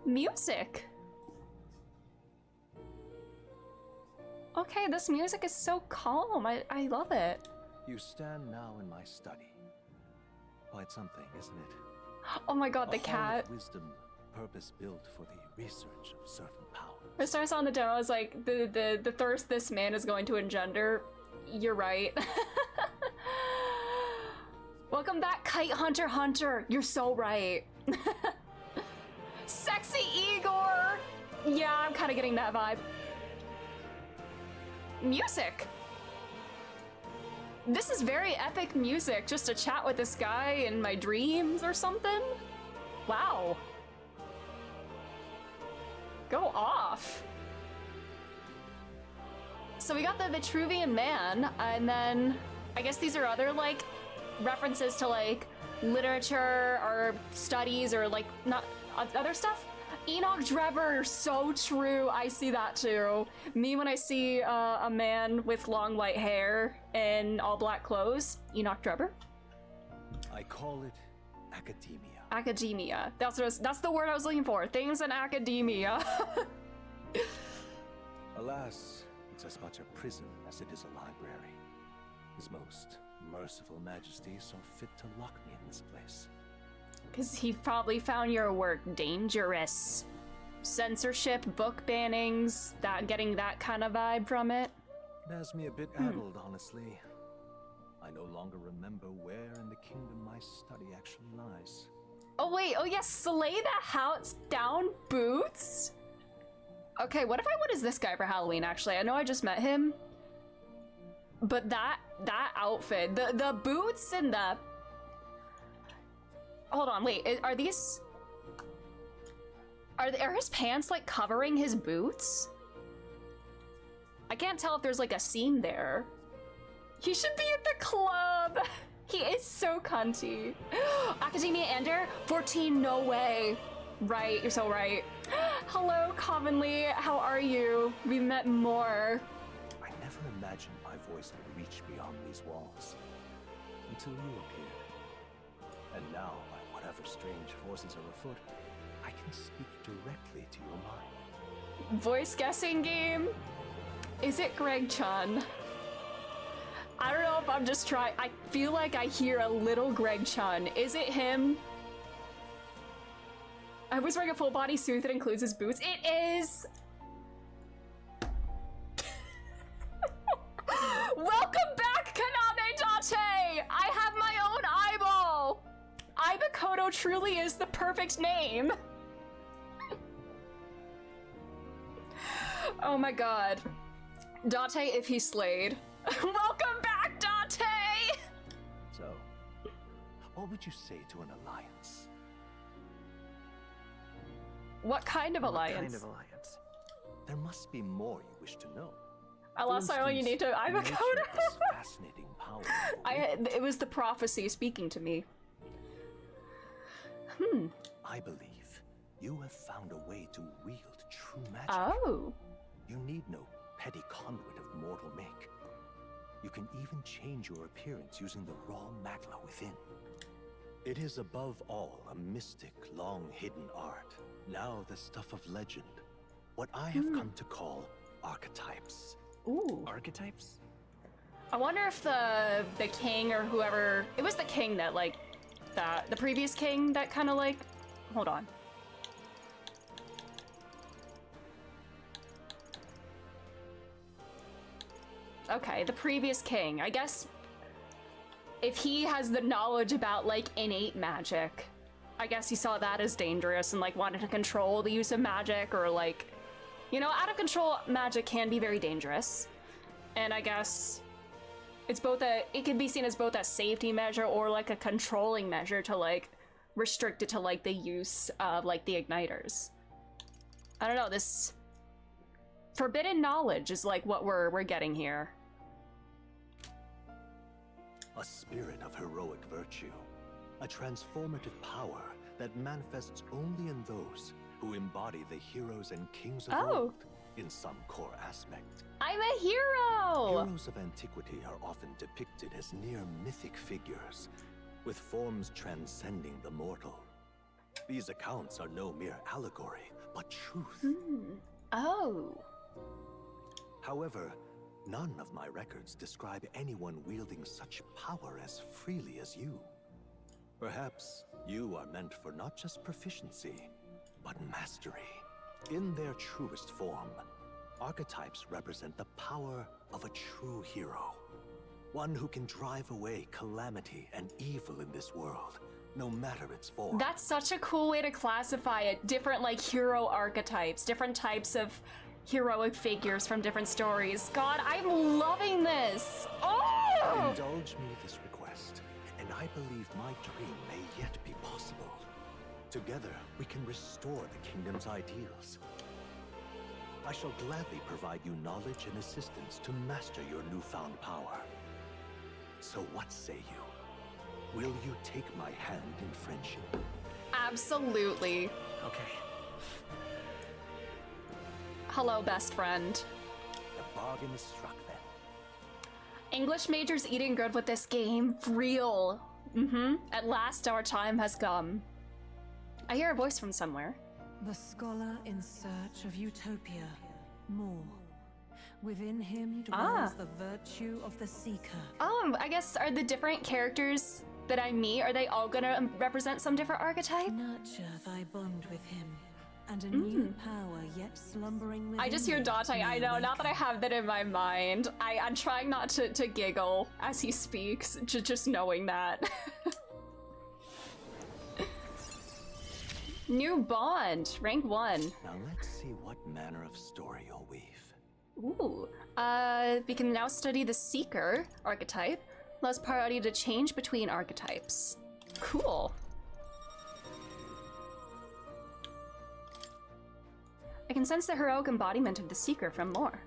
Music. Okay, this music is so calm. I love it. You stand now in my study. Quite something, isn't it? Oh my god, the A hall cat. of wisdom, purpose built for the research of certain powers. As soon as I saw in the demo, I was like, the thirst this man is going to engender. You're right. Welcome back, Kite Hunter Hunter. You're so right. Sexy Igor. Yeah, I'm kind of getting that vibe. Music. This is very epic music, just to chat with this guy in my dreams or something. Wow. Go off. So we got the Vitruvian Man, and then I guess these are other like references to like literature or studies or like not other stuff. Enoch Drebber, so true. I see that too. Me when I see a man with long white hair and all black clothes. Enoch Drebber. I call it academia. Academia. That's the word I was looking for. Things in academia. Alas, it's as much a prison as it is a library. His most merciful majesty saw fit to lock me in this place. Because he probably found your work dangerous. Censorship, book bannings, getting that kind of vibe from it. It has me a bit addled, honestly. I no longer remember where in the kingdom my study actually lies. Oh wait, oh yes, Slay the House Down Boots? Okay, what if I went as this guy for Halloween, actually? I know I just met him. But that outfit, the boots and the... Hold on, wait, are these... Are his pants, like, covering his boots? I can't tell if there's, like, a seam there. He should be at the club! He is so cunty. Academia Ender? 14, no way. Right, you're so right. Hello, Commonly, how are you? We met more. I never imagined my voice would reach beyond these walls. Until you appeared. And now, by whatever strange forces are afoot, I can speak directly to your mind. Voice guessing game? Is it Greg Chun? I don't know if I'm just trying. I feel like I hear a little Greg Chun. Is it him? I was wearing a full body suit that includes his boots. It is! Welcome back, Kaname Date! I have my own eyeball! Ibakoto truly is the perfect name. Oh my god. Date if he slayed. Welcome back, Date! So, what would you say to an alliance? What kind of alliance? What kind of alliance? There must be more you wish to know. Alas, I only need to Ibakoto. Fascinating power. It was the prophecy speaking to me. I believe you have found a way to wield true magic. Oh. You need no petty conduit of mortal make. You can even change your appearance using the raw magla within. It is above all a mystic, long-hidden art. Now the stuff of legend. What I have come to call archetypes. Ooh. Archetypes? I wonder if the king or whoever... It was the king that, like... the previous king that kind of, like... Hold on. Okay, the previous king. I guess if he has the knowledge about, like, innate magic, I guess he saw that as dangerous and, like, wanted to control the use of magic or, like... You know, out of control magic can be very dangerous. And I guess it's both it can be seen as both a safety measure or, like, a controlling measure to, like, restrict it to, like, the use of, like, the igniters. I don't know, this forbidden knowledge is, like, what we're getting here. A spirit of heroic virtue. A transformative power that manifests only in those who embody the heroes and kings of Oh. old in some core aspect. I'm a hero! Heroes of antiquity are often depicted as near mythic figures, with forms transcending the mortal. These accounts are no mere allegory, but truth. Oh. However, none of my records describe anyone wielding such power as freely as you. Perhaps you are meant for not just proficiency, but mastery. In their truest form, archetypes represent the power of a true hero. One who can drive away calamity and evil in this world, no matter its form. That's such a cool way to classify it. Different, like, hero archetypes, different types of heroic figures from different stories. God, I'm loving this! Oh! Indulge me this request, and I believe my dream may yet be possible. Together, we can restore the kingdom's ideals. I shall gladly provide you knowledge and assistance to master your newfound power. So what say you? Will you take my hand in friendship? Absolutely. Okay. Hello, best friend. The bargain is struck then. English majors eating good with this game. Real. At last our time has come. I hear a voice from somewhere. The scholar in search of utopia. More. Within him dwells the virtue of the seeker. I guess are the different characters that I meet, are they all gonna represent some different archetype? Nurture thy bond with him, and a new power yet slumbering within I just hear thee Dante, may I know, now awaken. that I have that in my mind. I'm trying not to giggle as he speaks, just knowing that. New bond, rank 1. Now let's see what manner of story you'll weave. Ooh. We can now study the Seeker archetype. Allows party to change between archetypes. Cool. I can sense the heroic embodiment of the Seeker from More.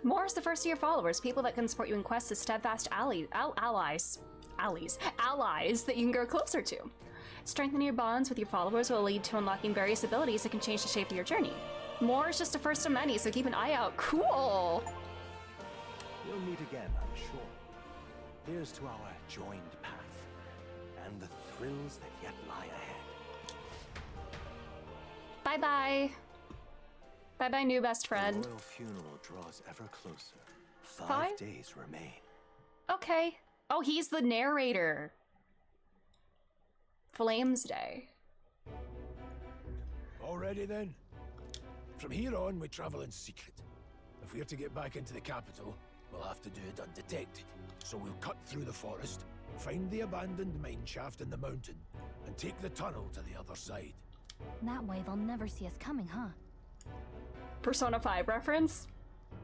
More is the first of your followers, people that can support you in quests as steadfast allies that you can grow closer to. Strengthening your bonds with your followers will lead to unlocking various abilities that can change the shape of your journey. More is just the first of many, so keep an eye out. Cool! We'll meet again, I'm sure. Here's to our joined path, and the thrills that yet lie ahead. Bye-bye. Bye-bye, new best friend. The royal funeral draws ever closer. 5 5? days remain. Okay. Oh, he's the narrator. Flames Day. Already then? From here on, we travel in secret. If we're to get back into the capital, we'll have to do it undetected. So we'll cut through the forest, find the abandoned mine shaft in the mountain, and take the tunnel to the other side. That way they'll never see us coming, huh? Persona 5 reference?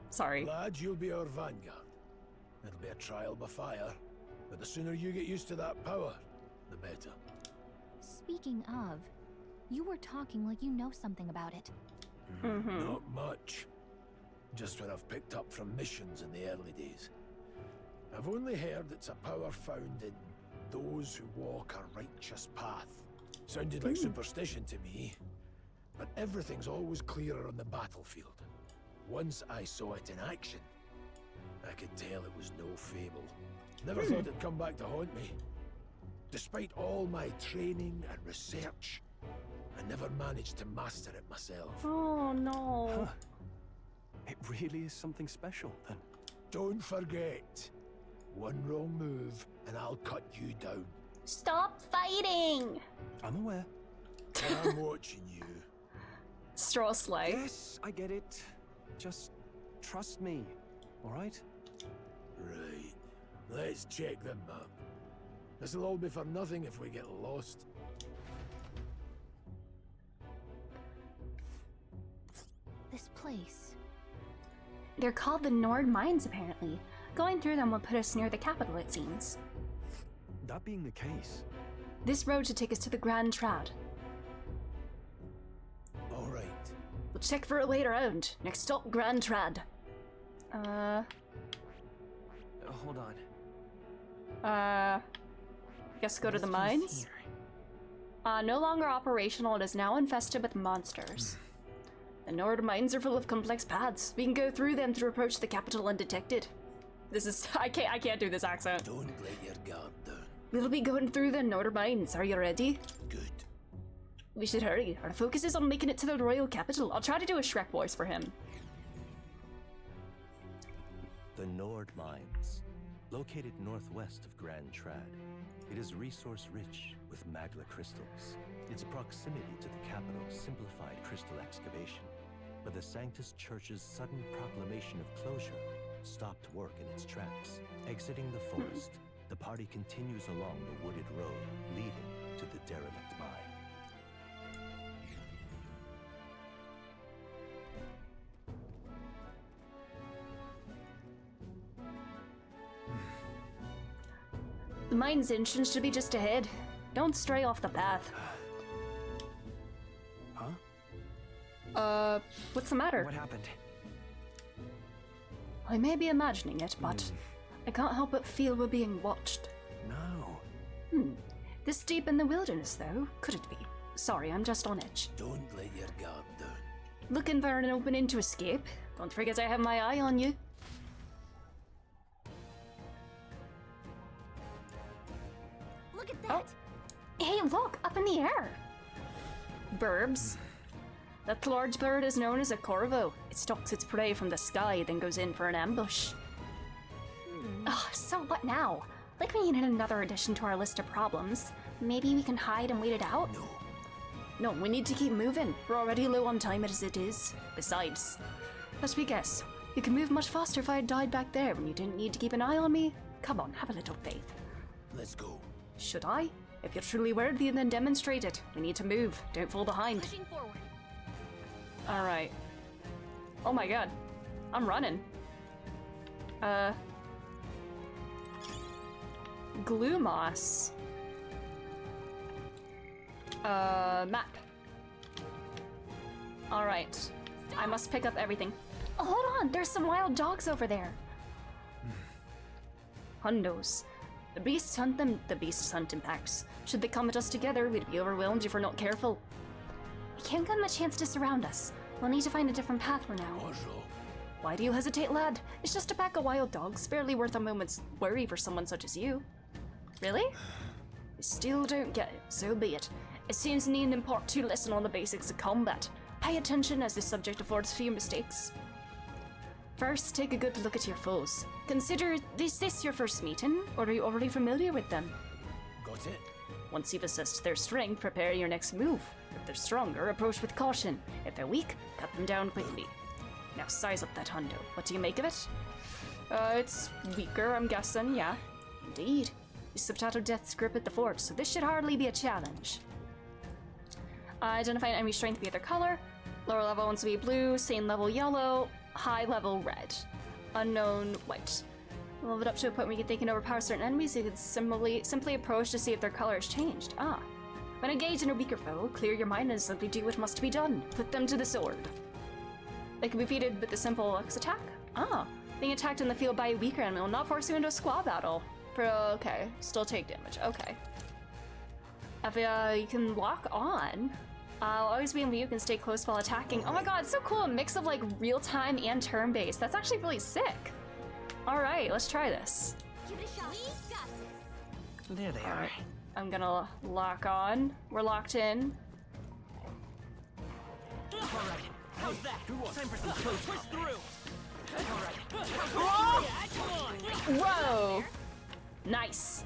Sorry. Lad, you'll be our vanguard. It'll be a trial by fire, but the sooner you get used to that power, the better. Speaking of, you were talking like you know something about it. Not much. Just what I've picked up from missions in the early days. I've only heard it's a power found in those who walk a righteous path. Sounded like superstition to me, but everything's always clearer on the battlefield. Once I saw it in action, I could tell it was no fable. Never thought it'd come back to haunt me. Despite all my training and research, I never managed to master it myself. Oh no. Huh. It really is something special, then. Don't forget, one wrong move and I'll cut you down. Stop fighting! I'm aware. I'm watching you. Stroll Slay. Yes, I get it. Just trust me, all right? Right. Let's check the map. This'll all be for nothing if we get lost. This place. They're called the Nord Mines, apparently. Going through them will put us near the capital, it seems. That being the case... This road should take us to the Grand Trad. All right. We'll check for it later on. Next stop, Grand Trad. Hold on. I guess go to the mines. No longer operational, it is now infested with monsters. The Nord mines are full of complex paths. We can go through them to approach the capital undetected. This is I can't do this accent. Don't let your guard down. We'll be going through the Nord mines. Are you ready? Good. We should hurry. Our focus is on making it to the royal capital. I'll try to do a Shrek voice for him. The Nord Mines, located northwest of Grand Trad. It is resource-rich with magla crystals. Its proximity to the capital simplified crystal excavation, but the Sanctus Church's sudden proclamation of closure stopped work in its tracks. Exiting the forest, the party continues along the wooded road leading to the derelict mine. The mine's entrance should be just ahead. Don't stray off the path. Huh? What's the matter? What happened? I may be imagining it, but I can't help but feel we're being watched. No. This deep in the wilderness, though? Could it be? Sorry, I'm just on edge. Don't let your guard down. Looking for an opening to escape? Don't forget I have my eye on you. Look at that! Hey, look! Up in the air! Burbs. That large bird is known as a corvo. It stalks its prey from the sky, then goes in for an ambush. So what now? Like we needed another addition to our list of problems. Maybe we can hide and wait it out? No, we need to keep moving. We're already low on time as it is. Besides, let me guess. You can move much faster if I had died back there when you didn't need to keep an eye on me. Come on, have a little faith. Let's go. Should I? If you're truly worthy, then demonstrate it. We need to move. Don't fall behind. Pushing forward. Alright. Oh my god. I'm running. Glue moss. Map. Alright. I must pick up everything. Oh, hold on! There's some wild dogs over there! Hundos. The beasts hunt them, the beasts hunt in packs. Should they come at us together, we'd be overwhelmed if we're not careful. We can't give them a chance to surround us. We'll need to find a different path for now. Why do you hesitate, lad? It's just a pack of wild dogs, barely worth a moment's worry for someone such as you. Really? You still don't get it, so be it. It seems to need an import 2 lesson on the basics of combat. Pay attention as this subject affords few mistakes. First, take a good look at your foes. Consider, is this your first meeting, or are you already familiar with them? Got it. Once you've assessed their strength, prepare your next move. If they're stronger, approach with caution. If they're weak, cut them down quickly. Now size up that hundo. What do you make of it? It's weaker, I'm guessing, yeah. Indeed. You slipped out of Death's grip at the fort, so this should hardly be a challenge. Identify an enemy strength with either color. Lower level wants to be blue, same level yellow, high level red. Unknown white. Level it up to a point where you can overpower certain enemies, you can simply approach to see if their color has changed. When engaged in a weaker foe, clear your mind and simply do what must be done. Put them to the sword. They can be defeated with a simple X attack. Being attacked in the field by a weaker enemy will not force you into a squad battle. Okay, still take damage, okay. If you can lock on, always be in view, you can stay close while attacking. Oh my god, it's so cool, a mix of like real-time and turn-based. That's actually really sick. Alright, let's try this. Give it a shot. We got this. There they are. I'm gonna lock on. We're locked in. Alright, how's that? Time for some close push through. Alright. Whoa! Nice.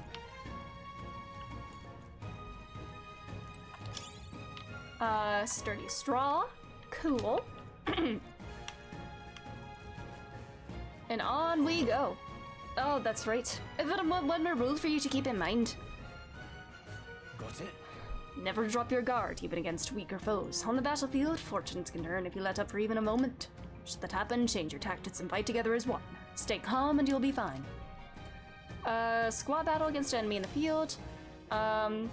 Sturdy straw. Cool. And on we go. Oh, that's right. I've got one more rule for you to keep in mind. Got it. Never drop your guard, even against weaker foes. On the battlefield, fortunes can turn if you let up for even a moment. Should that happen, change your tactics and fight together as one. Stay calm and you'll be fine. Squad battle against an enemy in the field. And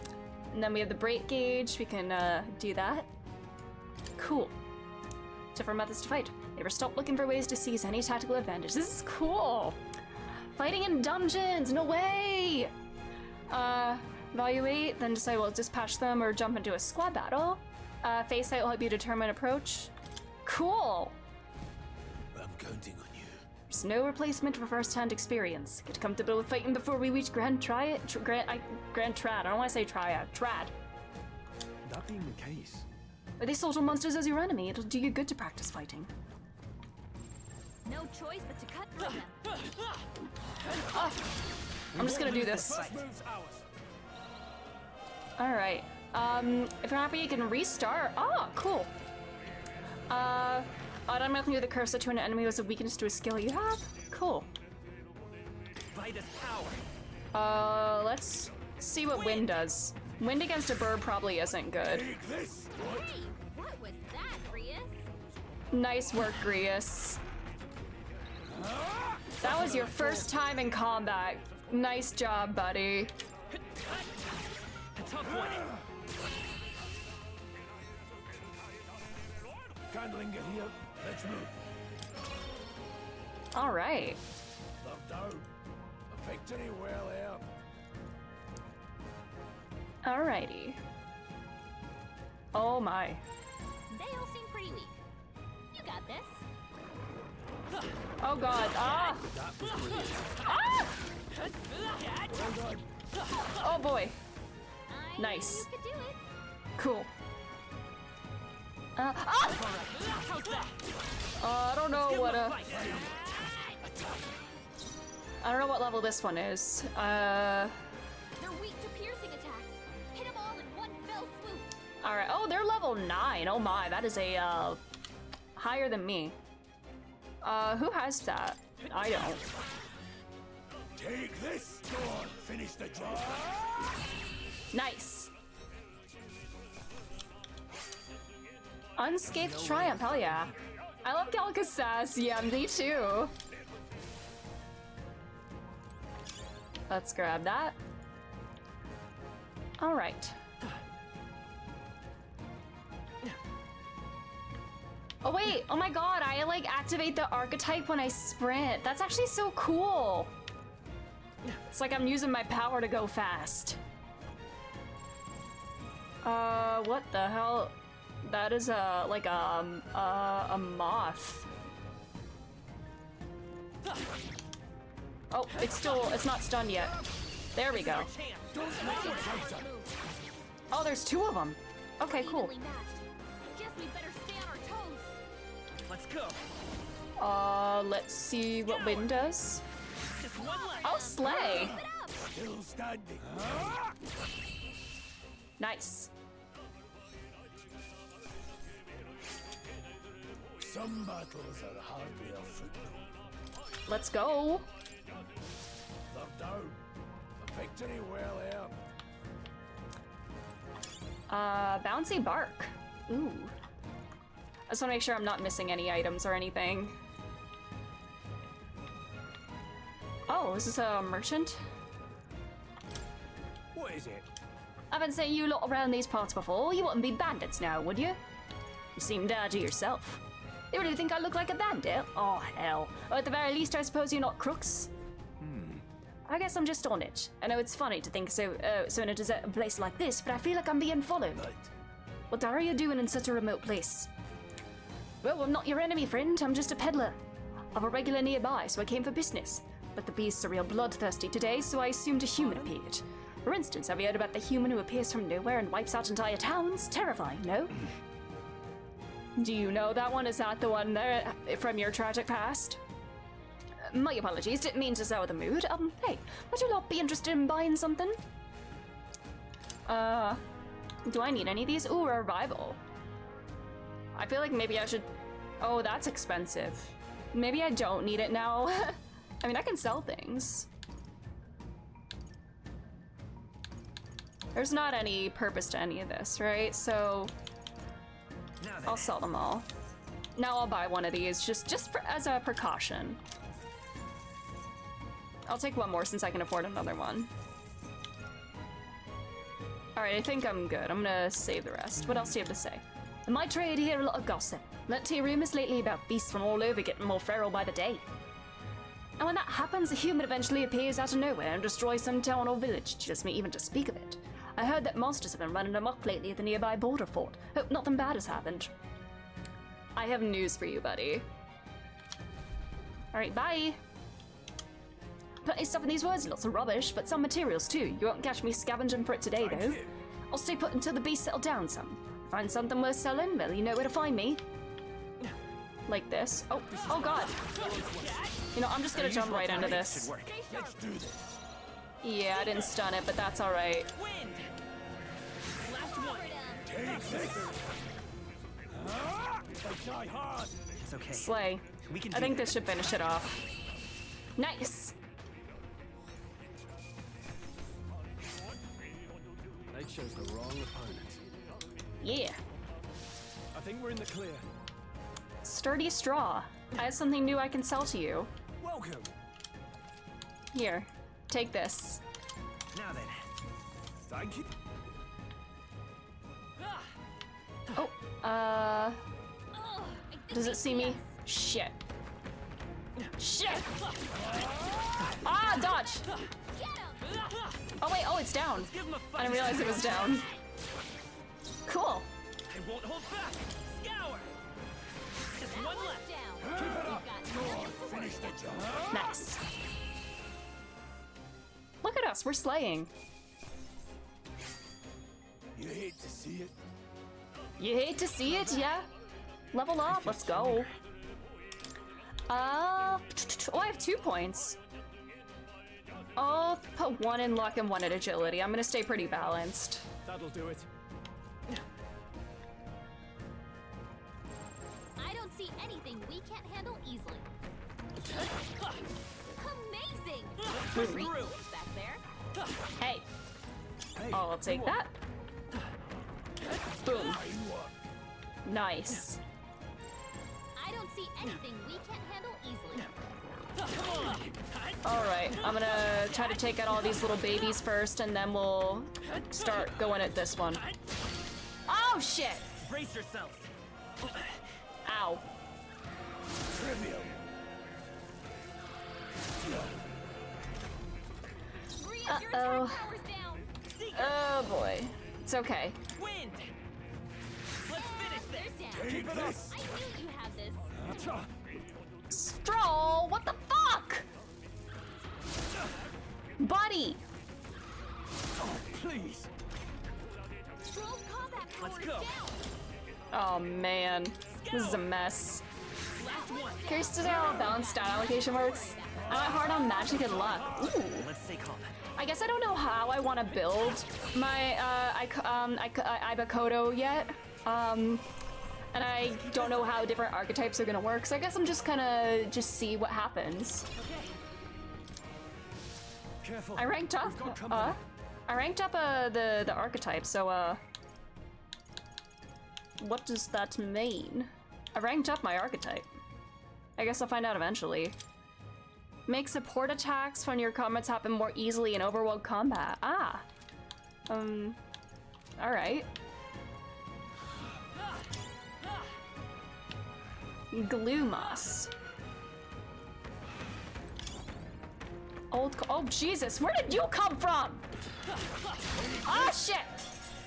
then we have the break gauge. We can do that. Cool. Different methods to fight. Never stop looking for ways to seize any tactical advantage. This is cool. Fighting in dungeons, no way. Evaluate, then decide we'll dispatch them or jump into a squad battle. Face sight will help you determine approach. Cool! I'm counting on you. There's no replacement for first-hand experience. Get comfortable with fighting before we reach Grand Trad. I don't want to say Triad. Trad. That being the case, With these social monsters as your enemy, it'll do you good to practice fighting. No choice but to cut through them. I'm just gonna do this. Alright. If you're happy, you can restart. Oh, cool. Automatically with the cursor to an enemy was a weakness to a skill you have. Cool. Let's see what wind does. Wind against a bird probably isn't good. Hey, what was that, Grius? Nice work, Grius. That was your first time in combat. Nice job, buddy. Candling get here. Let's move. All right. They're down. The victory well earned. Alrighty. Oh my. They all seem pretty weak. You got this. Oh god. Ah! Ah! Oh boy. Nice. You could do it. Cool. I don't know what I don't know what level this one is. They're weak to piercing attacks. Hit them all in one fell swoop. All right. Oh, they're level 9. Oh my, that is a higher than me. Who has that? I don't. Take this. Go on, finish the job. Nice. Unscathed Triumph, hell yeah. I love Galca's sass, yeah, me too. Let's grab that. All right. Oh wait, oh my god, I like activate the archetype when I sprint. That's actually so cool. It's like I'm using my power to go fast. What the hell? That is like a moth. Oh, it's not stunned yet. There we go. Oh, there's 2 of them. Okay, cool. Guess we better stay on our toes. Let's go. Let's see what wind does. Oh, slay. Still standing. Nice. Some battles are hardly a footnote. Let's go. They're down. The victory well earned. Bouncy bark. Ooh. I just want to make sure I'm not missing any items or anything. Oh, is this a merchant? What is it? I haven't seen you lot around these parts before. You wouldn't be bandits now, would you? You seem dodgy yourself. You really think I look like a bandit? Oh, hell. Or at the very least, I suppose you're not crooks? I guess I'm just on it. I know it's funny to think so in a desert place like this, but I feel like I'm being followed. What are you doing in such a remote place? Well, I'm not your enemy, friend. I'm just a peddler. I'm a regular nearby, so I came for business. But the beasts are real bloodthirsty today, so I assumed a human appeared. For instance, have you heard about the human who appears from nowhere and wipes out entire towns? Terrifying, no? Do you know that one? Is that the one there from your tragic past? My apologies, didn't mean to sour the mood. Hey, would you lot be interested in buying something? Do I need any of these? Ooh, a revival. I feel like maybe I should... Oh, that's expensive. Maybe I don't need it now. I mean, I can sell things. There's not any purpose to any of this, right? So I'll sell them all. Now I'll buy one of these just as a precaution. I'll take one more since I can afford another one. Alright, I think I'm good. I'm gonna save the rest. What else do you have to say? In my trade, you hear a lot of gossip. Plenty of rumors lately about beasts from all over getting more feral by the day. And when that happens, a human eventually appears out of nowhere and destroys some town or village, just me even to speak of it. I heard that monsters have been running amok lately at the nearby border fort. Hope nothing bad has happened. I have news for you, buddy. Alright, bye. Plenty of stuff in these words, lots of rubbish, but some materials too. You won't catch me scavenging for it today, though. I'll stay put until the beast settle down some. Find something worth selling, well, you know where to find me. Like this. Oh, oh god. You know, I'm just gonna jump right into this. Let's do this. Yeah, I didn't stun it, but that's alright. Last one. Die hard. It's okay. Slay. I think this should finish it off. Nice. They chose the wrong opponent. Yeah. I think we're in the clear. Sturdy straw. I have something new I can sell to you. Welcome. Here, take this. Now then. Thank you. Oh, does it see me? Shit. Shit! Ah, dodge! Oh wait, oh, it's down. I didn't realize it was down. Cool. I won't hold back. Scour. Just one left. Keep it up. Finish the job. Nice. Look at us, we're slaying. You hate to see it. You hate to see it, yeah? Level up, let's go. Oh, I have 2 points. I'll put 1 in luck and 1 in agility. I'm gonna stay pretty balanced. That'll do it. I don't see anything we can't handle easily. Amazing! Great news back there. Hey. I'll take that. Boom. Nice. I don't see anything we can't handle easily. Alright, I'm gonna try to take out all these little babies first, and then we'll start going at this one. Oh, shit! Brace yourselves. Ow. Trivial. Uh-oh. Oh, boy. It's okay. Wind. Let's finish this. Keep it up. I knew you had this. Stroll, what the fuck? Buddy! Oh, please. Stroll's combat power Let's is go. down. Oh man, this is a mess. Curious to know how balanced stat allocation works. I went hard on magic and luck. Ooh. Let's stay calm. I guess I don't know how I want to build my Ibakoto yet. And I don't know how different archetypes are gonna work, so I guess I'm just gonna see what happens. Careful. I ranked up. The archetype. So what does that mean? I ranked up my archetype. I guess I'll find out eventually. Make support attacks from your combats happen more easily in overworld combat. Ah. Alright. Glumas. Oh Jesus, where did you come from? Ah shit!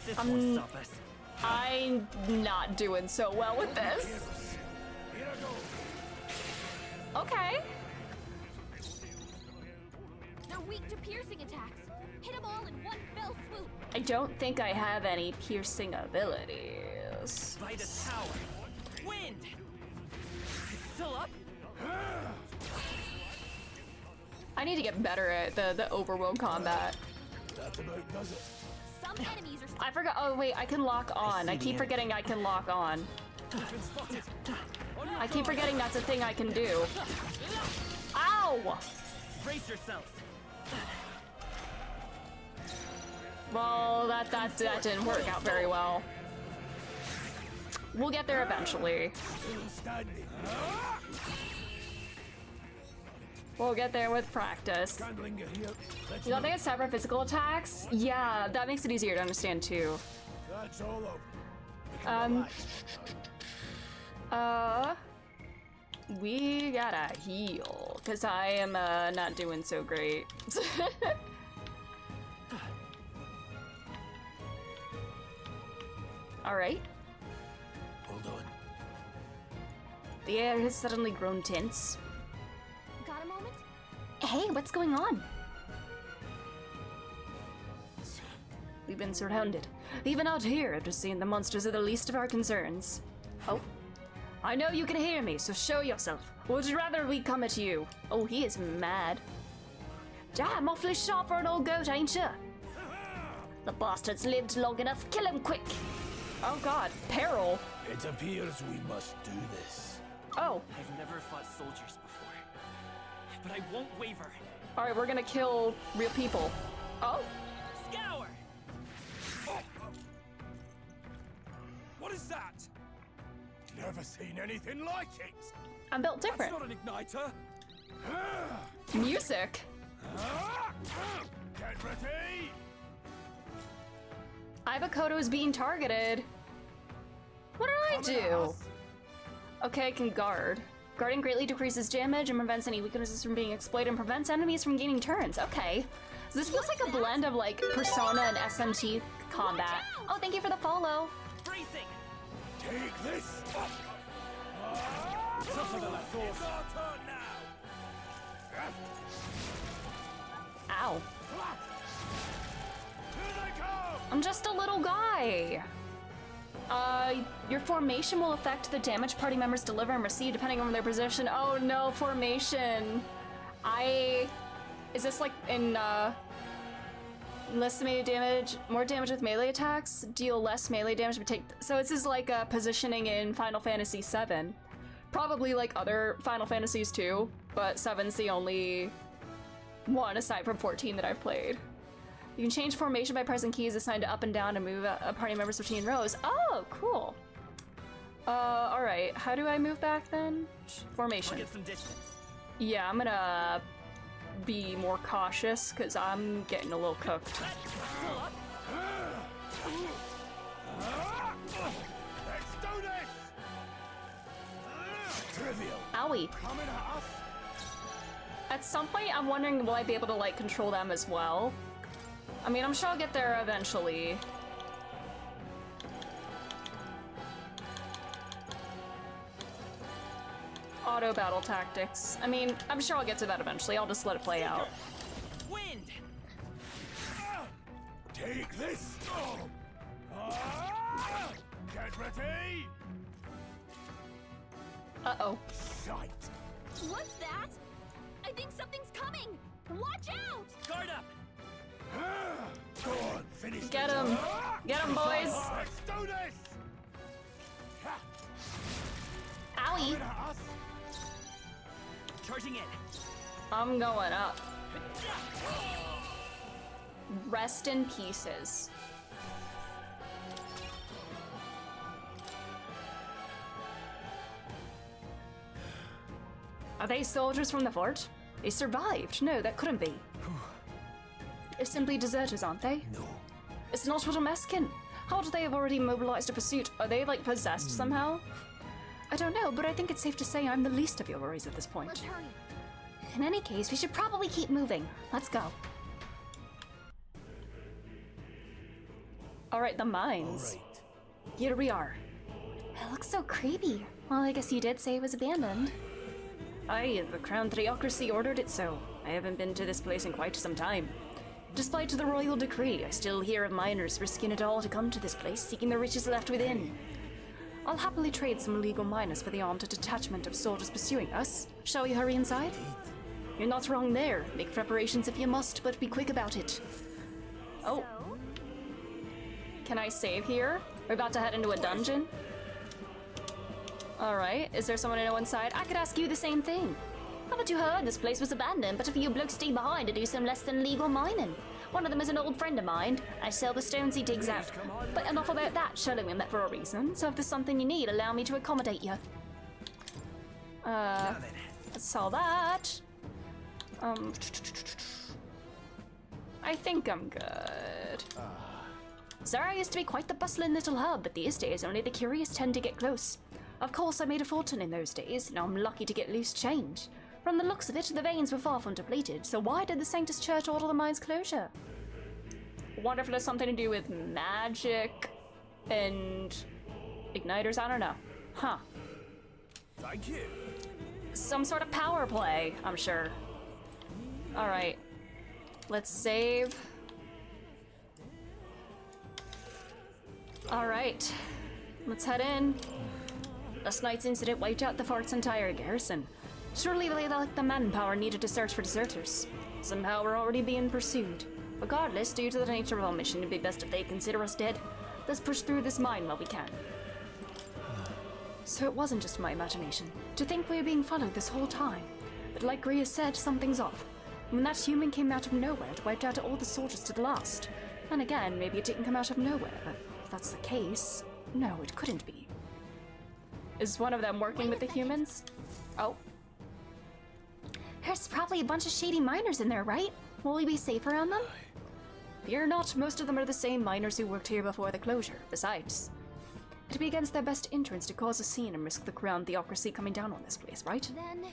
This won't stop us. I'm not doing so well with this. Okay. They're weak to piercing attacks. Hit them all in one fell swoop. I don't think I have any piercing abilities. By the tower. Wind. It's still up. I need to get better at the overworld combat. That's about does it. Some enemies are. I forgot. Oh wait, I can lock on. I keep forgetting I can lock on. I keep forgetting that's a thing I can do. Ow! Brace yourselves. Well, that didn't work out very well. We'll get there eventually. We'll get there with practice. You don't think it's separate physical attacks? Yeah, that makes it easier to understand too. That's all over. we gotta heal, because I am not doing so great. Alright. Hold on. The air has suddenly grown tense. Got a moment? Hey, what's going on? We've been surrounded. Even out here, just seeing the monsters are the least of our concerns. Oh. I know you can hear me, so show yourself. Or would you rather we come at you? Oh, he is mad. Damn, awfully sharp for an old goat, ain't ya? The bastard's lived long enough. Kill him quick. Oh god, peril. It appears we must do this. Oh. I've never fought soldiers before, but I won't waver. Alright, we're gonna kill real people. Oh. Scour! What is that? Never seen anything like it. I'm built different. That's not an igniter. Music. Get ready. Ibakoto is being targeted. What did I do? Okay, I can guard. Guarding greatly decreases damage and prevents any weaknesses from being exploited and prevents enemies from gaining turns. Okay. So this feels like a blend of like Persona and SMT combat. Oh, thank you for the follow. Bracing! Take this. Tougher than I thought. It's our turn now. Ow. Here they come. I'm just a little guy. Your formation will affect the damage party members deliver and receive depending on their position. Oh no, formation. Is this like in, less melee damage, more damage with melee attacks, deal less melee damage, but so this is like positioning in Final Fantasy VII. Probably like other Final Fantasies too, but 7's the only one aside from 14 that I've played. You can change formation by pressing keys assigned to up and down and move party members between rows. Oh, cool. Alright, how do I move back then? Formation. Get some distance. Yeah, I'm gonna be more cautious because I'm getting a little cooked. Still up? Let's do this. Trivial. Owie. Coming at us. At some point, I'm wondering, will I be able to like control them as well? I mean, I'm sure I'll get there eventually. Auto battle tactics. I mean, I'm sure I'll get to that eventually. I'll just let it play out. Wind! Take this. Get ready. Uh-oh. Shite. What's that? I think something's coming! Watch out! Guard up! Go on, finish. Get him! Get him, boys! Let's do this. Owie! Charging in. I'm going up. Rest in pieces. Are they soldiers from the fort? They survived. No, that couldn't be. They're simply deserters, aren't they? No. It's not what I'm asking. How do they have already mobilized a pursuit? Are they, like, possessed somehow? I don't know, but I think it's safe to say I'm the least of your worries at this point. Let's hurry. In any case, we should probably keep moving. Let's go. Alright, the mines. Right. Here we are. It looks so creepy. Well, I guess you did say it was abandoned. Aye, the Crown Theocracy ordered it so. I haven't been to this place in quite some time. Despite the royal decree, I still hear of miners risking it all to come to this place, seeking the riches left within. I'll happily trade some illegal miners for the armed detachment of soldiers pursuing us. Shall we hurry inside? You're not wrong there. Make preparations if you must, but be quick about it. Oh. Can I save here? We're about to head into a dungeon. Alright, is there someone I know inside? I could ask you the same thing. Haven't you heard this place was abandoned, but a few blokes stay behind to do some less than legal mining? One of them is an old friend of mine. I sell the stones he digs out. But enough about that, surely we met for a reason. So if there's something you need, allow me to accommodate you. Let's sell that. I think I'm good. Zara used to be quite the bustling little hub, but these days only the curious tend to get close. Of course, I made a fortune in those days, and I'm lucky to get loose change. From the looks of it, the veins were far from depleted, so why did the Sanctus Church order the mine's closure? Wonder if it has something to do with magic and igniters? I don't know. Huh. Thank you. Some sort of power play, I'm sure. Alright. Let's save. Alright. Let's head in. Last night's incident wiped out the fort's entire garrison. Surely they lacked the manpower needed to search for deserters. Somehow we're already being pursued. Regardless, due to the nature of our mission, it'd be best if they consider us dead. Let's push through this mine while we can. So it wasn't just my imagination. To think we were being followed this whole time. But like Gria said, something's off. When that human came out of nowhere, it wiped out all the soldiers to the last. And again, maybe it didn't come out of nowhere, but if that's the case, no, it couldn't be. Is one of them working with the humans? Oh. There's probably a bunch of shady miners in there, right? Will we be safe around them? Fear not, most of them are the same miners who worked here before the closure. Besides, it'd be against their best interests to cause a scene and risk the crown theocracy coming down on this place, right? Then...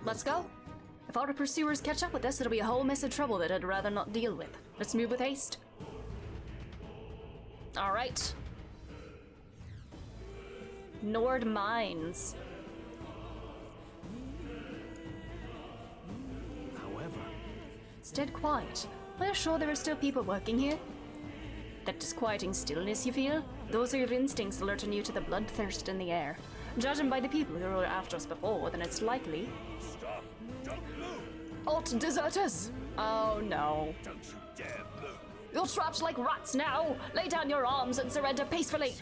Let's go. If our pursuers catch up with us, it'll be a whole mess of trouble that I'd rather not deal with. Let's move with haste. Alright. Nord Mines. However, It's dead quiet. Are you sure there are still people working here? That disquieting stillness you feel? Those are your instincts alerting you to the bloodthirst in the air. Judging by the people who were after us before, then it's likely... Stop! Don't move! Alt deserters! Oh no. Don't you dare move! You're trapped like rats now! Lay down your arms and surrender peacefully!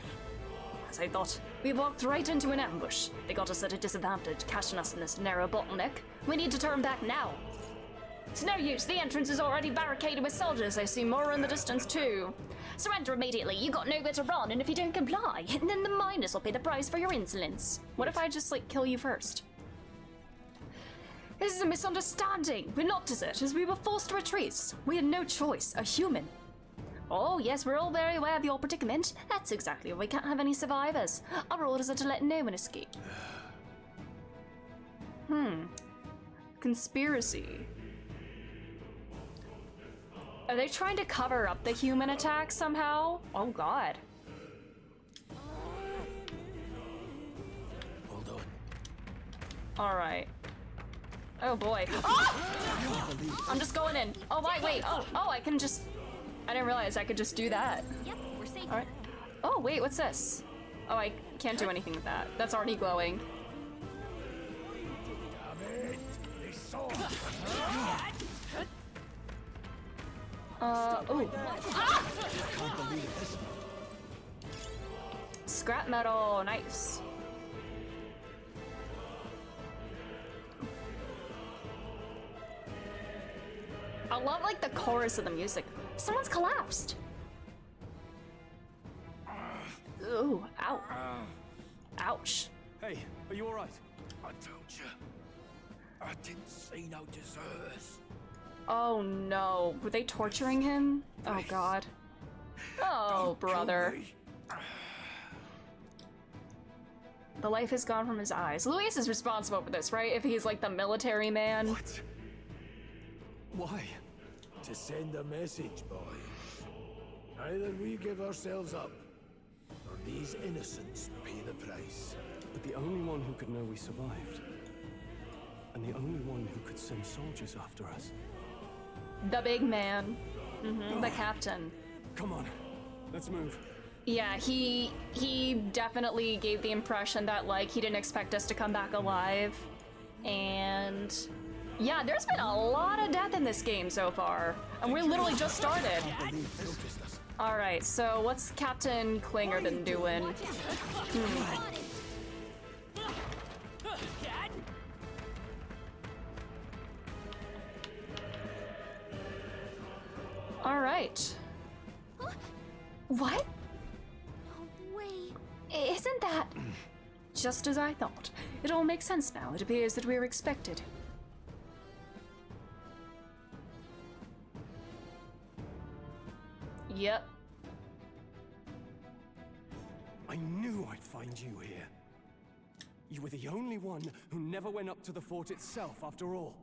As I thought, we walked right into an ambush. They got us at a disadvantage, catching us in this narrow bottleneck. We need to turn back now. It's no use, the entrance is already barricaded with soldiers. I see more in the distance too. Surrender immediately, you got nowhere to run, and if you don't comply, then the miners will pay the price for your insolence. What if I just, like, kill you first? This is a misunderstanding. We're not deserters, we were forced to retreat. We had no choice, a human. Oh yes, we're all very aware of your predicament. That's exactly why we can't have any survivors. Our orders are to let no one escape. Conspiracy. Are they trying to cover up the human attack somehow? Oh god. Hold on. Alright. Oh boy. Oh! I'm just going in. Oh wait. Oh, I can just... I didn't realize I could just do that. Yep, we're safe. Alright. Oh wait, what's this? Oh, I can't do anything with that. That's already glowing. Damn it! They saw me. Oh. Ah! I can't believe this. Scrap metal, nice. I love like the chorus of the music. Someone's collapsed. Ooh, ow. Ouch. Hey, are you alright? I told you. I didn't see no deserters. Oh no, were they torturing him? Oh god. Oh, brother. The life has gone from his eyes. Luis is responsible for this, right? If he's like the military man. What? Why? To send a message, boy. Either we give ourselves up, or these innocents pay the price. But the only one who could know we survived, and the only one who could send soldiers after us. The big man. The captain. Come on, let's move. Yeah, he definitely gave the impression that, like, he didn't expect us to come back alive. And yeah, there's been a lot of death in this game so far. And we're literally just started. Alright, so what's Captain Klinger been doing? Alright. What? No way. Isn't that... Just as I thought. It all makes sense now. It appears that we were expected. Yep. I I knew I'd find you here. You were the only one who never went up to the fort itself, after all.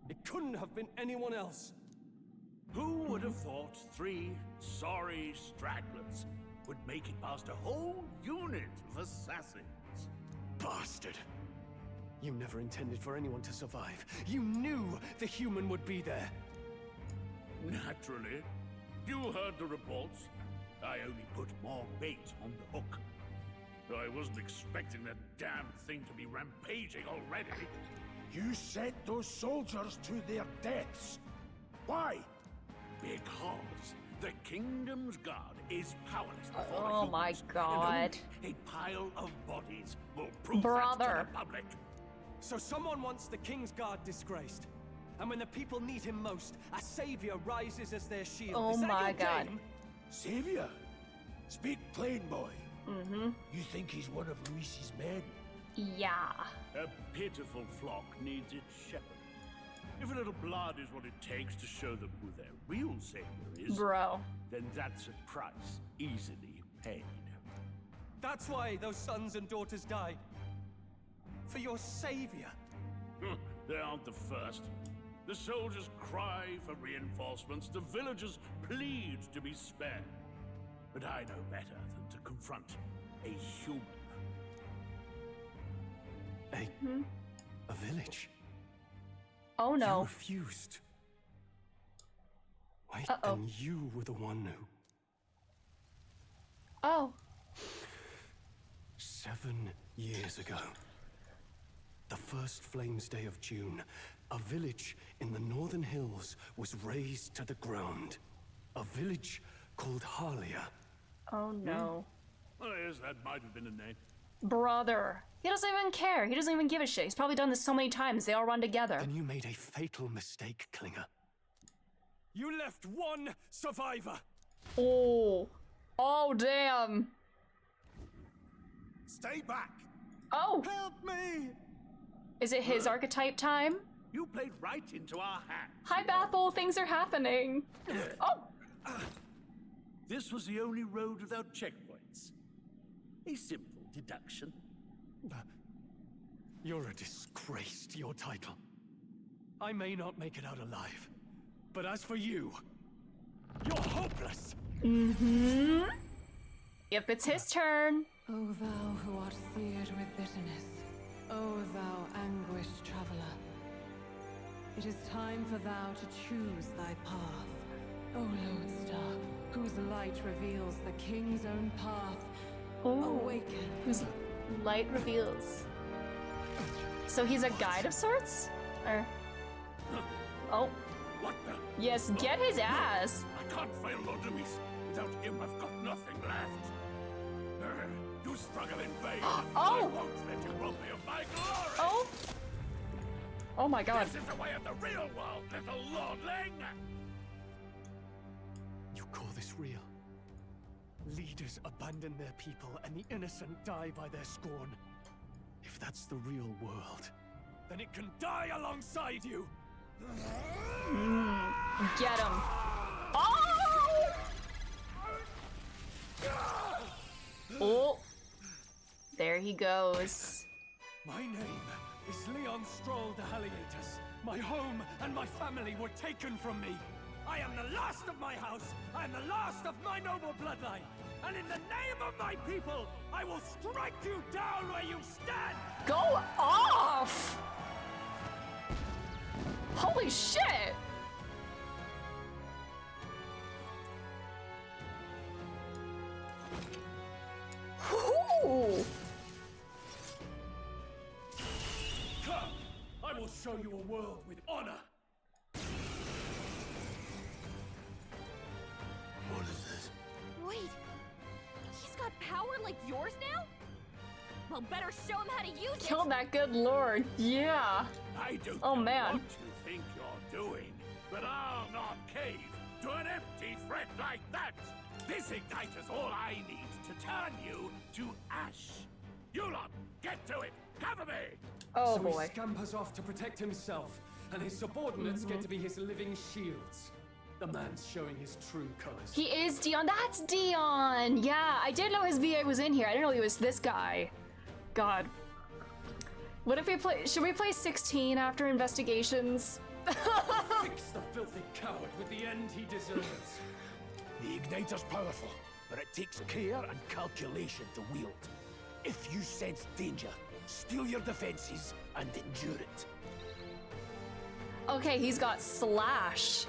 It couldn't have been anyone else. Who would have thought 3 sorry stragglers would make it past a whole unit of assassins? Bastard. You never intended for anyone to survive. You knew the human would be there. Naturally. You heard the reports. I only put more bait on the hook. I wasn't expecting that damn thing to be rampaging already. You sent those soldiers to their deaths. Why? Because the kingdom's guard is powerless before Oh humans, my and god. only a pile of bodies will prove Brother. that to the public. So someone wants the King's Guard disgraced. And when the people need him most, a savior rises as their shield. Oh Is that my your god. game? Savior? Speak plain, boy. Mm-hmm. You think he's one of Luis's men? Yeah. A pitiful flock needs its shepherd. If a little blood is what it takes to show them who their real savior is, Bro. then that's a price easily paid. That's why those sons and daughters died. For your savior. They aren't the first. The soldiers cry for reinforcements, the villagers plead to be spared. But I know better than to confront a human. A village? Oh no. You refused. Wait, Uh-oh. then you were the one who... Oh. 7 years ago. The first Flames Day of June, a village in the northern hills was razed to the ground. A village called Harlia. Oh no. Oh yes, that might have been a name. Brother. He doesn't even care. He doesn't even give a shit. He's probably done this so many times. They all run together. Then you made a fatal mistake, Klinger. You left one survivor. Oh. Oh, damn. Stay back. Oh. Help me. Is it his archetype time? You played right into our hands. Hi, Baffle. Things are happening. Oh. This was the only road without checkpoints. A simple deduction. You're a disgrace to your title. I may not make it out alive, but as for you, you're hopeless. Mm-hmm. If it's his turn. O thou who art seared with bitterness, O thou anguished traveler, it is time for thou to choose thy path. O lodestar, whose light reveals the king's own path, awaken. Whose light reveals. So he's a guide of sorts? Or... Oh. What the? Yes, get his ass. I can't fail Lord Luis. Without him, I've got nothing left. You struggle in vain. Oh! I won't let you rob me of my glory. Oh! Oh my god. This is the way of the real world, little lordling. You call this real? Leaders abandon their people and the innocent die by their scorn. If that's the real world, then it can die alongside you. Get him. Oh! Oh. There he goes. My name is Leon Stroll de Halliatus. My home and my family were taken from me. I am the last of my house. I am the last of my noble bloodline. And in the name of my people, I will strike you down where you stand. Go off! Holy shit! Ooh. Come, I will show you a world with honor. What is this? Wait, he's got power like yours now? Well, better show him how to use it. Kill that good lord. Yeah. I don't Oh know man. what you think you're doing, but I'll not cave to an empty threat like that. This ignite is all I need to turn you to ash. You lot, get to it. Cover me. Oh so boy. he scampers off to protect himself, and his subordinates get to be his living shields. The man's showing his true colors. He is Dion. That's Dion. Yeah, I did know his VA was in here. I didn't know he was this guy. God. What if we play? Should we play 16 after investigations? Fix the filthy coward with the end he deserves. The igniter's powerful, but it takes care and calculation to wield. If you sense danger, steel your defenses and endure it. Okay, he's got slash.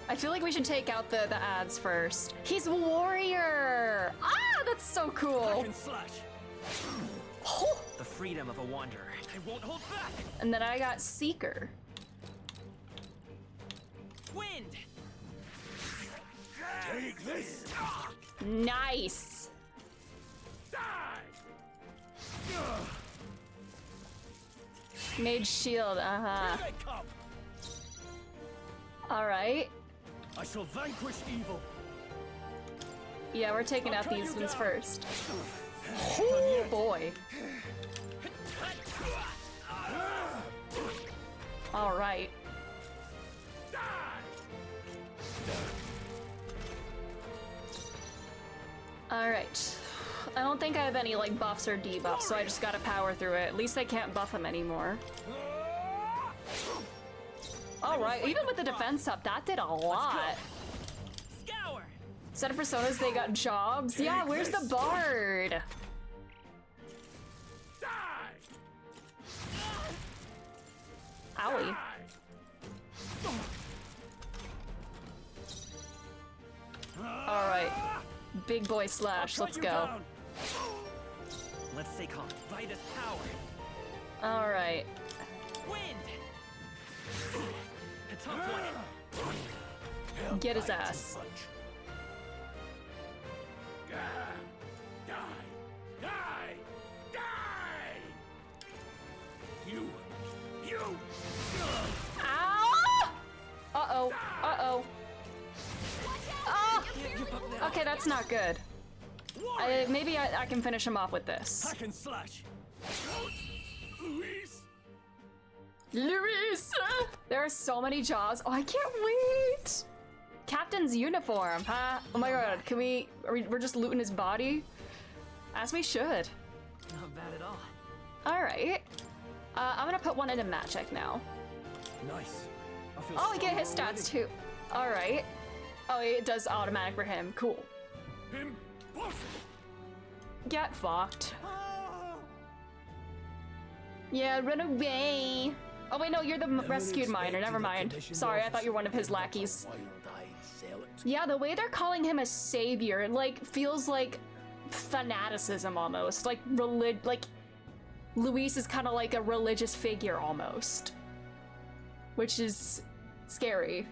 I feel like we should take out the ads first. He's warrior. Ah, that's so cool. Slash. The freedom of a wanderer. I won't hold back. And then I got seeker. Wind. Take this. Nice. Mage shield, Here they come. Alright. I shall vanquish evil. Yeah, we're taking out these ones first. Oh boy. Alright. Alright. I don't think I have any like buffs or debuffs, so I just gotta power through it. At least I can't buff him anymore. Alright, even with the defense up, that did a lot. Set of personas, they got jobs. Yeah, where's the bard? Owie. Alright. Big boy slash, let's go. Let's stay calm. Vitus power. Alright. Wind. A tough one. Get his ass. Die! Die! Die! You! Ow! Uh-oh. Uh-oh. Oh! Okay, that's not good. Maybe I can finish him off with this. Hack and slash. Luis! There are so many jobs. Oh, I can't wait! Captain's uniform, huh? Oh my god, can we're just looting his body? As we should. Not bad at all. Alright. I'm gonna put one into magic now. Nice. Oh, we get his stats too. Alright. Oh, it does automatic for him. Cool. Impossible! Get fucked. Yeah, run away. Oh wait, no, you're the rescued miner. Never mind. Sorry, I thought you were one of his lackeys. Yeah, the way they're calling him a savior, like, feels like fanaticism almost. Like, Luis is kind of like a religious figure almost. Which is scary.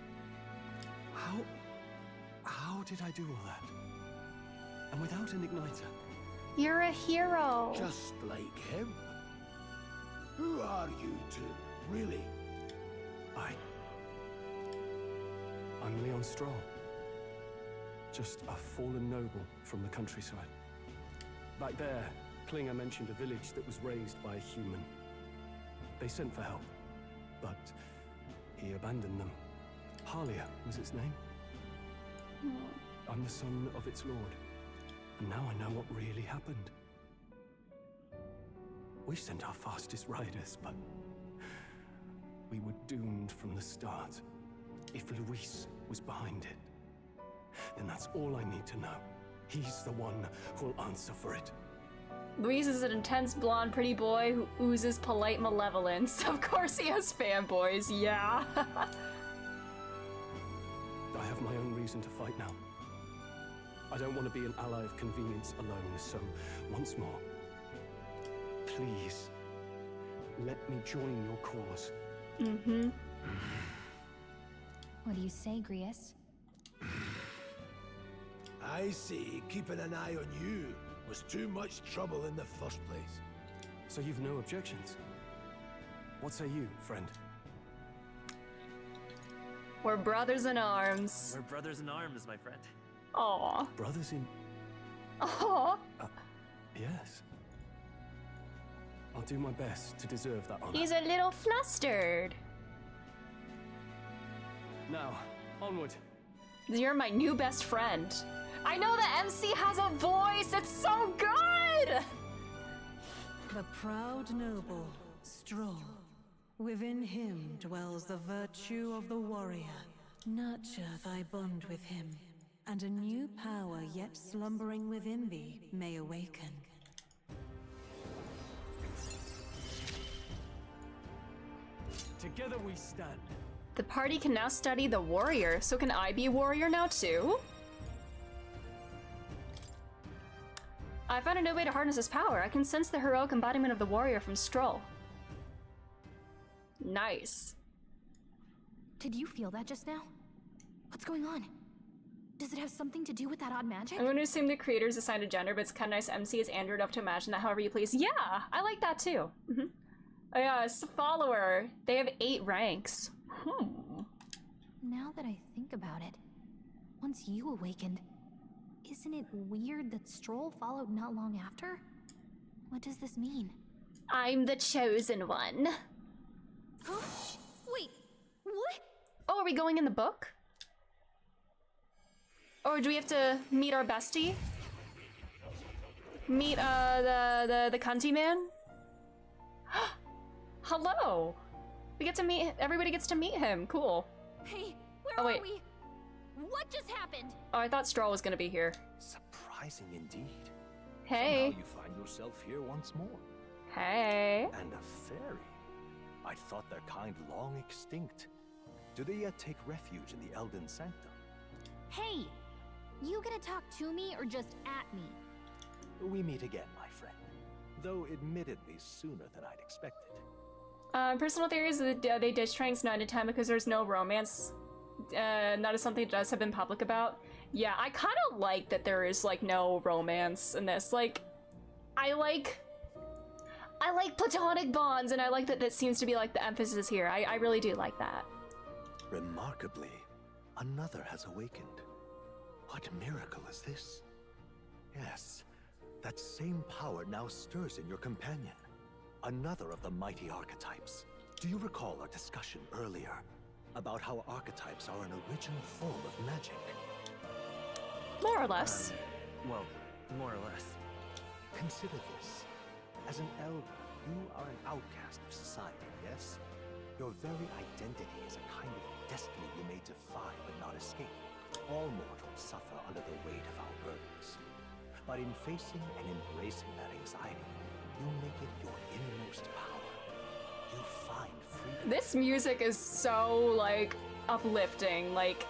How did I do all that? And without an igniter? You're a hero. Just like him. Who are you two, really? I'm Leon Stroll. Just a fallen noble from the countryside. Back there, Klinger mentioned a village that was raised by a human. They sent for help, but he abandoned them. Halia was its name. I'm the son of its lord, and now I know what really happened. We sent our fastest riders, but we were doomed from the start. If Luis was behind it, then that's all I need to know. He's the one who'll answer for it. Luis is an intense blonde pretty boy who oozes polite malevolence. Of course he has fanboys, yeah. I have my own reason to fight now. I don't want to be an ally of convenience alone, so once more, please, let me join your cause. Mm-hmm. What do you say, Grius? I see keeping an eye on you was too much trouble in the first place. So you've no objections? What say you, friend? We're brothers in arms. We're brothers in arms, my friend. Aw. Brothers in... Aw. Yes. I'll do my best to deserve that honor. He's a little flustered. Now, Onward. You're my new best friend. I know the MC has a voice. It's so good. The proud noble, Stroll. Within him dwells the virtue of the warrior. Nurture thy bond with him, and a new power yet slumbering within thee may awaken. Together we stand. The party can now study the warrior, so can I be a warrior now too? I found a new way to harness his power. I can sense the heroic embodiment of the warrior from Stroll. Nice. Did you feel that just now? What's going on? Does it have something to do with that odd magic? I'm going to assume the creators assigned a gender, but it's kind of nice. MC is Andrew enough to imagine that however you please. Yeah, I like that too. Oh yeah, it's a follower. They have 8 ranks. Now that I think about it, once you awakened, isn't it weird that Stroll followed not long after? What does this mean? I'm the chosen one. Huh? Wait, what? Oh, are we going in the book? Or do we have to meet our bestie? Meet the cunty man? Hello! We get to meet, everybody gets to meet him, cool. Hey, where Oh, wait. are we? What just happened? Oh, I thought Stroll was gonna be here. Surprising indeed. Hey. Somehow you find yourself here once more. Hey. And a fairy. I thought their kind long extinct. Do they yet take refuge in the Elden Sanctum? Hey, you gonna talk to me or just at me? We meet again, my friend. Though admittedly sooner than I'd expected. Personal theories that they ditch ranks 9 to 10 because there's no romance. That is something Jess have been public about. Yeah, I kind of like that there is like no romance in this. Like, I like platonic bonds, and I like that that seems to be like the emphasis here. I really do like that. Remarkably, another has awakened. What miracle is this? Yes, that same power now stirs in your companion. Another of the mighty archetypes. Do you recall our discussion earlier about how archetypes are an original form of magic? More or less. Well, more or less. Consider this. As an elder, you are an outcast of society, yes? Your very identity is a kind of destiny you may defy but not escape. All mortals suffer under the weight of our burdens. But in facing and embracing that anxiety, you make it your innermost power. You find freedom. This music is so, like, uplifting. Like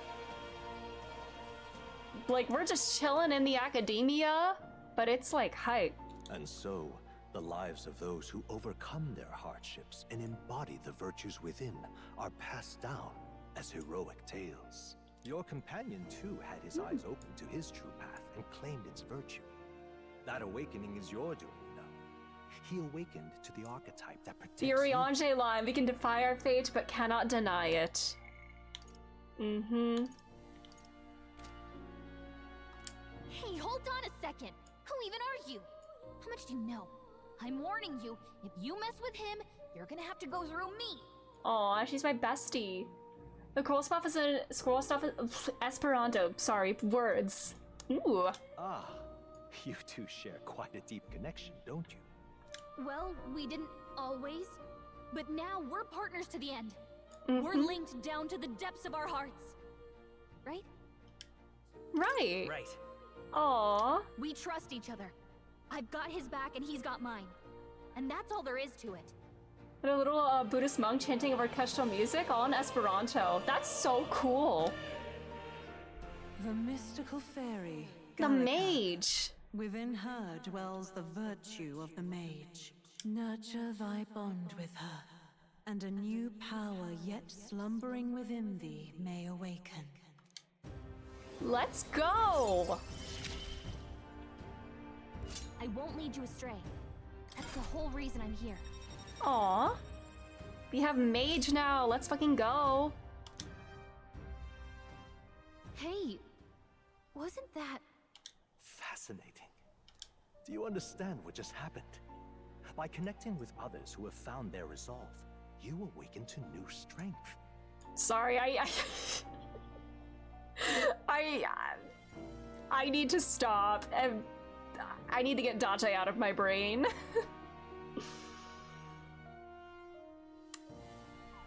we're just chilling in the academia, but it's, like, hype. And so, the lives of those who overcome their hardships and embody the virtues within are passed down as heroic tales. Your companion, too, had his eyes open to his true path and claimed its virtue. That awakening is your doing, you know. He awakened to the archetype that protects The Urianger line, we can defy our fate but cannot deny it. Mm-hmm. Hey, hold on a second. Who even are you? How much do you know? I'm warning you, if you mess with him, you're gonna have to go through me. Aw, she's my bestie. The scroll stuff is Esperanto. Sorry, words. Ooh. Ah, you two share quite a deep connection, don't you? Well, we didn't always, but now we're partners to the end. Mm-hmm. We're linked down to the depths of our hearts. Right? Right. Right. Aw. We trust each other. I've got his back and he's got mine. And that's all there is to it. And a little Buddhist monk chanting of orchestral music, all in Esperanto. That's so cool. The mystical fairy. The Gallica. mage. Within her dwells the virtue of the mage. Nurture thy bond with her, and a new power yet slumbering within thee may awaken. Let's go! I won't lead you astray. That's the whole reason I'm here. Aw. We have mage now. Let's fucking go. Hey, wasn't that... Fascinating. Do you understand what just happened? By connecting with others who have found their resolve, you awaken to new strength. Sorry, I need to stop. I need to get Date out of my brain.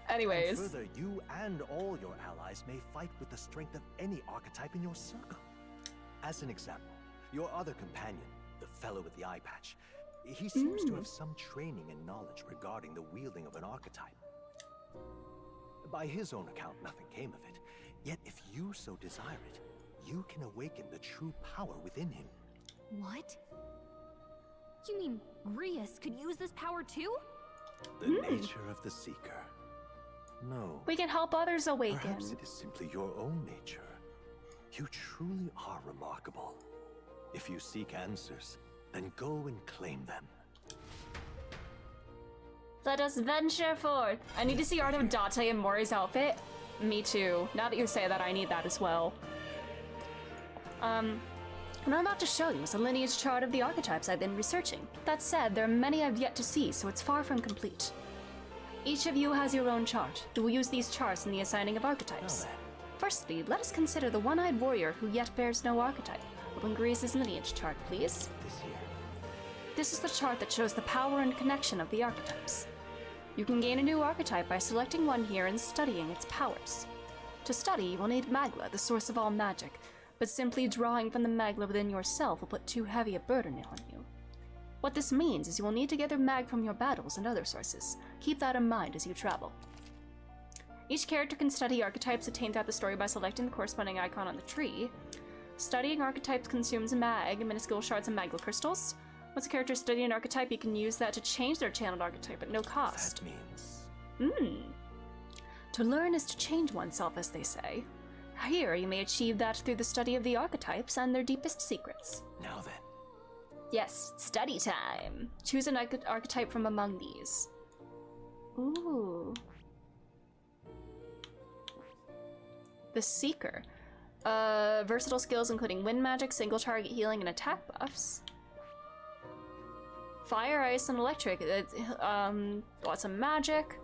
Anyways. And further, you and all your allies may fight with the strength of any archetype in your circle. As an example, your other companion, the fellow with the eye patch, he seems to have some training and knowledge regarding the wielding of an archetype. By his own account, nothing came of it. Yet if you so desire it, you can awaken the true power within him. What? You mean Rias could use this power too? The nature of the Seeker. No. We can help others awaken. Perhaps it is simply your own nature. You truly are remarkable. If you seek answers, then go and claim them. Let us venture forth. I need to see art of Date and Mori's outfit. Me too. Now that you say that, I need that as well. What I'm about to show you is a lineage chart of the archetypes I've been researching. That said, there are many I've yet to see, so it's far from complete. Each of you has your own chart. We will use these charts in the assigning of archetypes. Firstly, let us consider the one-eyed warrior who yet bears no archetype. Open Grease's lineage chart, please. This is the chart that shows the power and connection of the archetypes. You can gain a new archetype by selecting one here and studying its powers. To study, you will need Magla, the source of all magic, but simply drawing from the Magla within yourself will put too heavy a burden on you. What this means is you will need to gather mag from your battles and other sources. Keep that in mind as you travel. Each character can study archetypes obtained throughout the story by selecting the corresponding icon on the tree. Studying archetypes consumes mag, minuscule shards of magla crystals. Once a character studies an archetype, you can use that to change their channeled archetype at no cost. That means... To learn is to change oneself, as they say. Here, you may achieve that through the study of the archetypes and their deepest secrets. Now then. Yes, study time. Choose an archetype from among these. Ooh. The Seeker. Versatile skills including wind magic, single target healing, and attack buffs. Fire, ice, and electric. Lots of magic.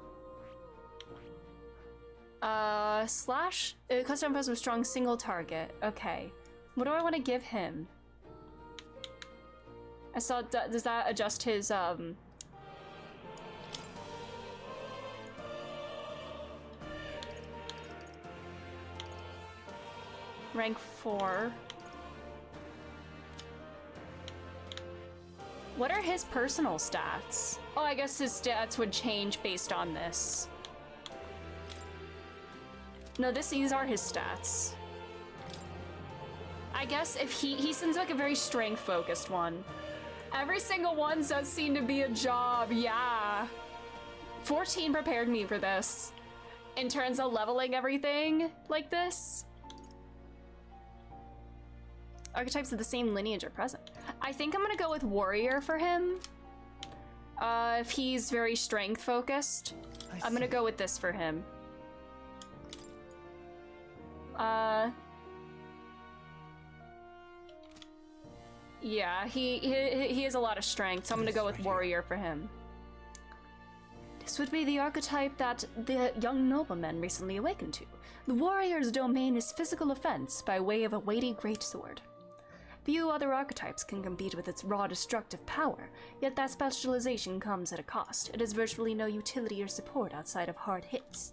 Slash. Custom buffs with strong single target. Okay. What do I want to give him? I saw. Does that adjust his rank 4? What are his personal stats? Oh, I guess his stats would change based on this. No, these are his stats. I guess if he seems like a very strength-focused one. Every single one does seem to be a job, yeah. 14 prepared me for this. In terms of leveling everything like this. Archetypes of the same lineage are present. I think I'm gonna go with warrior for him. If he's very strength focused, I'm gonna go with this for him. Yeah, he has a lot of strength, so I'm gonna go with warrior for him. This would be the archetype that the young nobleman recently awakened to. The warrior's domain is physical offense by way of a weighty greatsword. Few other archetypes can compete with its raw destructive power, yet that specialization comes at a cost. It has virtually no utility or support outside of hard hits.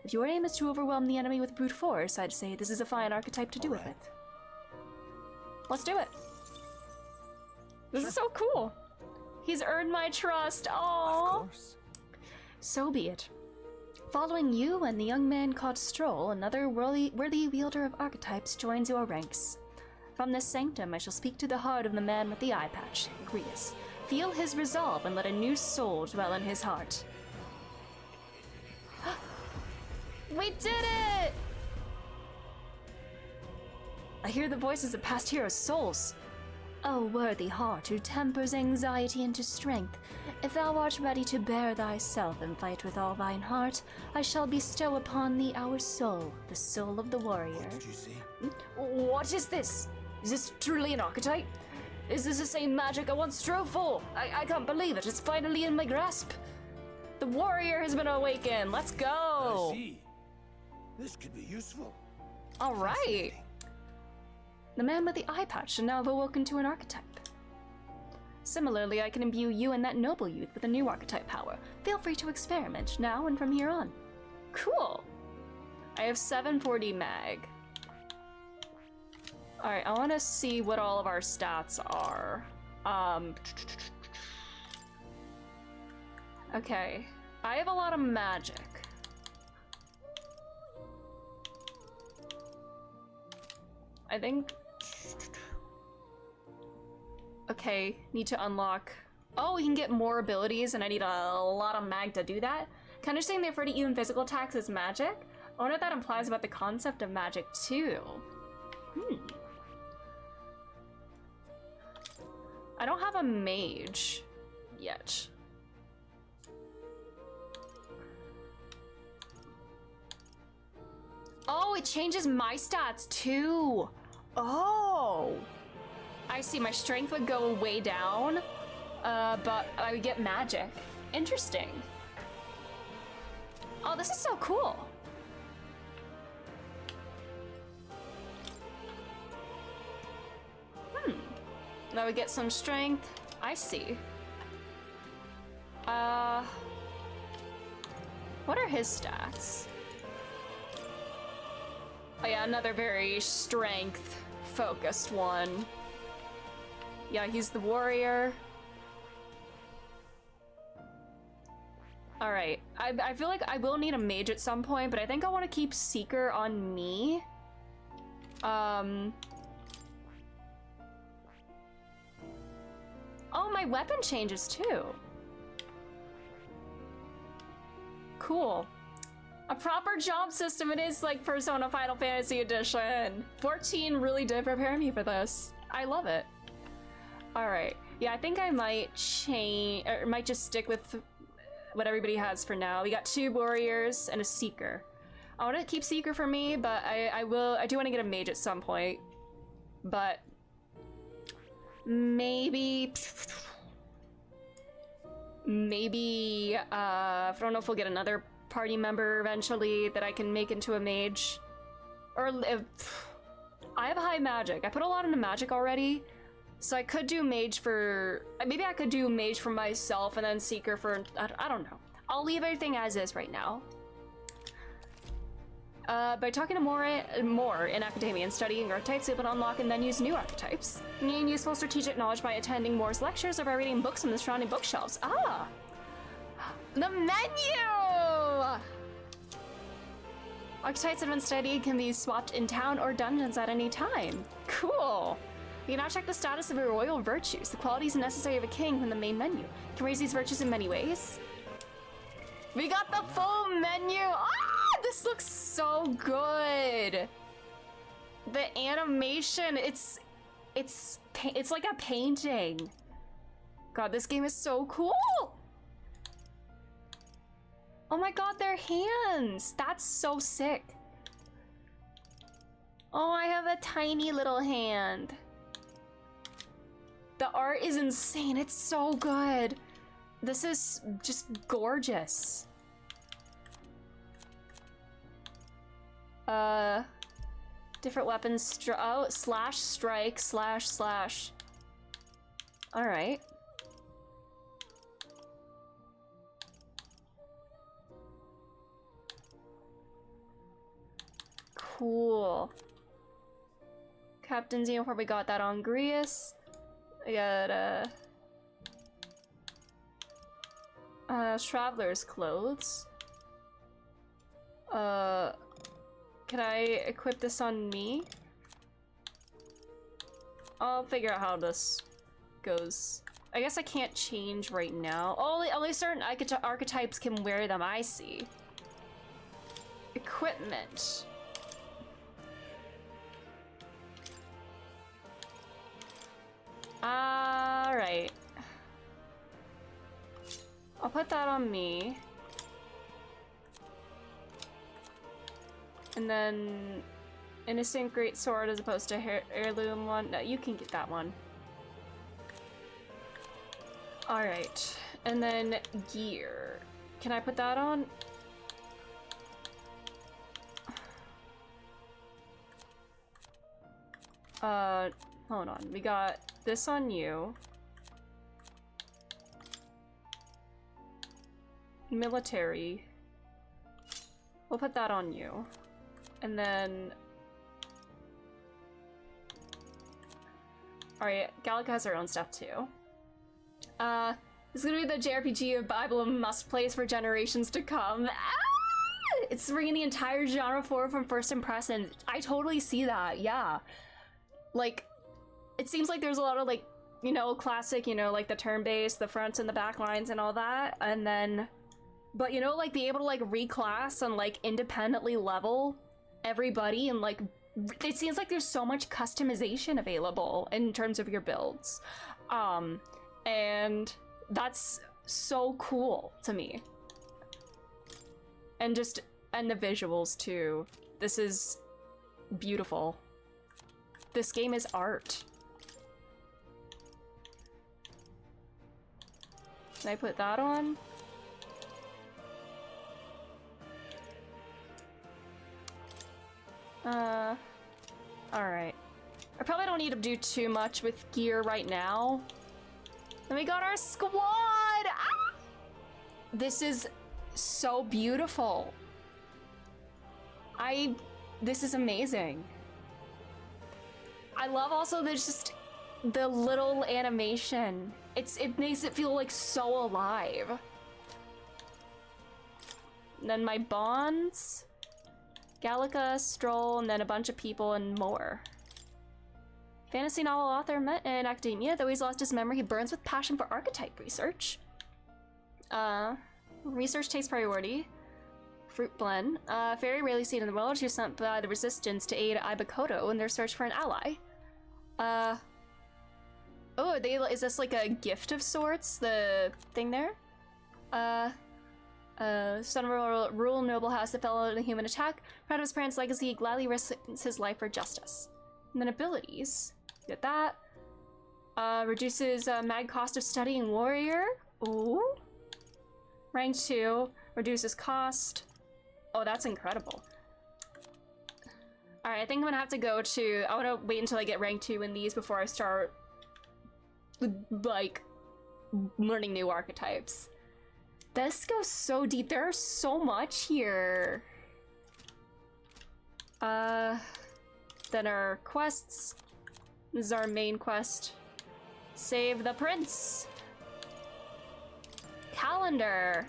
If your aim is to overwhelm the enemy with brute force, I'd say this is a fine archetype to do it with. Let's do it. This is so cool. He's earned my trust. Aww. Of course. So be it. Following you and the young man called Stroll, another worthy wielder of archetypes joins your ranks. From this sanctum, I shall speak to the heart of the man with the eye patch, Grius. Feel his resolve and let a new soul dwell in his heart. We did it! I hear the voices of past heroes' souls. O worthy heart who tempers anxiety into strength, if thou art ready to bear thyself and fight with all thine heart, I shall bestow upon thee our soul, the soul of the warrior. What did you see? What is this? Is this truly an archetype? Is this the same magic I once strove for? I can't believe it. It's finally in my grasp. The warrior has been awakened. Let's go. I see. This could be useful. All right. The man with the eye patch should now have awoken to an archetype. Similarly, I can imbue you and that noble youth with a new archetype power. Feel free to experiment now and from here on. Cool. I have 740 mag. All right, I want to see what all of our stats are. Okay, I have a lot of magic. I think... Okay, need to unlock... Oh, we can get more abilities and I need a lot of mag to do that? Can I understand they refer to even physical attacks as magic? I wonder what that implies about the concept of magic too. I don't have a mage yet. Oh, it changes my stats too. Oh, I see. My strength would go way down, but I would get magic. Interesting. Oh, this is so cool. I would get some strength. I see. What are his stats? Oh yeah, another very strength-focused one. Yeah, he's the warrior. Alright, I feel like I will need a mage at some point, but I think I want to keep Seeker on me. Oh, my weapon changes too. Cool. A proper job system it is, like Persona Final Fantasy Edition. 14 really did prepare me for this. I love it. All right. Yeah, I think I might change, or might just stick with what everybody has for now. We got 2 warriors and a Seeker. I want to keep Seeker for me, but I do want to get a mage at some point. But maybe I don't know if we'll get another party member eventually that I can make into a mage. Or if I have high magic. I put a lot into magic already, so I could do mage for, maybe I could do mage for myself and then Seeker for, I don't know. I'll leave everything as is right now. By talking to more in academia and studying archetypes, you'll be able to unlock and then use new archetypes. You gain useful strategic knowledge by attending Moore's lectures or by reading books from the surrounding bookshelves. Ah! The menu! Archetypes that have been studied can be swapped in town or dungeons at any time. Cool! You can now check the status of your royal virtues, the qualities necessary of a king from the main menu. You can raise these virtues in many ways. We got the full menu! Ah! This looks so good! The animation, it's like a painting. God, this game is so cool! Oh my god, their hands! That's so sick. Oh, I have a tiny little hand. The art is insane, it's so good. This is just gorgeous. Different weapons, slash, strike, slash. Alright. Cool. Captain's uniform, we got that on Grius. We got, traveler's clothes. Can I equip this on me? I'll figure out how this goes. I guess I can't change right now. Only certain archetypes can wear them, I see. Equipment. Alright. I'll put that on me. And then innocent great sword as opposed to heirloom one. No, you can get that one. Alright. And then gear. Can I put that on? Hold on. We got this on you. Military. We'll put that on you. And then... Alright, Gallica has her own stuff too. This is gonna be the JRPG of Bible must-plays for generations to come. Ah! It's bringing the entire genre forward from first impressions. I totally see that, yeah. Like, it seems like there's a lot of, like, you know, classic, you know, like the turn-based, the fronts and the back lines and all that, and then... But, you know, like, be able to, like, reclass and, like, independently level everybody and, like, it seems like there's so much customization available in terms of your builds. And that's so cool to me. And just, and the visuals too. This is beautiful. This game is art. Can I put that on? Alright. I probably don't need to do too much with gear right now. And we got our squad! Ah! This is so beautiful. This is amazing. I love also there's just the little animation. It makes it feel like so alive. And then my bonds. Gallica, Stroll, and then a bunch of people and more. Fantasy novel author met in academia. Though he's lost his memory, he burns with passion for archetype research. Research takes priority. Fruit blend. Very rarely seen in the world. She was sent by the resistance to aid Ibakoto in their search for an ally. Oh, is this like a gift of sorts? The thing there? Son of a rural noble house that fell in a human attack. Proud of his parents' legacy, he gladly risks his life for justice. And then abilities. Get that. Reduces mag cost of studying warrior. Ooh. Rank 2. Reduces cost. Oh, that's incredible. Alright, I think I'm gonna have to go to... I wanna wait until I get rank 2 in these before I start... like... learning new archetypes. This goes so deep. There's so much here. Then our quests. This is our main quest. Save the prince. Calendar.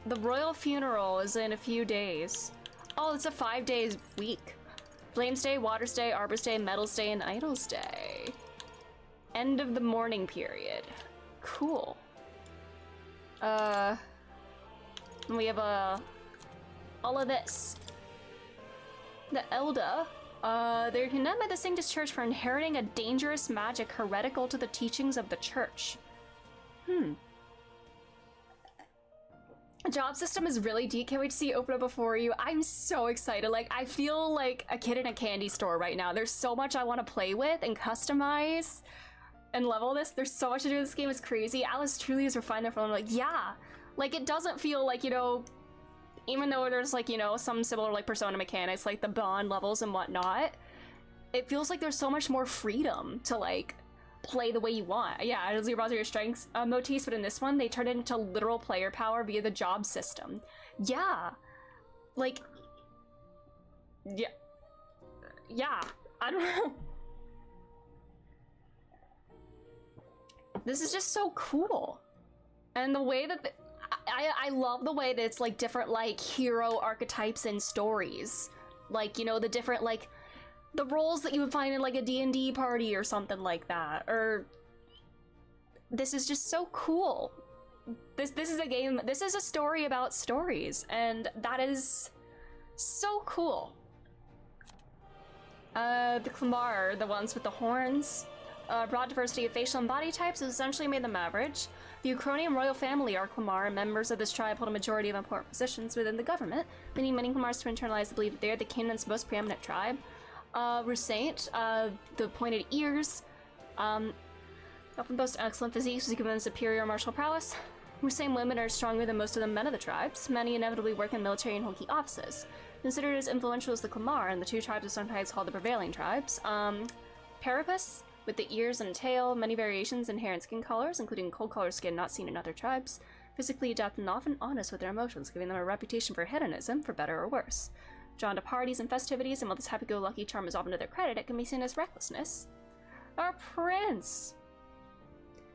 The royal funeral is in a few days. Oh, it's a 5-day week. Flames Day, Waters Day, Arbor's Day, Metals Day, and Idols Day. End of the mourning period. Cool. We have all of this. The Elda, they're condemned by the Sanctus Church for inheriting a dangerous magic heretical to the teachings of the church. The job system is really deep. Can't wait to see it open up before you. I'm so excited. Like, I feel like a kid in a candy store right now. There's so much I want to play with and customize and level this. There's so much to do in this game. It's crazy. Alice truly is refined their phone. Like, yeah. Like, it doesn't feel like, you know, even though there's, like, you know, some similar, like, Persona mechanics, like the bond levels and whatnot, it feels like there's so much more freedom to, like, play the way you want. Yeah, as you browse your strengths motifs, but in this one, they turn it into literal player power via the job system. Yeah. Like, yeah. Yeah. I don't know. This is just so cool. And the way that... I love the way that it's, like, different, like, hero archetypes and stories. Like, you know, the different, like... the roles that you would find in, like, a D&D party or something like that. Or... this is just so cool. This is a game... this is a story about stories. And that is... so cool. The Klamar, the ones with the horns. Broad diversity of facial and body types has essentially made them average. The Uchronian royal family are Klamar, and members of this tribe hold a majority of important positions within the government, leading many Klamars to internalize the belief that they are the kingdom's most preeminent tribe. Rusaint, the pointed ears, often boast excellent physiques, given them superior martial prowess. Rusaint women are stronger than most of the men of the tribes. Many inevitably work in military and hokey offices. Considered as influential as the Klamar, and the two tribes are sometimes called the prevailing tribes. Parapus, with the ears and tail, many variations in hair and skin colors, including cold-colored skin not seen in other tribes, physically adept and often honest with their emotions, giving them a reputation for hedonism, for better or worse. Drawn to parties and festivities, and while this happy-go-lucky charm is often to their credit, it can be seen as recklessness. Our prince!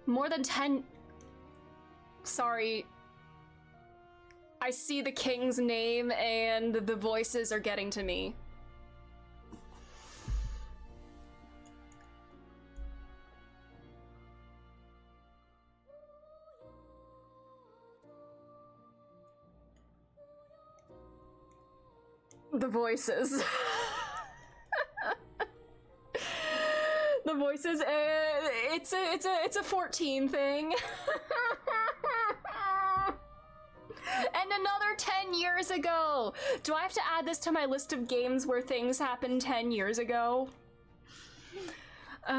More than 10... Sorry. I see the king's name and the voices are getting to me. The voices. The voices, it's a 14 thing. And another 10 years ago! Do I have to add this to my list of games where things happened 10 years ago? He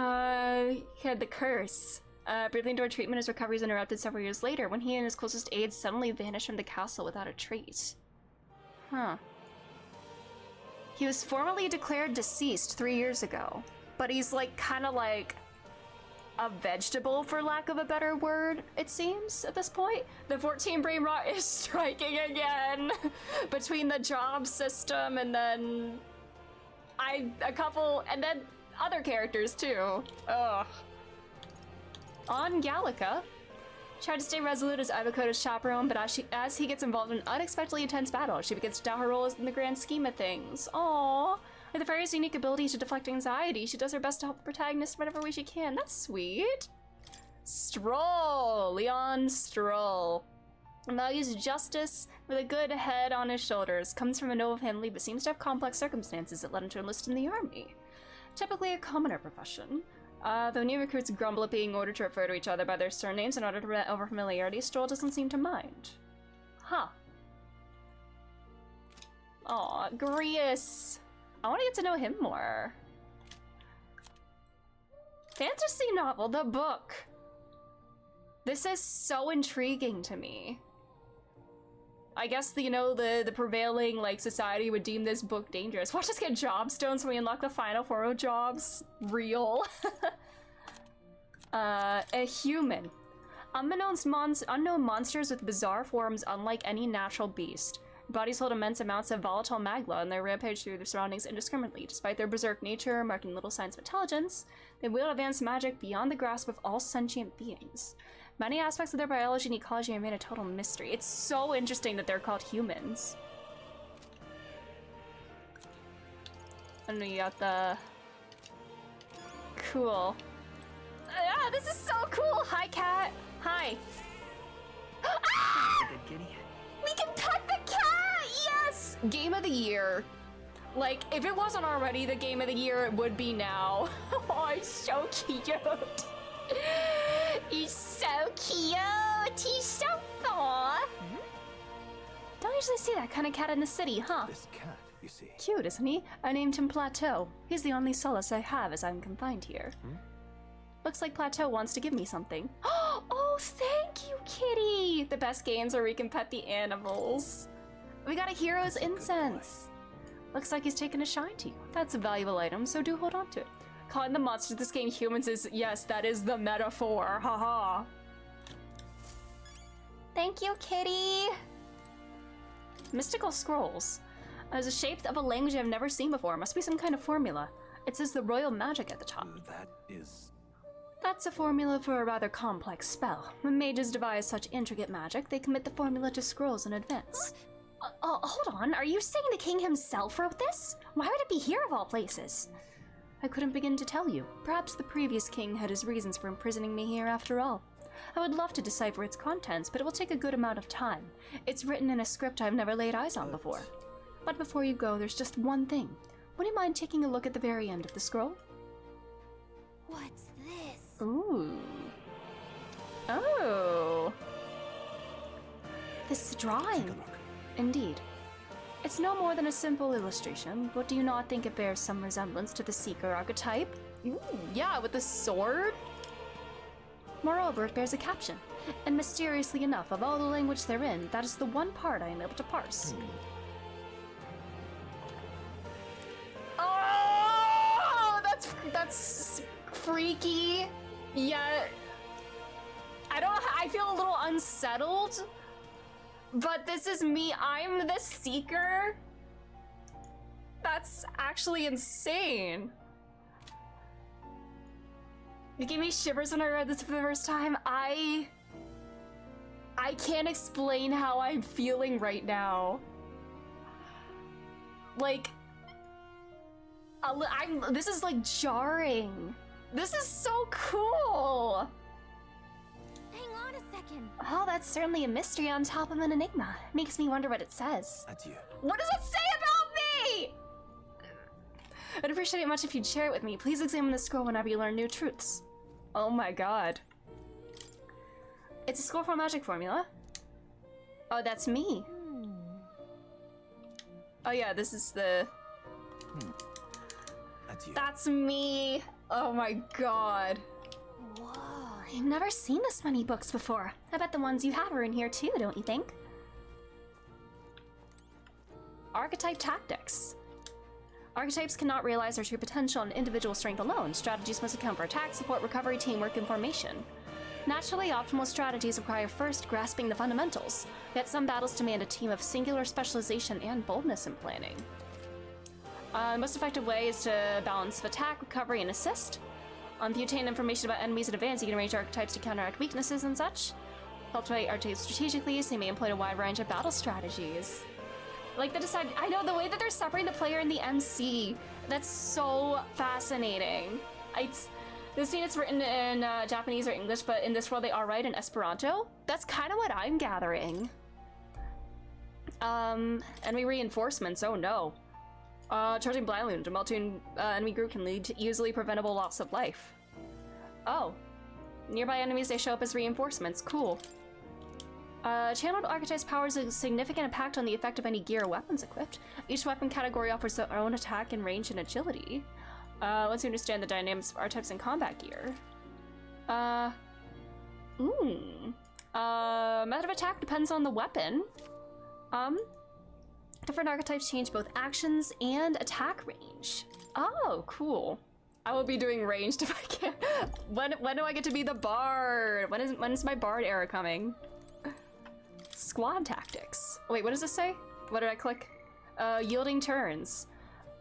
had the curse. Briefly endured treatment, his recovery is interrupted several years later when he and his closest aides suddenly vanished from the castle without a trace. Huh. He was formally declared deceased 3 years ago, but he's like kind of like a vegetable, for lack of a better word, it seems, at this point. The 14 brain rot is striking again between the job system and then and then other characters too. Ugh. On Gallica, tried to stay resolute as Ivakota's chaperone, but as he gets involved in an unexpectedly intense battle, she begins to doubt her role in the grand scheme of things. Aww. With the fairy's unique ability to deflect anxiety, she does her best to help the protagonist in whatever way she can. That's sweet. Stroll. Leon Stroll. Values justice with a good head on his shoulders. Comes from a noble family, but seems to have complex circumstances that led him to enlist in the army. Typically a commoner profession. Though new recruits grumble at being ordered to refer to each other by their surnames in order to prevent over-familiarity, Stroll doesn't seem to mind. Huh. Aw, Grius. I want to get to know him more. Fantasy novel, the book. This is so intriguing to me. I guess, you know, the prevailing, like, society would deem this book dangerous. Watch us get job stones when we unlock the final 4 jobs. Real. A human. Unknown monsters with bizarre forms unlike any natural beast. Bodies hold immense amounts of volatile magma and they rampage through their surroundings indiscriminately. Despite their berserk nature, marking little signs of intelligence, they wield advanced magic beyond the grasp of all sentient beings. Many aspects of their biology and ecology remain a total mystery. It's so interesting that they're called humans. And you got the... Cool. Ah, this is so cool! Hi, cat! Hi! Ah! That's a good kitty. We can pet the cat! Yes! Game of the year. Like, if it wasn't already the game of the year, it would be now. Oh, he's so cute. He's so cute. He's so fun. Don't usually see that kind of cat in the city, huh? This cat, you see. Cute, isn't he? I named him Plateau. He's the only solace I have as I'm confined here. Looks like Plateau wants to give me something. Oh, thank you, kitty! The best games where we can pet the animals. We got a hero's incense. Looks like he's taken a shine to you. That's a valuable item, so do hold on to it. Calling the monsters this game humans is, yes, that is the metaphor. Haha. Thank you, kitty. Mystical scrolls. There's a shape of a language I've never seen before. Must be some kind of formula. It says the royal magic at the top. That is... That's a formula for a rather complex spell. When mages devise such intricate magic, they commit the formula to scrolls in advance. Hold on, are you saying the king himself wrote this? Why would it be here of all places? I couldn't begin to tell you. Perhaps the previous king had his reasons for imprisoning me here after all. I would love to decipher its contents, but it will take a good amount of time. It's written in a script I've never laid eyes on before. But before you go, there's just one thing. Would you mind taking a look at the very end of the scroll? What's this? Ooh. Oh. This is a drawing. Indeed. It's no more than a simple illustration, but do you not think it bears some resemblance to the Seeker archetype? Ooh, yeah, with the sword? Moreover, it bears a caption, and mysteriously enough, of all the language therein, that is the one part I am able to parse. Oh, that's sneaky, yet I feel a little unsettled. But this is me. I'm the seeker. That's actually insane. It gave me shivers when I read this for the first time. I can't explain how I'm feeling right now. Like, this is like jarring. This is so cool. Hang on a second. Oh, that's certainly a mystery on top of an enigma. Makes me wonder what it says. Adieu. What does it say about me? I'd appreciate it much if you'd share it with me. Please examine the scroll whenever you learn new truths. Oh my god. It's a scroll for a magic formula. Oh, that's me. Oh yeah, this is the... Adieu. That's me. Oh my god. Whoa, I've never seen this many books before. I bet the ones you have are in here too, don't you think? Archetype tactics. Archetypes cannot realize their true potential and individual strength alone. Strategies must account for attack, support, recovery, teamwork, and formation. Naturally, optimal strategies require first grasping the fundamentals, yet some battles demand a team of singular specialization and boldness in planning. The most effective way is to balance attack, recovery, and assist. If you obtain information about enemies in advance, you can arrange archetypes to counteract weaknesses and such. Cultivate archetypes strategically, so you may employ a wide range of battle strategies. Like I know the way that they're separating the player and the MC. That's so fascinating. This scene is written in Japanese or English, but in this world they are right in Esperanto. That's kind of what I'm gathering. Enemy reinforcements. Oh no. Charging blindly into multi enemy group can lead to easily preventable loss of life. Oh. Nearby enemies, they show up as reinforcements. Cool. Channeled Archetype's power has a significant impact on the effect of any gear or weapons equipped. Each weapon category offers their own attack and range and agility. Once you understand the dynamics of archetypes in combat gear. Method of attack depends on the weapon. Different archetypes change both actions and attack range. Oh, cool. I will be doing ranged if I can. When do I get to be the bard? When is my bard era coming? Squad tactics. Wait, what does this say? What did I click? Yielding turns.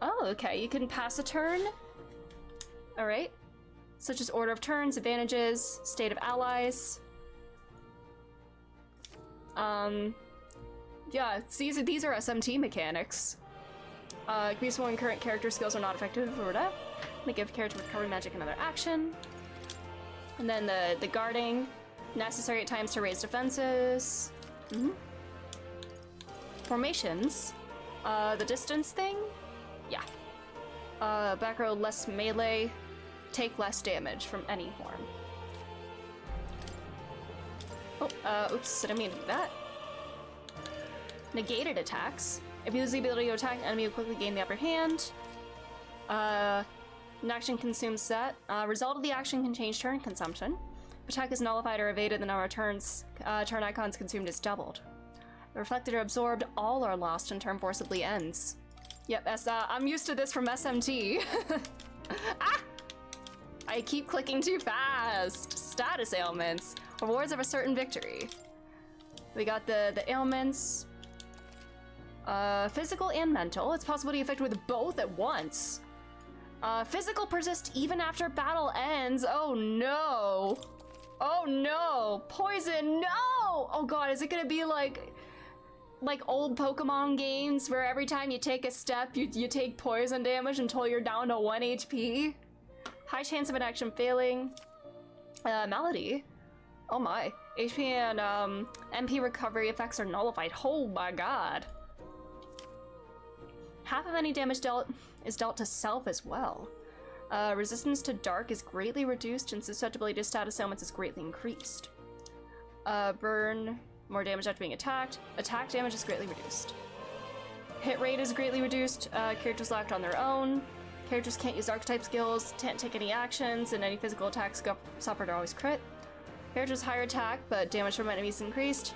Oh, okay. You can pass a turn. All right. Such as order of turns, advantages, state of allies. Yeah, these are SMT mechanics. Increase when current character skills are not effective or whatever. They give character recovery magic another action. And then the guarding. Necessary at times to raise defenses. Formations. The distance thing? Yeah. Back row less melee. Take less damage from any form. Oh, oops, I didn't mean to do that. Negated attacks. If you lose the ability to attack, an enemy will quickly gain the upper hand. An action consumes that. Result of the action can change turn consumption. If attack is nullified or evaded, the number of turns, turn icons consumed is doubled. Reflected or absorbed, all are lost and turn forcibly ends. Yep, I'm used to this from SMT. Ah! I keep clicking too fast. Status ailments. Rewards of a certain victory. We got the ailments. Physical and mental. It's possible to be affected with both at once. Physical persists even after battle ends. Oh no. Oh no. Poison, no! Oh god, is it gonna be like old Pokemon games where every time you take a step, you take poison damage until you're down to 1 HP? High chance of an action failing. Malady. Oh my. HP and MP recovery effects are nullified. Oh my god. Half of any damage dealt is dealt to self as well. Resistance to dark is greatly reduced and susceptibility to status ailments is greatly increased. Burn, more damage after being attacked. Attack damage is greatly reduced. Hit rate is greatly reduced. Characters locked on their own. Characters can't use archetype skills, can't take any actions, and any physical attacks suffered are always crit. Characters higher attack, but damage from enemies increased.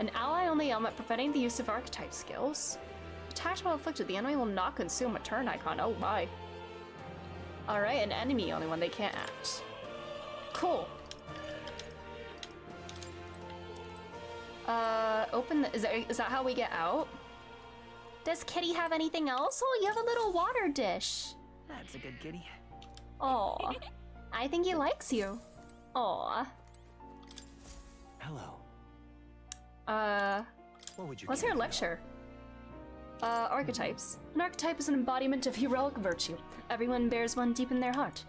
An ally-only element preventing the use of archetype skills. Attacked while afflicted, the enemy will not consume a turn icon. Oh my. Alright, an enemy only when they can't act. Cool. Open the, is that how we get out? Does Kitty have anything else? Oh, you have a little water dish. That's a good kitty. Aw. I think he likes you. Aw. Hello. What would you What's your lecture? Archetypes. An archetype is an embodiment of heroic virtue. Everyone bears one deep in their heart.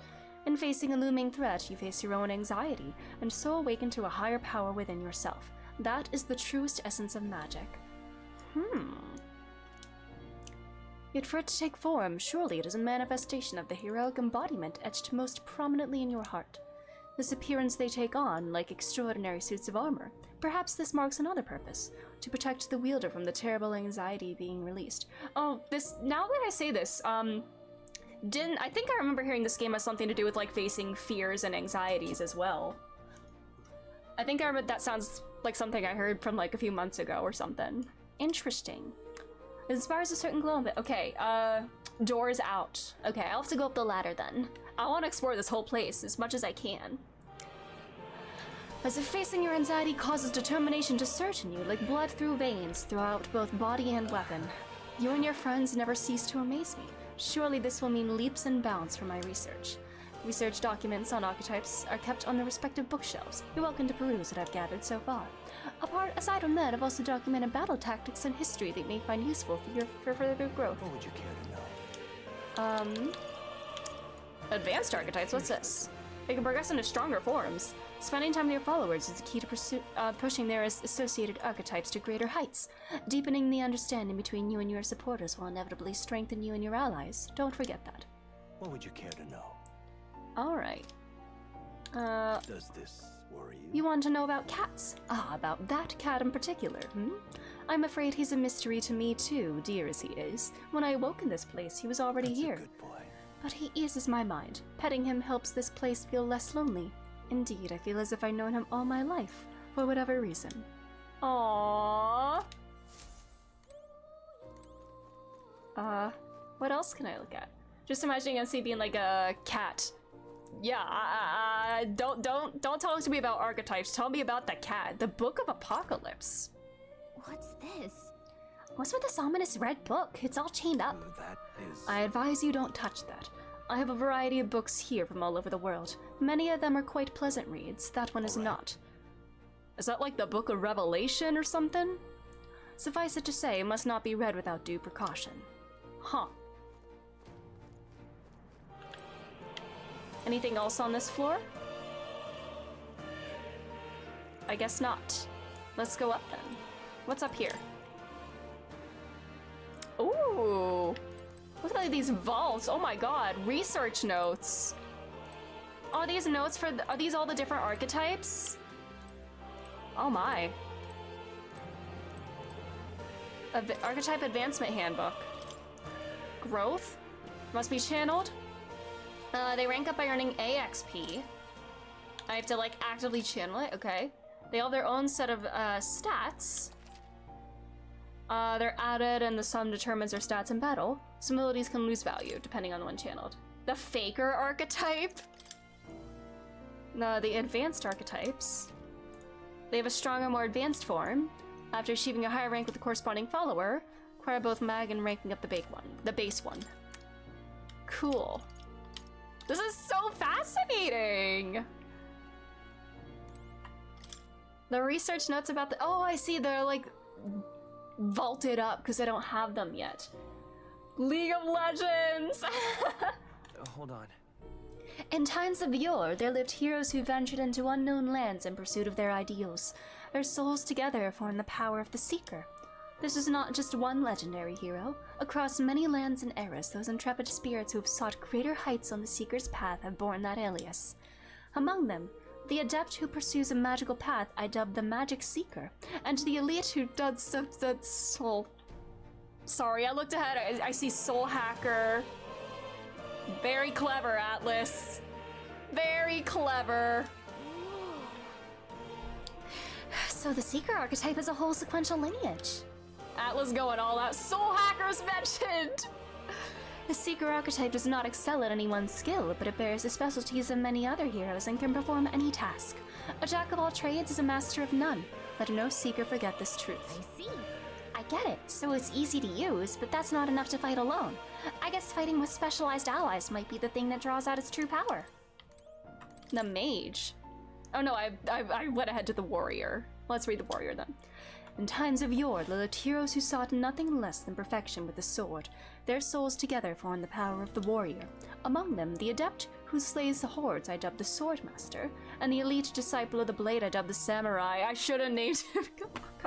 In facing a looming threat, you face your own anxiety, and so awaken to a higher power within yourself. That is the truest essence of magic. Yet for it to take form, surely it is a manifestation of the heroic embodiment etched most prominently in your heart. This appearance they take on, like extraordinary suits of armor. Perhaps this marks another purpose, to protect the wielder from the terrible anxiety being released. Oh, now that I say this, I think I remember hearing this game has something to do with like facing fears and anxieties as well. I think I remember that sounds like something I heard from like a few months ago or something. Interesting. It inspires a certain glow of it. Okay, doors out. Okay, I'll have to go up the ladder then. I want to explore this whole place as much as I can. As if facing your anxiety causes determination to surge in you like blood through veins throughout both body and weapon. You and your friends never cease to amaze me. Surely this will mean leaps and bounds for my research. Research documents on archetypes are kept on the respective bookshelves. You're welcome to peruse what I've gathered so far. Aside from that, I've also documented battle tactics and history that you may find useful for further growth. What would you care to know? Advanced archetypes, what's this? They can progress into stronger forms. Spending time with your followers is the key to pushing their associated archetypes to greater heights. Deepening the understanding between you and your supporters will inevitably strengthen you and your allies. Don't forget that. What would you care to know? Alright. Does this worry you? You want to know about cats? Ah, about that cat in particular, I'm afraid he's a mystery to me too, dear as he is. When I awoke in this place, he was already here. Good boy. But he eases my mind. Petting him helps this place feel less lonely. Indeed, I feel as if I've known him all my life, for whatever reason. Aww. What else can I look at? Just imagining NC being like a cat. Yeah, don't talk to me about archetypes. Tell me about the cat. The Book of Apocalypse. What's this? What's with this ominous red book? It's all chained up. That is... I advise you don't touch that. I have a variety of books here from all over the world. Many of them are quite pleasant reads. That one is not. Is that like the Book of Revelation or something? Suffice it to say, it must not be read without due precaution. Huh. Anything else on this floor? I guess not. Let's go up then. What's up here? Ooh! Look at these vaults. Oh my god. Research notes. Are these notes for... Are these all the different archetypes? Oh my. Archetype Advancement Handbook. Growth? Must be channeled? They rank up by earning AXP. I have to, like, actively channel it. Okay. They all have their own set of stats. They're added and the sum determines their stats in battle. Some abilities can lose value depending on when channeled. The Faker archetype? The advanced archetypes. They have a stronger, more advanced form. After achieving a higher rank with the corresponding follower, acquire both mag and ranking up the base one. Cool. This is so fascinating! The research notes about the... Oh, I see, they're like vaulted up because I don't have them yet. League of Legends! Hold on. In times of yore, there lived heroes who ventured into unknown lands in pursuit of their ideals. Their souls together formed the power of the Seeker. This is not just one legendary hero. Across many lands and eras, those intrepid spirits who have sought greater heights on the Seeker's path have borne that alias. Among them, the adept who pursues a magical path I dubbed the Magic Seeker, and the elite who does soul... Sorry, I looked ahead. I see Soul Hacker. Very clever, Atlas. Very clever. So the Seeker archetype is a whole sequential lineage. Atlas going all out. Soul Hackers mentioned! The Seeker archetype does not excel at any one skill, but it bears the specialties of many other heroes and can perform any task. A jack of all trades is a master of none. Let no Seeker forget this truth. I see. I get it, so it's easy to use, but that's not enough to fight alone. I guess fighting with specialized allies might be the thing that draws out its true power. The mage. Oh no, I went ahead to the warrior. Let's read the warrior then. In times of yore, there lived heroes who sought nothing less than perfection with the sword. Their souls together formed the power of the warrior. Among them, the adept who slays the hordes I dubbed the Swordmaster, and the elite disciple of the blade I dubbed the Samurai. I should have named him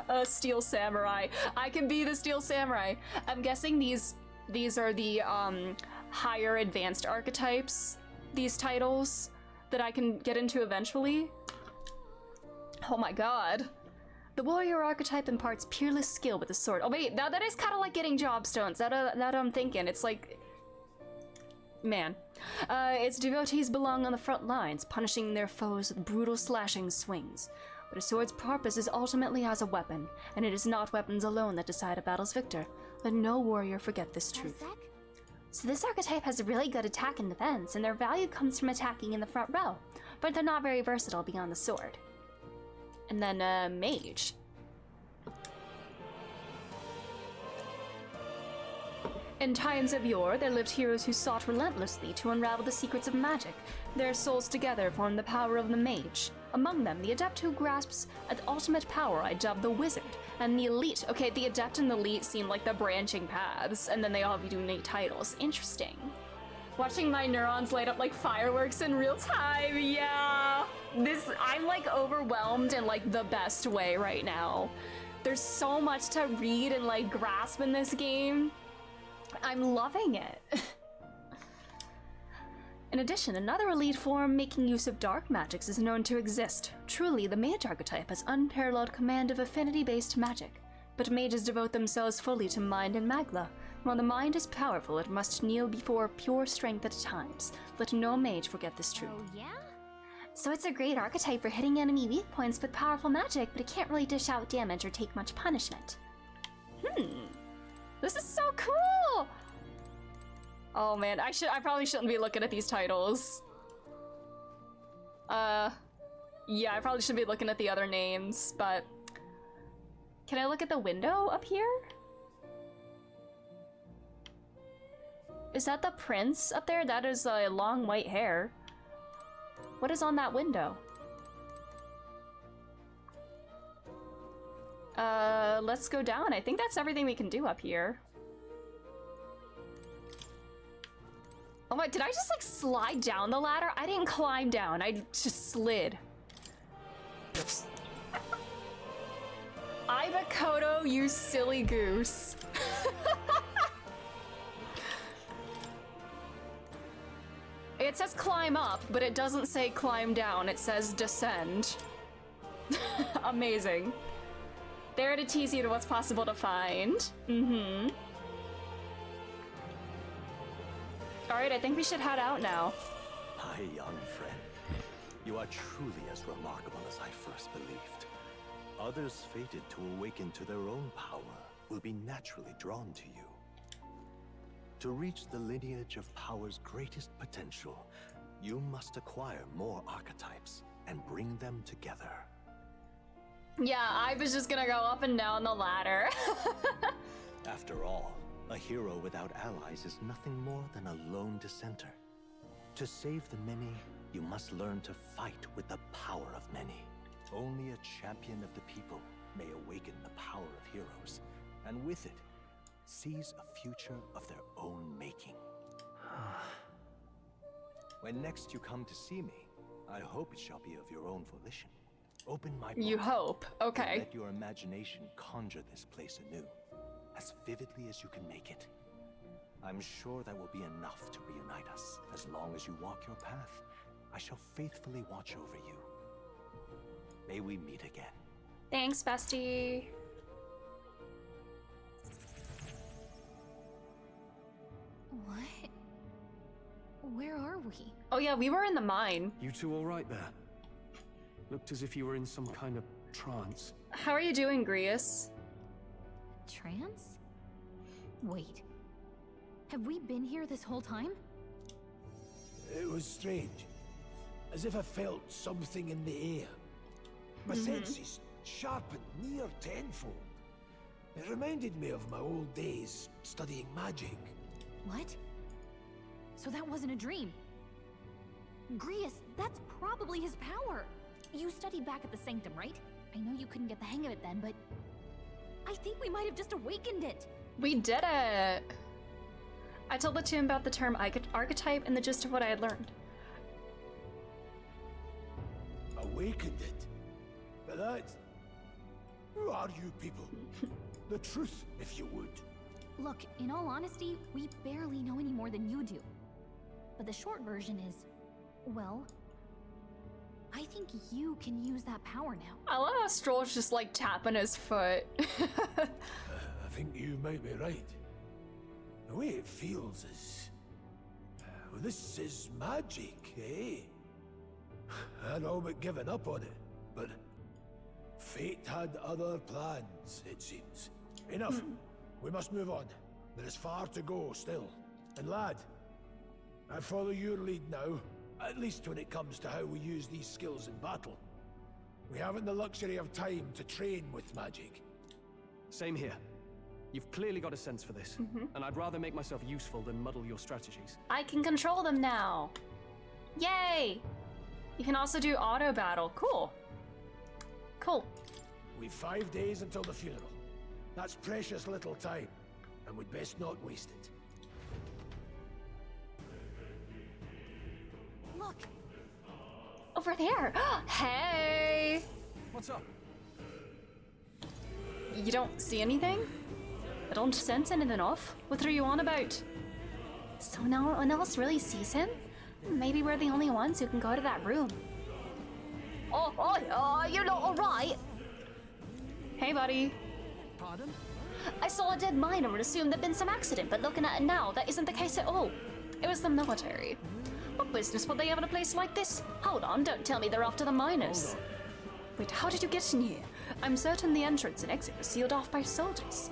a Steel Samurai. I can be the Steel Samurai. I'm guessing these are the higher advanced archetypes, these titles, that I can get into eventually. Oh my god. The warrior archetype imparts peerless skill with the sword. Oh wait, now that is kind of like getting job stones. That I'm thinking. It's like, man. Its devotees belong on the front lines, punishing their foes with brutal slashing swings. But a sword's purpose is ultimately as a weapon, and it is not weapons alone that decide a battle's victor. Let no warrior forget this truth. So this archetype has a really good attack and defense, and their value comes from attacking in the front row, but they're not very versatile beyond the sword. And then, mage. In times of yore, there lived heroes who sought relentlessly to unravel the secrets of magic. Their souls together formed the power of the mage. Among them, the adept who grasps at ultimate power I dubbed the wizard, and the elite. Okay, the adept and the elite seem like the branching paths, and then they all have unique titles. Interesting. Watching my neurons light up like fireworks in real time, yeah. I'm like overwhelmed in like the best way right now. There's so much to read and like grasp in this game. I'm loving it. In addition, another elite form making use of dark magics is known to exist. Truly, the mage archetype has unparalleled command of affinity-based magic. But mages devote themselves fully to mind and magla. While the mind is powerful, it must kneel before pure strength at times. Let no mage forget this truth. Oh yeah? So it's a great archetype for hitting enemy weak points with powerful magic, but it can't really dish out damage or take much punishment. This is so cool! Oh man, I probably shouldn't be looking at these titles. Yeah, I probably should be looking at the other names, but... Can I look at the window up here? Is that the prince up there? That is long white hair. What is on that window? Let's go down. I think that's everything we can do up here. Oh my, did I just like slide down the ladder? I didn't climb down, I just slid. Ibakoto, you silly goose. It says climb up, but it doesn't say climb down, it says descend. Amazing. There to tease you to what's possible to find. Alright, I think we should head out now. My young friend, you are truly as remarkable as I first believed. Others fated to awaken to their own power will be naturally drawn to you. To reach the lineage of power's greatest potential, you must acquire more archetypes and bring them together. Yeah, I was just gonna go up and down the ladder. After all, a hero without allies is nothing more than a lone dissenter. To save the many, you must learn to fight with the power of many. Only a champion of the people may awaken the power of heroes, and with it, seize a future of their own making. When next you come to see me, I hope it shall be of your own volition. Open my book. You hope, okay. Let your imagination conjure this place anew, as vividly as you can make it. I'm sure that will be enough to reunite us. As long as you walk your path, I shall faithfully watch over you. May we meet again. Thanks, bestie. What? Where are we? Oh yeah, we were in the mine. You two all right there? Looked as if you were in some kind of trance. How are you doing, Grius? Trance? Wait. Have we been here this whole time? It was strange. As if I felt something in the air. My senses sharpened near tenfold. It reminded me of my old days studying magic. What? So that wasn't a dream. Grius, that's probably his power. You studied back at the Sanctum, right? I know you couldn't get the hang of it then, but I think we might have just awakened it. We did it! I told the tomb about the term archetype and the gist of what I had learned. Awakened it? But that... Who are you people? The truth, if you would. Look, in all honesty, we barely know any more than you do. But the short version is, well, I think you can use that power now. I love how Stroll's just like tapping his foot. I think you might be right. The way it feels is... Well, this is magic, eh? I'd all but given up on it, but... Fate had other plans, it seems. Enough. We must move on. There is far to go still. And lad, I follow your lead now, at least when it comes to how we use these skills in battle. We haven't the luxury of time to train with magic. Same here. You've clearly got a sense for this, and I'd rather make myself useful than muddle your strategies. I can control them now. Yay! You can also do auto battle. Cool. Cool. We've 5 days until the funeral. That's precious little time, and we'd best not waste it. Look! Over there! Hey! What's up? You don't see anything? I don't sense anything off. What are you on about? So no one else really sees him? Maybe we're the only ones who can go to that room. Oh, you're not alright? Hey, buddy. Pardon? I saw a dead miner and assumed there'd been some accident, but looking at it now, that isn't the case at all. It was the military. What business would they have in a place like this? Hold on, don't tell me they're after the miners. Wait, how did you get in here? I'm certain the entrance and exit were sealed off by soldiers.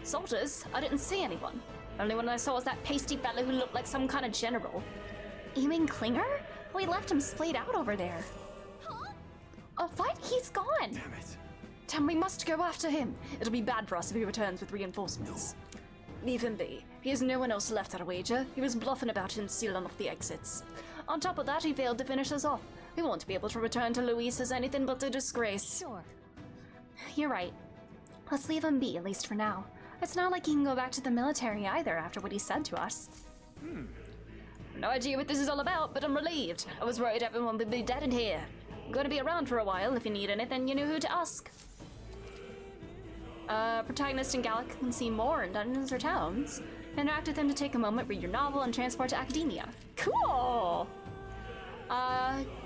Soldiers? I didn't see anyone. Only one I saw was that pasty fellow who looked like some kind of general. You mean Klinger? We left him splayed out over there. Huh? Oh, what? He's gone. Damn it. Then we must go after him. It'll be bad for us if he returns with reinforcements. Leave him be. He has no one else left at a wager. He was bluffing about him sealing off the exits. On top of that, he failed to finish us off. We won't be able to return to Luis as anything but a disgrace. Sure. You're right. Let's leave him be, at least for now. It's not like he can go back to the military either after what he said to us. No idea what this is all about, but I'm relieved. I was worried everyone would be dead in here. I'm gonna be around for a while. If you need anything, you know who to ask. Protagonist in Gallic can see more in dungeons or towns. Interact with him to take a moment, read your novel, and transport to academia. Cool!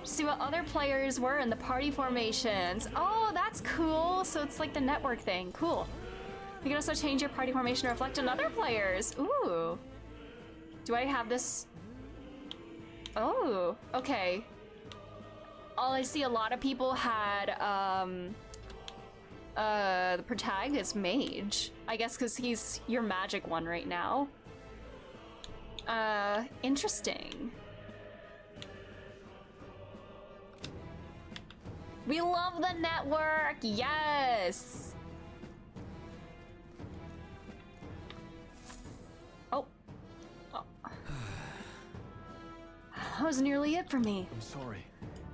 See what other players were in the party formations. Oh, that's cool! So it's like the network thing. Cool. You can also change your party formation to reflect on other players. Ooh. Do I have this? Oh, okay. I see a lot of people had, the protagonist mage. I guess because he's your magic one right now. Interesting. We love the network, yes! Oh. That was nearly it for me. I'm sorry.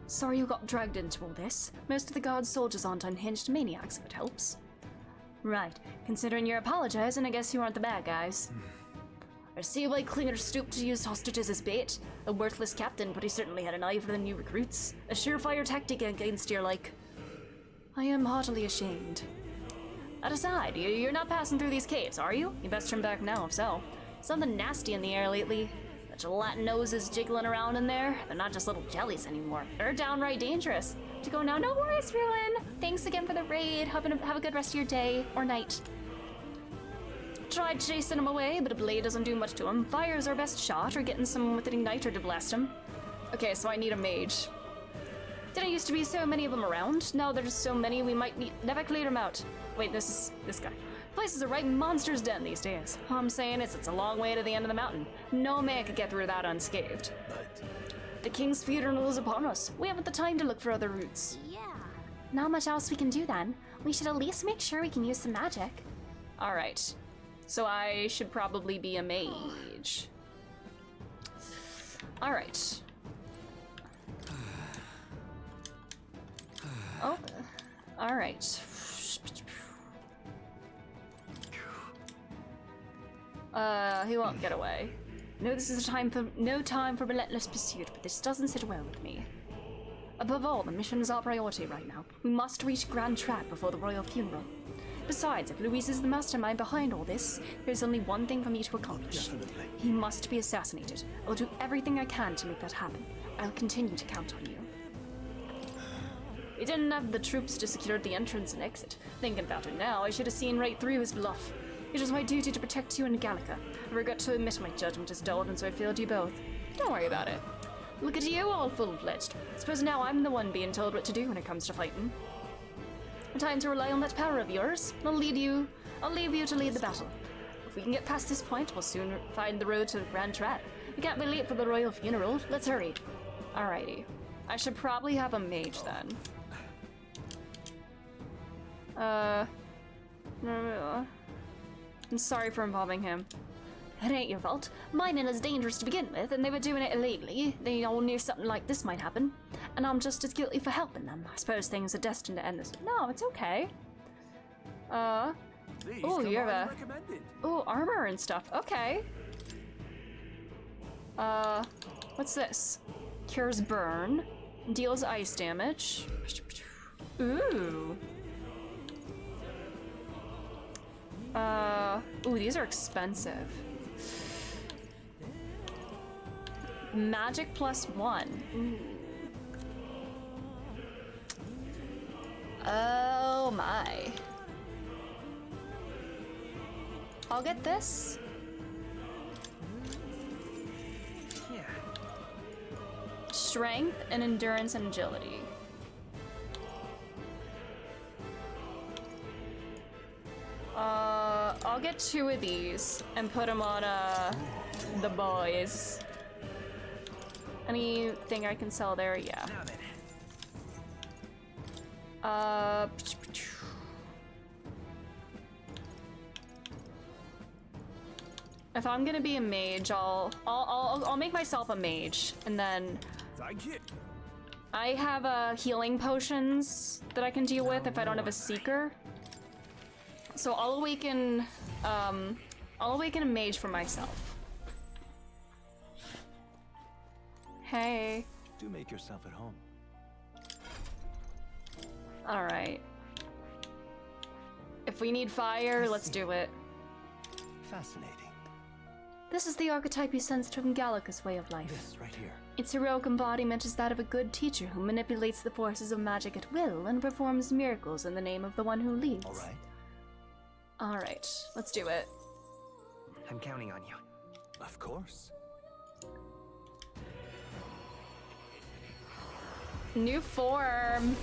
Sorry you got dragged into all this. Most of the guard's soldiers aren't unhinged maniacs, if it helps. Right. Considering you're apologizing, I guess you aren't the bad guys. I see why Klinger stooped to use hostages as bait. A worthless captain, but he certainly had an eye for the new recruits. A surefire tactic against your like... I am heartily ashamed. That aside, you're not passing through these caves, are you? You best turn back now, if so. Something nasty in the air lately. The gelatin noses jiggling around in there. They're not just little jellies anymore. They're downright dangerous. To go now, no worries, Ruin. Thanks again for the raid. Have a good rest of your day or night. Tried chasing him away, but a blade doesn't do much to him. Fire's our best shot, or getting someone with an igniter to blast him. Okay, so I need a mage. Didn't used to be so many of them around. Now there's so many we might never clear them out. Wait, this is this guy. Place is a right monster's den these days. All I'm saying is it's a long way to the end of the mountain. No man could get through that unscathed. The king's funeral is upon us. We haven't the time to look for other routes. Yeah. Not much else we can do then. We should at least make sure we can use some magic. Alright. So I should probably be a mage. Alright. Oh. Alright. He won't get away. No, this is no time for relentless pursuit, but this doesn't sit well with me. Above all, the mission is our priority right now. We must reach Grand Trap before the royal funeral. Besides, if Luis is the mastermind behind all this, there's only one thing for me to accomplish. Definitely. He must be assassinated. I'll do everything I can to make that happen. I'll continue to count on you. We didn't have the troops to secure the entrance and exit. Thinking about it now, I should have seen right through his bluff. It is my duty to protect you and Gallica. I regret to admit my judgment is dulled, and so I failed you both. Don't worry about it. Look at you, all full-fledged. Suppose now I'm the one being told what to do when it comes to fighting. Time to rely on that power of yours. I'll leave you to lead the battle. If we can get past this point, we'll soon find the road to the Grand Trap. We can't be late for the royal funeral. Let's hurry. Alrighty. I should probably have a mage then. I'm sorry for involving him. It ain't your fault. Mining is dangerous to begin with, and they were doing it illegally. They all knew something like this might happen. And I'm just as guilty for helping them. I suppose things are destined to end this. No, it's okay. Oh, you have a... Oh, armor and stuff. Okay. What's this? Cures burn. Deals ice damage. Ooh. Ooh, these are expensive. Magic +1. Ooh. Oh my. I'll get this. Yeah. Strength and endurance and agility. I'll get 2 of these and put them on the boys. Anything I can sell there? Yeah. If I'm gonna be a mage, I'll make myself a mage, and then I have healing potions that I can deal with if I don't have a seeker. So I'll awaken a mage for myself. Hey. Do make yourself at home. All right. If we need fire, let's do it. Fascinating. This is the archetype you sensed from Gallica's way of life. This right here. Its heroic embodiment is that of a good teacher who manipulates the forces of magic at will and performs miracles in the name of the one who leads. All right. All right, let's do it. I'm counting on you. Of course. New form.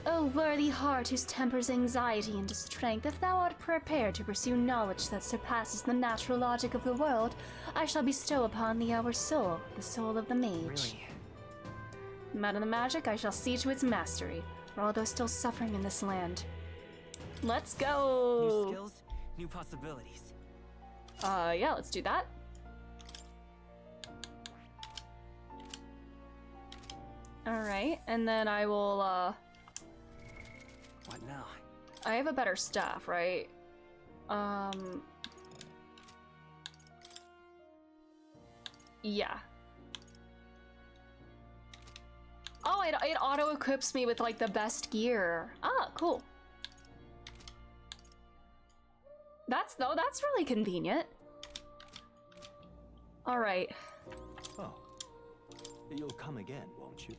O worthy heart whose tempers anxiety into strength, if thou art prepared to pursue knowledge that surpasses the natural logic of the world, I shall bestow upon thee our soul, the soul of the mage. Really? Matter the magic, I shall see to its mastery, for all those still suffering in this land. Let's go! New skills, new possibilities. Yeah, let's do that. Alright, and then I will, What now? I have a better staff, right? Yeah. Oh, it auto-equips me with, like, the best gear. Ah, cool. That's really convenient. Alright. Oh. You'll come again, won't you?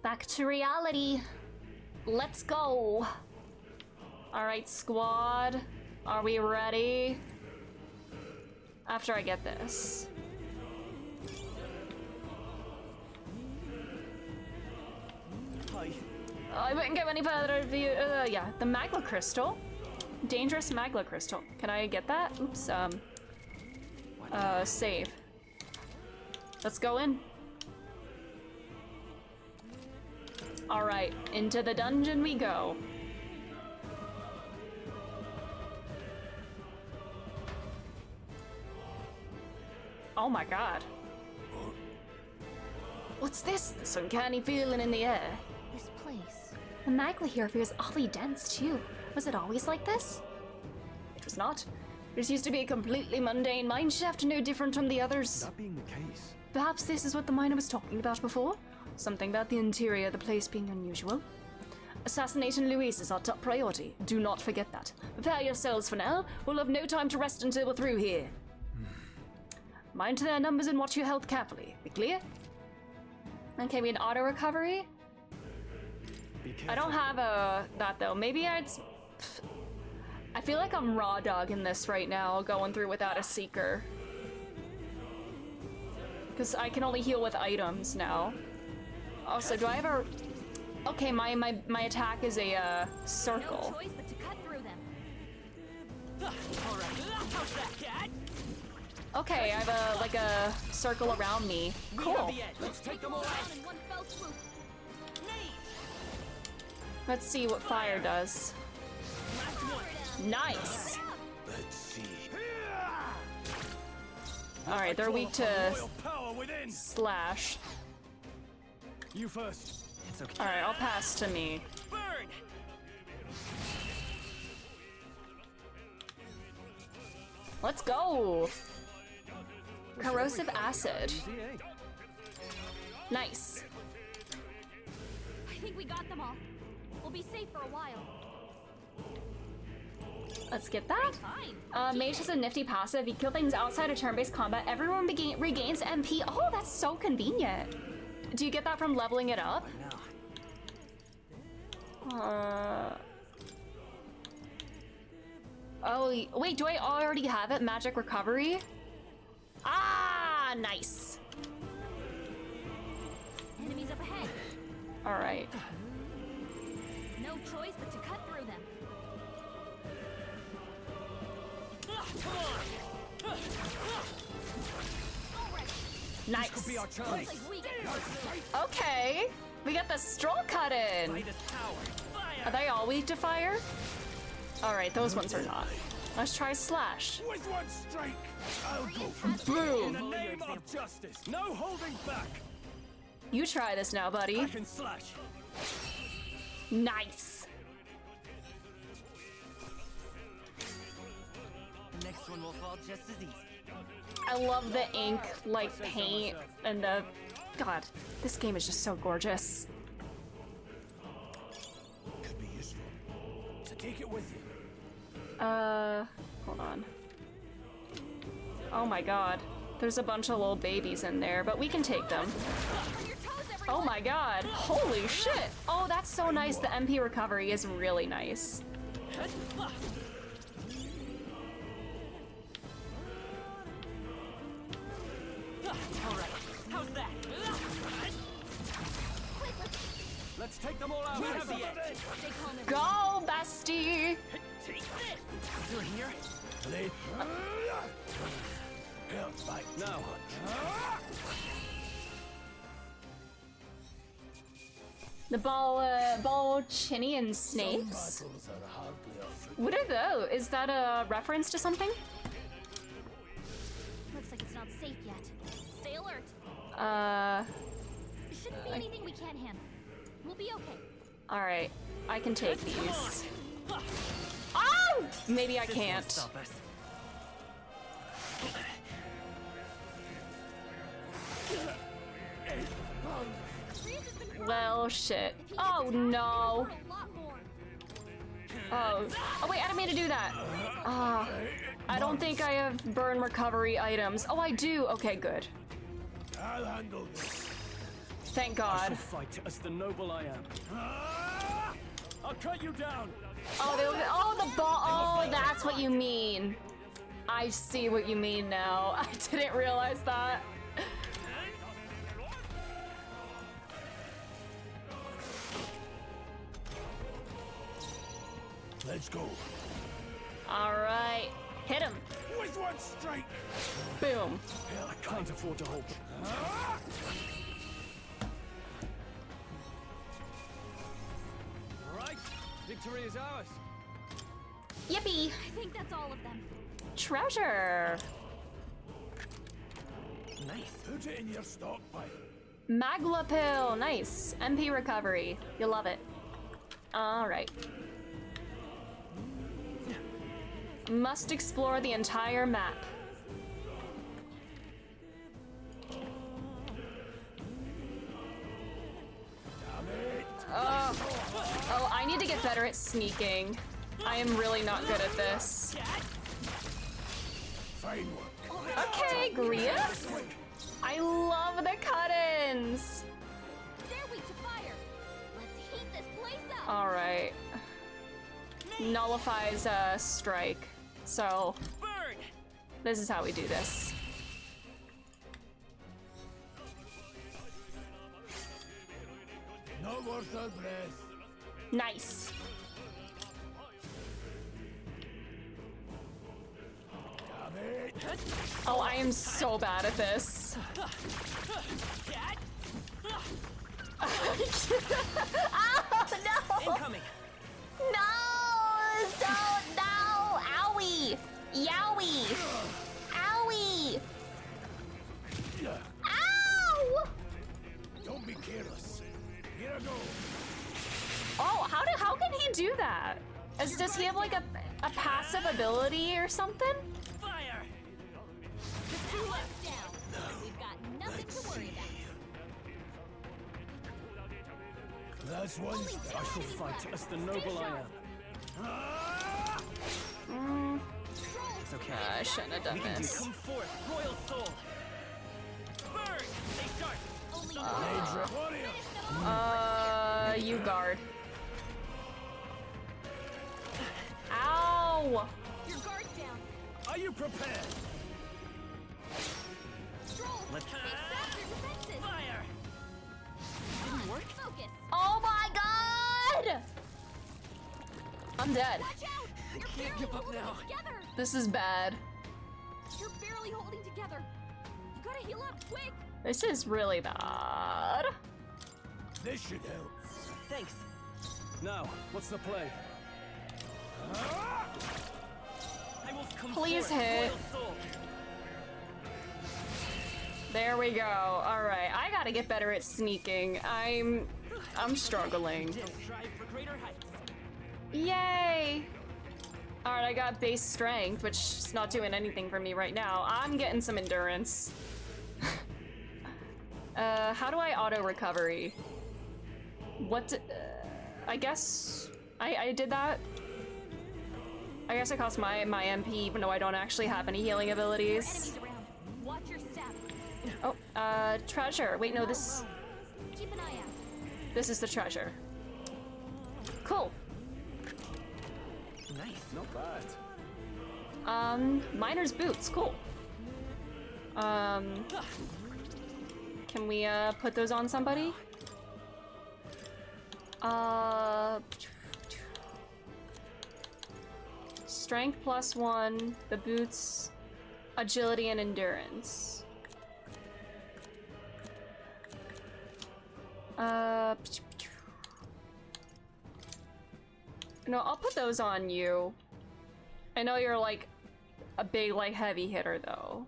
Back to reality. Let's go. Alright, squad. Are we ready? After I get this. Hi. I wouldn't go any further if you, yeah, the magma crystal. Dangerous magma crystal. Can I get that? Oops, save. Let's go in. All right, into the dungeon we go. Oh my god. What's this? This uncanny feeling in the air. This place. The magma here feels awfully dense, too. Was it always like this? It was not. This used to be a completely mundane mineshaft, no different from the others. That being the case. Perhaps this is what the miner was talking about before? Something about the interior of the place being unusual. Assassinating Luis is our top priority. Do not forget that. Prepare yourselves for now. We'll have no time to rest until we're through here. Mind their numbers and watch your health carefully. Be clear? Okay, we had auto recovery. I don't have that though. Maybe I feel like I'm raw dogging this right now, going through without a seeker. Because I can only heal with items now. Also, do I have a... Okay, my attack is a circle. No choice but to cut through them. Okay, I have like a circle around me. Cool. Let's take them all out. Let's see what fire does. Nice. Let's see. All right, they're weak to slash. You first. It's okay. All right, I'll pass to me. Burn. Let's go. Corrosive acid. Nice. I think we got them all. We'll be safe for a while. Let's get that. Mage has a nifty passive. You kill things outside of turn-based combat. Everyone regains MP. Oh, that's so convenient. Do you get that from leveling it up? Oh, wait, do I already have it? Magic recovery? Ah, nice. Enemies up ahead. All right. No choice but to cut through them. Nice. This could be our chance. Okay, we got the straw cut in. Are they all weak to fire? All right, those ones are not. Let's try slash. With one strike, I'll go for Boom. In the name of justice, no holding back. You try this now, buddy. I can slash. Nice. Next one will fall just as easy. I love the ink, like paint, and the... God, this game is just so gorgeous. Could be useful. So take it with you. Hold on. Oh my god. There's a bunch of little babies in there, but we can take them. Oh my god. Holy shit. Oh, that's so nice. The MP recovery is really nice. Alright, how's that? Let's take them all out. Go, bestie! Take this! You're here? No. The Balchinian snakes? What are those? Is that a reference to something? Looks like it's not safe yet. Stay alert. It shouldn't be anything we can't handle. We'll be okay. Alright, I can take these. Oh! Maybe I can't. Well, shit. Oh, no. Oh, wait, I didn't mean to do that. I don't think I have burn recovery items. Oh, I do. Okay, good. I'll handle this. Thank I God. shall fight as the noble I am. I'll cut you down. Oh, the ball. Oh, that's what you mean. I see what you mean now. I didn't realize that. Let's go. All right, hit him. With one strike. Boom. Yeah, I can't afford to hold. All right, victory is ours. Yippee! I think that's all of them. Treasure. Nice. Put it in your stockpile. Magla pill. Nice. MP recovery. You love it. All right. Must explore the entire map. Oh, I need to get better at sneaking. I am really not good at this. Fine work. Okay, Grius. I love the cut-ins. They're weak to fire. Let's heat this place up. All right. Nullifies strike. So this is how we do this. Not worth our breath. Nice. Oh, I am so bad at this. Oh, no! Incoming. No! Don't! No! Owie! Yowie! Owie! Ow! Don't be careless. Here I go. Oh, how can he do that? Does he have like a passive ability or something? Fire. Just 2 left down. We've got nothing to worry about. That's one. I shall fight as the noble I am. It's okay. I shouldn't have done this. Come forth, royal soul. Burn. Stay sharp. You guard. Ow! Your guard's down. Are you prepared? Stroll. Let's Accept your defenses. Fire. Didn't work. Focus. Oh my god! I'm dead. Watch out. You're can't barely give up holding now. it together. This is bad. You're barely holding together. You gotta heal up quick. This is really bad. This should help. Thanks. Now, what's the play? I will come Please forth, hit. royal soul. There we go. All right, I gotta get better at sneaking. I'm struggling. Strive for greater heights. Yay! All right, I got base strength, which is not doing anything for me right now. I'm getting some endurance. How do I auto recovery? What? I guess I did that. I guess it costs my MP, even though I don't actually have any healing abilities. Enemies around. Watch your step. Oh, treasure. Wait, no, this Keep an eye out. is the treasure. Cool. Nice, not bad. Miner's boots. Cool. Can we put those on somebody? Strength +1, the boots, agility and endurance. No, I'll put those on you. I know you're like a big, like, heavy hitter though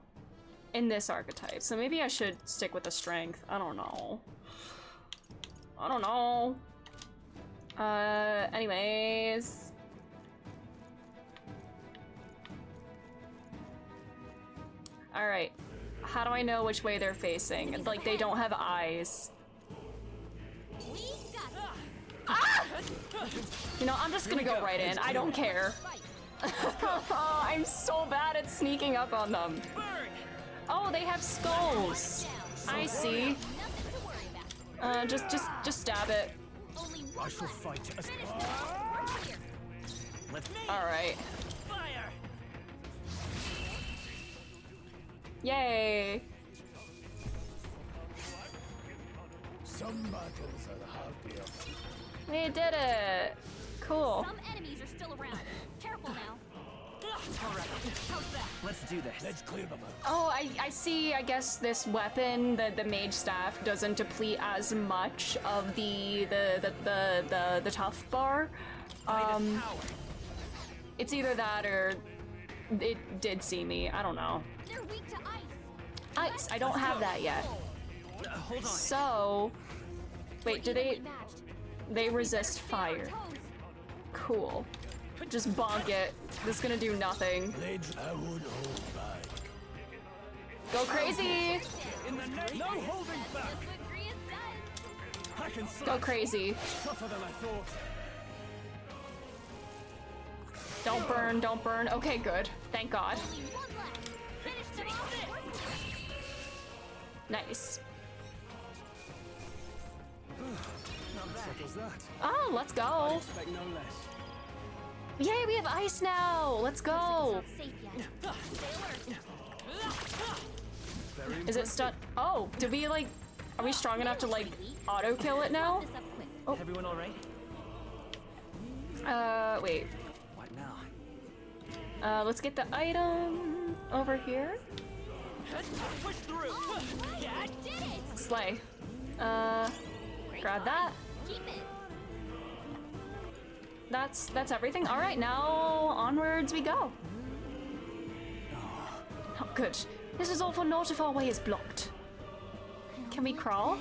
in this archetype, so maybe I should stick with the strength. I don't know. Anyways. All right. How do I know which way they're facing? Like, they don't have eyes. Ah! You know, I'm just gonna go right in. I don't care. I'm so bad at sneaking up on them. Oh, they have skulls. I see. Just stab it. I shall fight as All right. Fire. Yay. Some battles are hardly a We did it. Cool. Some enemies are still around. Careful now. All right, how's that? Let's do this. Let's clear them out. Oh, I see. I guess this weapon, the mage staff, doesn't deplete as much of the tough bar. It's either that or it did see me. I don't know. They're weak to ice. Ice. I don't have that yet. Hold on. So, wait. Do they resist fire? Cool. Just bonk it. This is gonna do nothing. I won't hold back. Go crazy! No holding back. I can Go crazy. tougher than I thought. Don't burn, don't burn. Okay, good. Thank God. Nice. Oh, let's go. Expect no less. Yay, we have ice now. Let's go. Is it stun? Oh, did we like, are we strong enough to like auto kill it now? Oh. Everyone all right? Wait. What now? Let's get the item over here. Push through. Yeah, did it. Slay. Grab that. Keep it. That's everything. All right, now onwards we go. Oh, good. This is all for naught if our way is blocked. Can we crawl?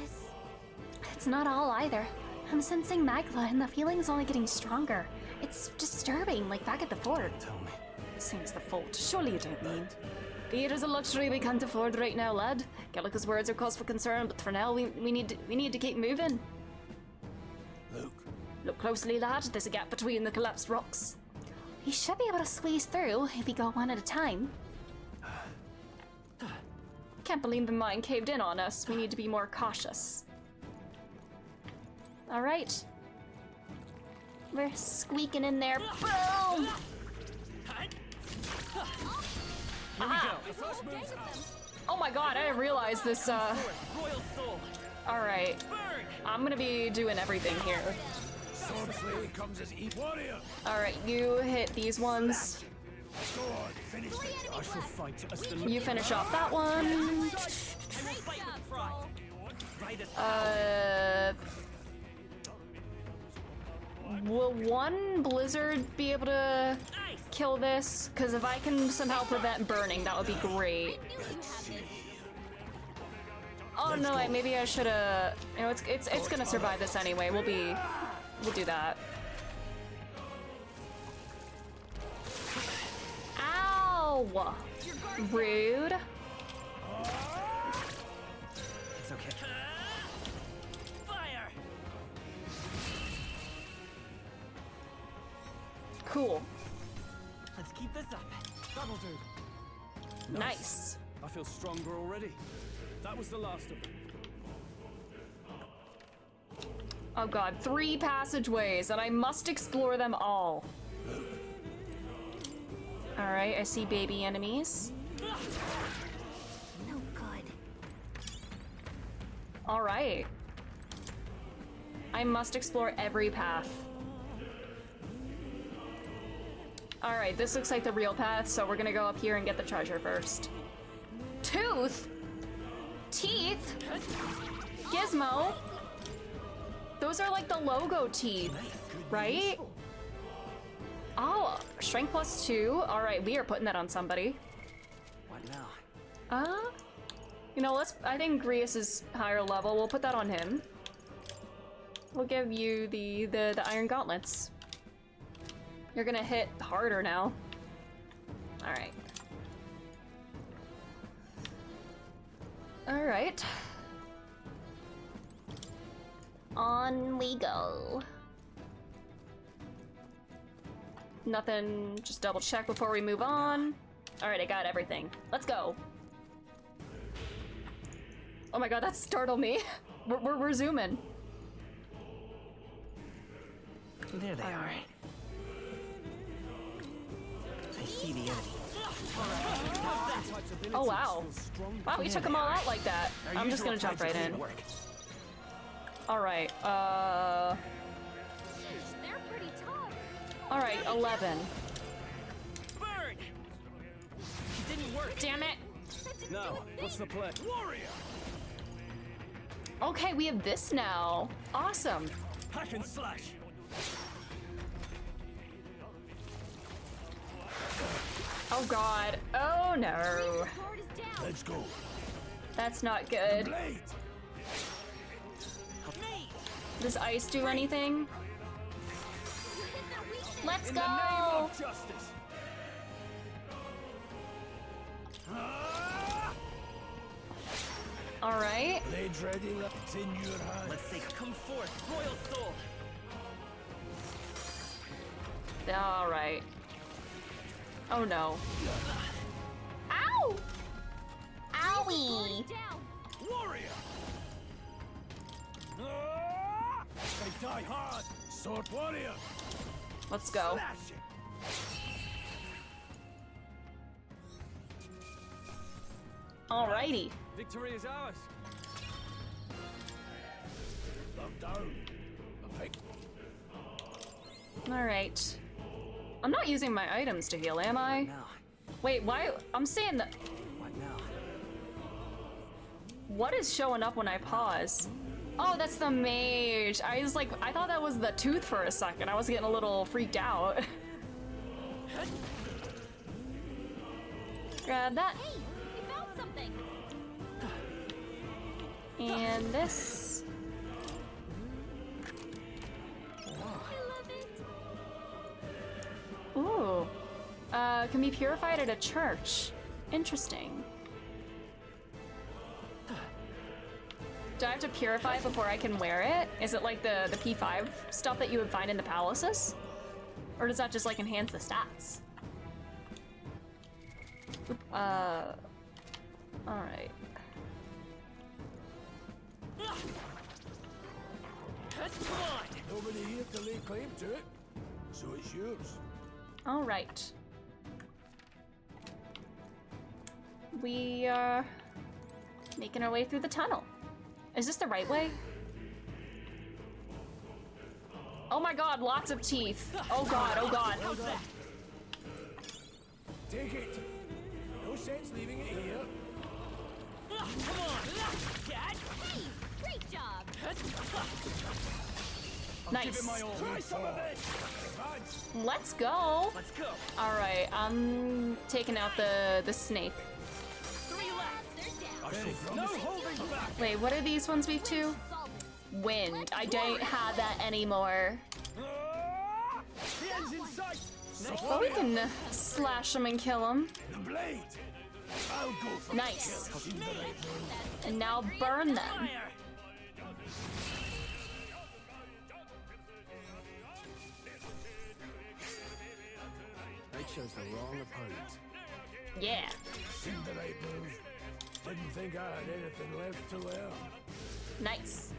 It's not all either. I'm sensing Magla and the feeling's only getting stronger. It's disturbing, like back at the fort. Tell me. Seems the fault. Surely you don't mean. Fear is a luxury we can't afford right now, lad. Gallica's words are cause for concern, but for now we need to keep moving. Look closely, lad. There's a gap between the collapsed rocks. We should be able to squeeze through if we go one at a time. Can't believe the mine caved in on us. We need to be more cautious. All right. We're squeaking in there. Boom! Ah. Oh my God! I didn't realize this. All right. I'm gonna be doing everything here. Swordplay comes as eat warrior. All right, you hit these ones. Go on, finish it. I shall fight as the You finish off that one. Will one blizzard be able to kill this? Because if I can somehow prevent burning, that would be great. Oh no, maybe I should have. You know, it's gonna survive this anyway. We'll do that. Ow! Rude. It's okay. Fire. Cool. Let's keep this up. That'll do. Nice. I feel stronger already. That was the last of them. Oh God, 3 passageways, and I must explore them all. All right, I see baby enemies. No good. All right. I must explore every path. All right, this looks like the real path, so we're gonna go up here and get the treasure first. Tooth? Teeth? Gizmo? Those are like the logo teeth, right? Oh, strength +2. All right, we are putting that on somebody. What now? You know, I think Grius is higher level. We'll put that on him. We'll give you the iron gauntlets. You're gonna hit harder now. All right. All right. On we go. Nothing, just double check before we move on. All right, I got everything. Let's go. Oh my God, that startled me. We're zooming. There they are. I see the enemy. Oh wow. Wow, we took them all out like that. I'm just gonna jump right in. Alright, They're pretty tough. Alright, 11. Bird! It didn't work. Damn it! Now, what's the plan? Warrior! Okay, we have this now. Awesome. Hack and slash. Oh god. Oh no. Let's go. That's not good. Does ice do anything? Let's In go! the name of justice. Alright. Blades ready, it's in your hands. Let's say, come forth, royal soul. Alright. Oh no. Ow! Owie! Warrior! They die hard. Sword warrior. Let's go. Slash it. Alrighty. Victory is ours. I'm down. Alright. I'm not using my items to heal, am I? No. Wait, why? I'm saying that. What now? What is showing up when I pause? Oh, that's the mage. I was like, I thought that was the tooth for a second. I was getting a little freaked out. Grab that. Hey, we found something. And this. Ooh. Can be purified at a church. Interesting. Do I have to purify it before I can wear it? Is it like the P5 stuff that you would find in the palaces? Or does that just like enhance the stats? Alright. Nobody here to lay claim to it, so it's yours. Alright. We are making our way through the tunnel. Is this the right way? Oh my god, lots of teeth. Oh god, oh god. Take it. No sense leaving it here. Come on, Dad. Hey, great job. Nice. Try some of this. Let's go. Let's go. Alright, I'm taking out the snake. 3 left. No holding back. Wait, what are these ones weak to? Wind. I don't have that anymore. The end's in sight. But we can slash them and kill them. The blade. I'll go for Nice. And now burn them. I chose the wrong opponent. Yeah. Seen the right move. Didn't think I had anything left to learn. Nice.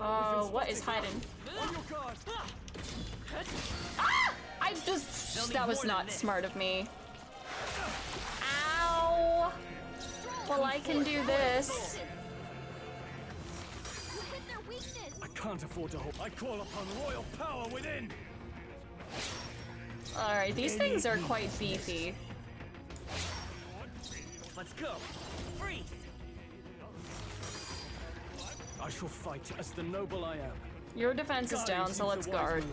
Oh, what is hiding? On your guard. Ah! I just... That was not smart of me. Ow! Well, I can do this. I can't afford to hold. I call upon royal power within. Alright, these things are quite beefy. Let's go. Freeze. I shall fight as the noble I am. Your defense is down, so let's guard.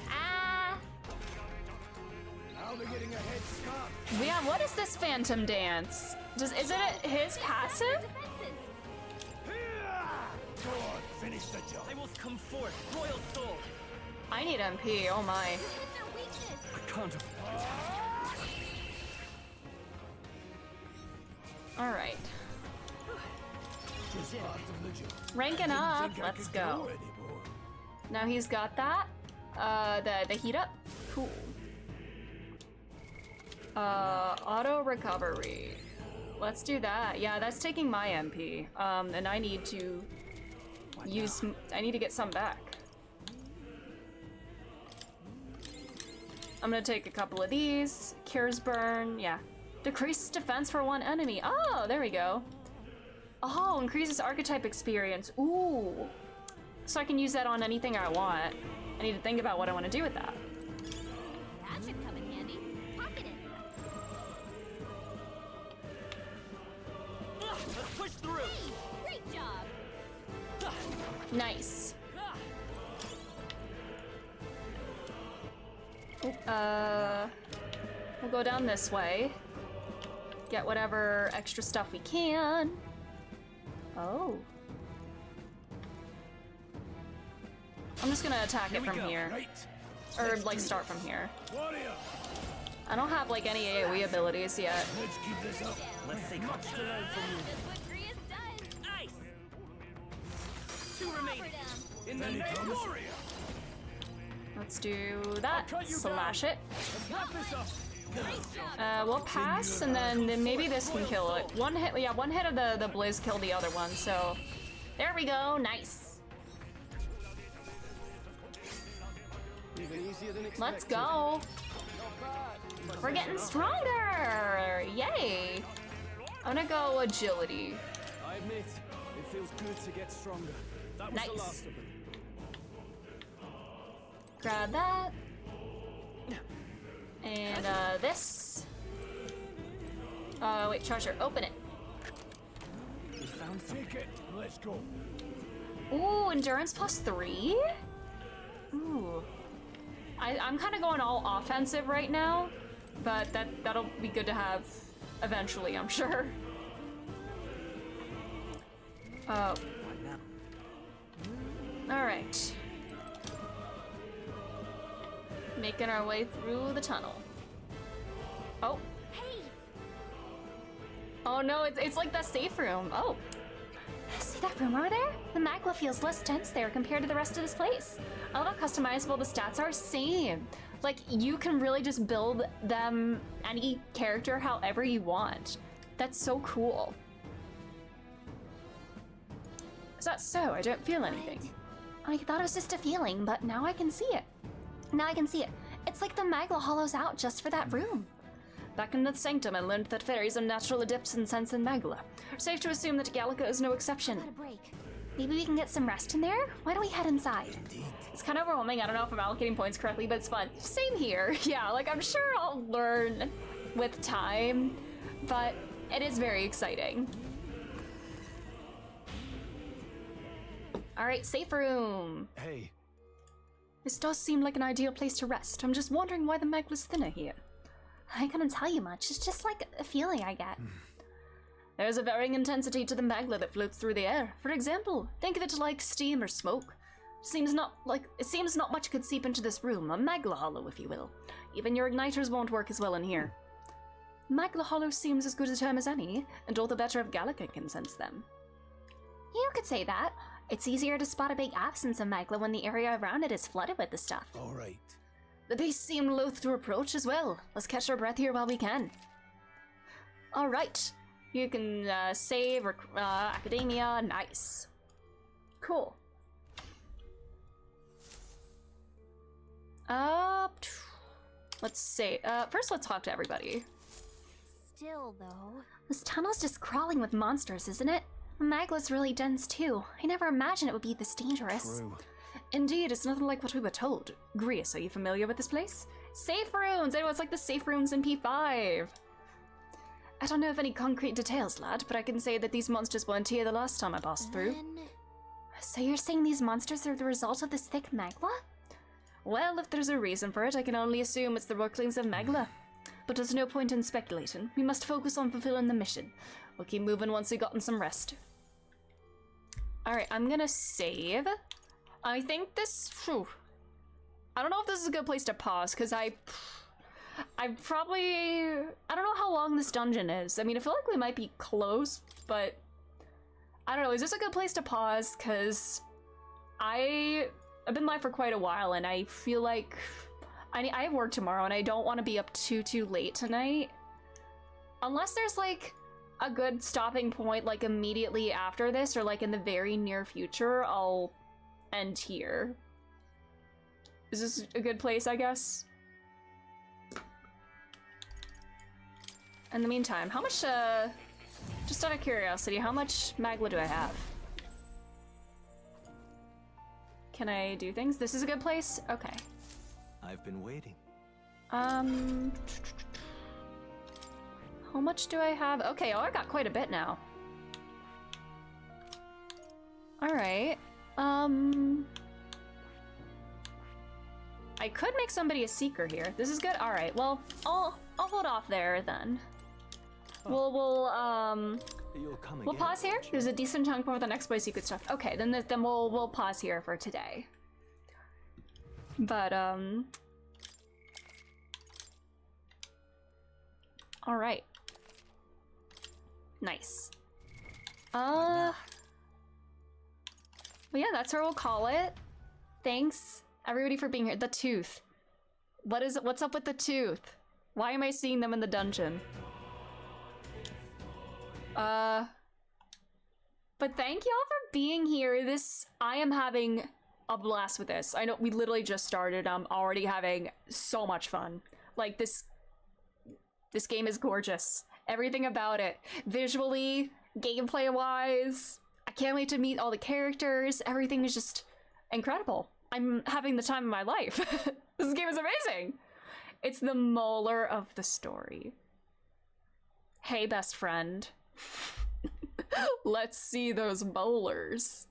Ah! Now they're getting a head start. Yeah, what is this phantom dance? Is it his passive? Go on, finish the job. I will come forth, royal soul. I need MP, oh my. I can't. Alright. Just part of the job. Ranking up, Think I let's could go. anymore. Now he's got that. The heat up. Cool. Auto recovery. Let's do that. Yeah, that's taking my MP. And I need to I need to get some back. I'm gonna take a couple of these. Cures burn, yeah. Decreases defense for one enemy. Oh, there we go. Oh, increases archetype experience. Ooh. So I can use that on anything I want. I need to think about what I want to do with that. That should come in handy. Pocket it. Let's push through. Hey, great job. Nice. We'll go down this way. Get whatever extra stuff we can. Oh. I'm just gonna attack it from here. Or, like, start from here. I don't have, like, any AoE abilities yet. Let's keep this up. Let's take much to learn from you. Nice. 2 remaining. In the name of warrior. Let's do that. Slash it. We'll pass, and then maybe this can kill it. One hit, yeah, one hit of the Blizz killed the other one, so... There we go, nice. Let's go. We're getting stronger! Yay! I'm gonna go agility. I admit, it feels good to get stronger. That was Nice. the last of them. Grab that. And this. Wait, treasure, open it. We found something. Take it. Let's go. Ooh, endurance +3? Ooh. I'm kind of going all offensive right now, but that'll be good to have eventually, I'm sure. Oh. Alright. Making our way through the tunnel. Oh. Hey. Oh no, it's like the safe room. Oh. See that room over there? The magma feels less dense there compared to the rest of this place. I love how customizable the stats are. Same. Like, you can really just build them, any character, however you want. That's so cool. Is that so? I don't feel anything. I thought it was just a feeling, but now I can see it. Now I can see it. It's like the magma hollows out just for that room. Back in the sanctum, I learned that fairies are natural adepts in sense and magla. Safe to assume that Gallica is no exception. Got a break. Maybe we can get some rest in there? Why don't we head inside? It's kind of overwhelming. I don't know if I'm allocating points correctly, but it's fun. Same here. Yeah, like I'm sure I'll learn with time, but it is very exciting. All right, safe room. Hey. This does seem like an ideal place to rest. I'm just wondering why the magla's thinner here. I couldn't tell you much. It's just like a feeling I get. There's a varying intensity to the magla that floats through the air. For example, think of it like steam or smoke. It seems not much could seep into this room, a magla hollow, if you will. Even your igniters won't work as well in here. Magla hollow seems as good a term as any, and all the better if Gallica can sense them. You could say that. It's easier to spot a big absence of magla when the area around it is flooded with the stuff. All right. The beasts seem loath to approach as well. Let's catch our breath here while we can. All right. You can save academia. Nice. Cool. Let's see. First, let's talk to everybody. Still, though... This tunnel's just crawling with monsters, isn't it? The magla's really dense, too. I never imagined it would be this dangerous. True. Indeed, it's nothing like what we were told. Grease, are you familiar with this place? Safe rooms! Anyway, it's like the safe rooms in P5. I don't know of any concrete details, lad, but I can say that these monsters weren't here the last time I passed through. So you're saying these monsters are the result of this thick magma? Well, if there's a reason for it, I can only assume it's the workings of magla. But there's no point in speculating. We must focus on fulfilling the mission. We'll keep moving once we've gotten some rest. Alright, I'm gonna save. I think this... Whew, I don't know if this is a good place to pause, because I probably... I don't know how long this dungeon is. I mean, I feel like we might be close, but... I don't know, is this a good place to pause? Because I've been live for quite a while, and I feel like... I have work tomorrow, and I don't want to be up too late tonight. Unless there's, like, a good stopping point, like, immediately after this, or, like, in the very near future, I'll end here. Is this a good place, I guess? In the meantime, how much, just out of curiosity, how much magla do I have? Can I do things? This is a good place? Okay. I've been waiting. How much do I have? Okay, oh, I got quite a bit now. Alright. I could make somebody a seeker here. This is good? Alright, well, I'll hold off there then. We'll pause here. There's a decent chunk before the next place you could stuff. Okay, then we'll pause here for today. But all right. Nice. Well, yeah, that's where we'll call it. Thanks everybody for being here. The tooth. What's up with the tooth? Why am I seeing them in the dungeon? But thank y'all for being here. I am having a blast with this. I know we literally just started. I'm already having so much fun. Like this game is gorgeous. Everything about it. Visually, gameplay wise. I can't wait to meet all the characters. Everything is just incredible. I'm having the time of my life. This game is amazing. It's the molar of the story. Hey, best friend. Let's see those molars.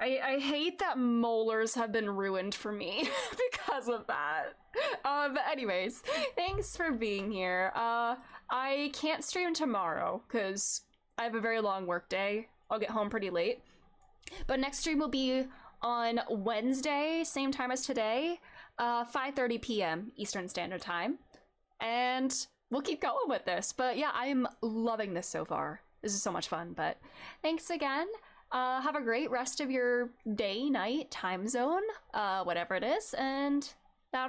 I hate that molars have been ruined for me because of that. But anyways, thanks for being here. I can't stream tomorrow because I have a very long work day. I'll get home pretty late. But next stream will be on Wednesday, same time as today, 5:30 p.m. Eastern Standard Time. And we'll keep going with this. But yeah, I'm loving this so far. This is so much fun. But thanks again. Have a great rest of your day, night, time zone, whatever it is. And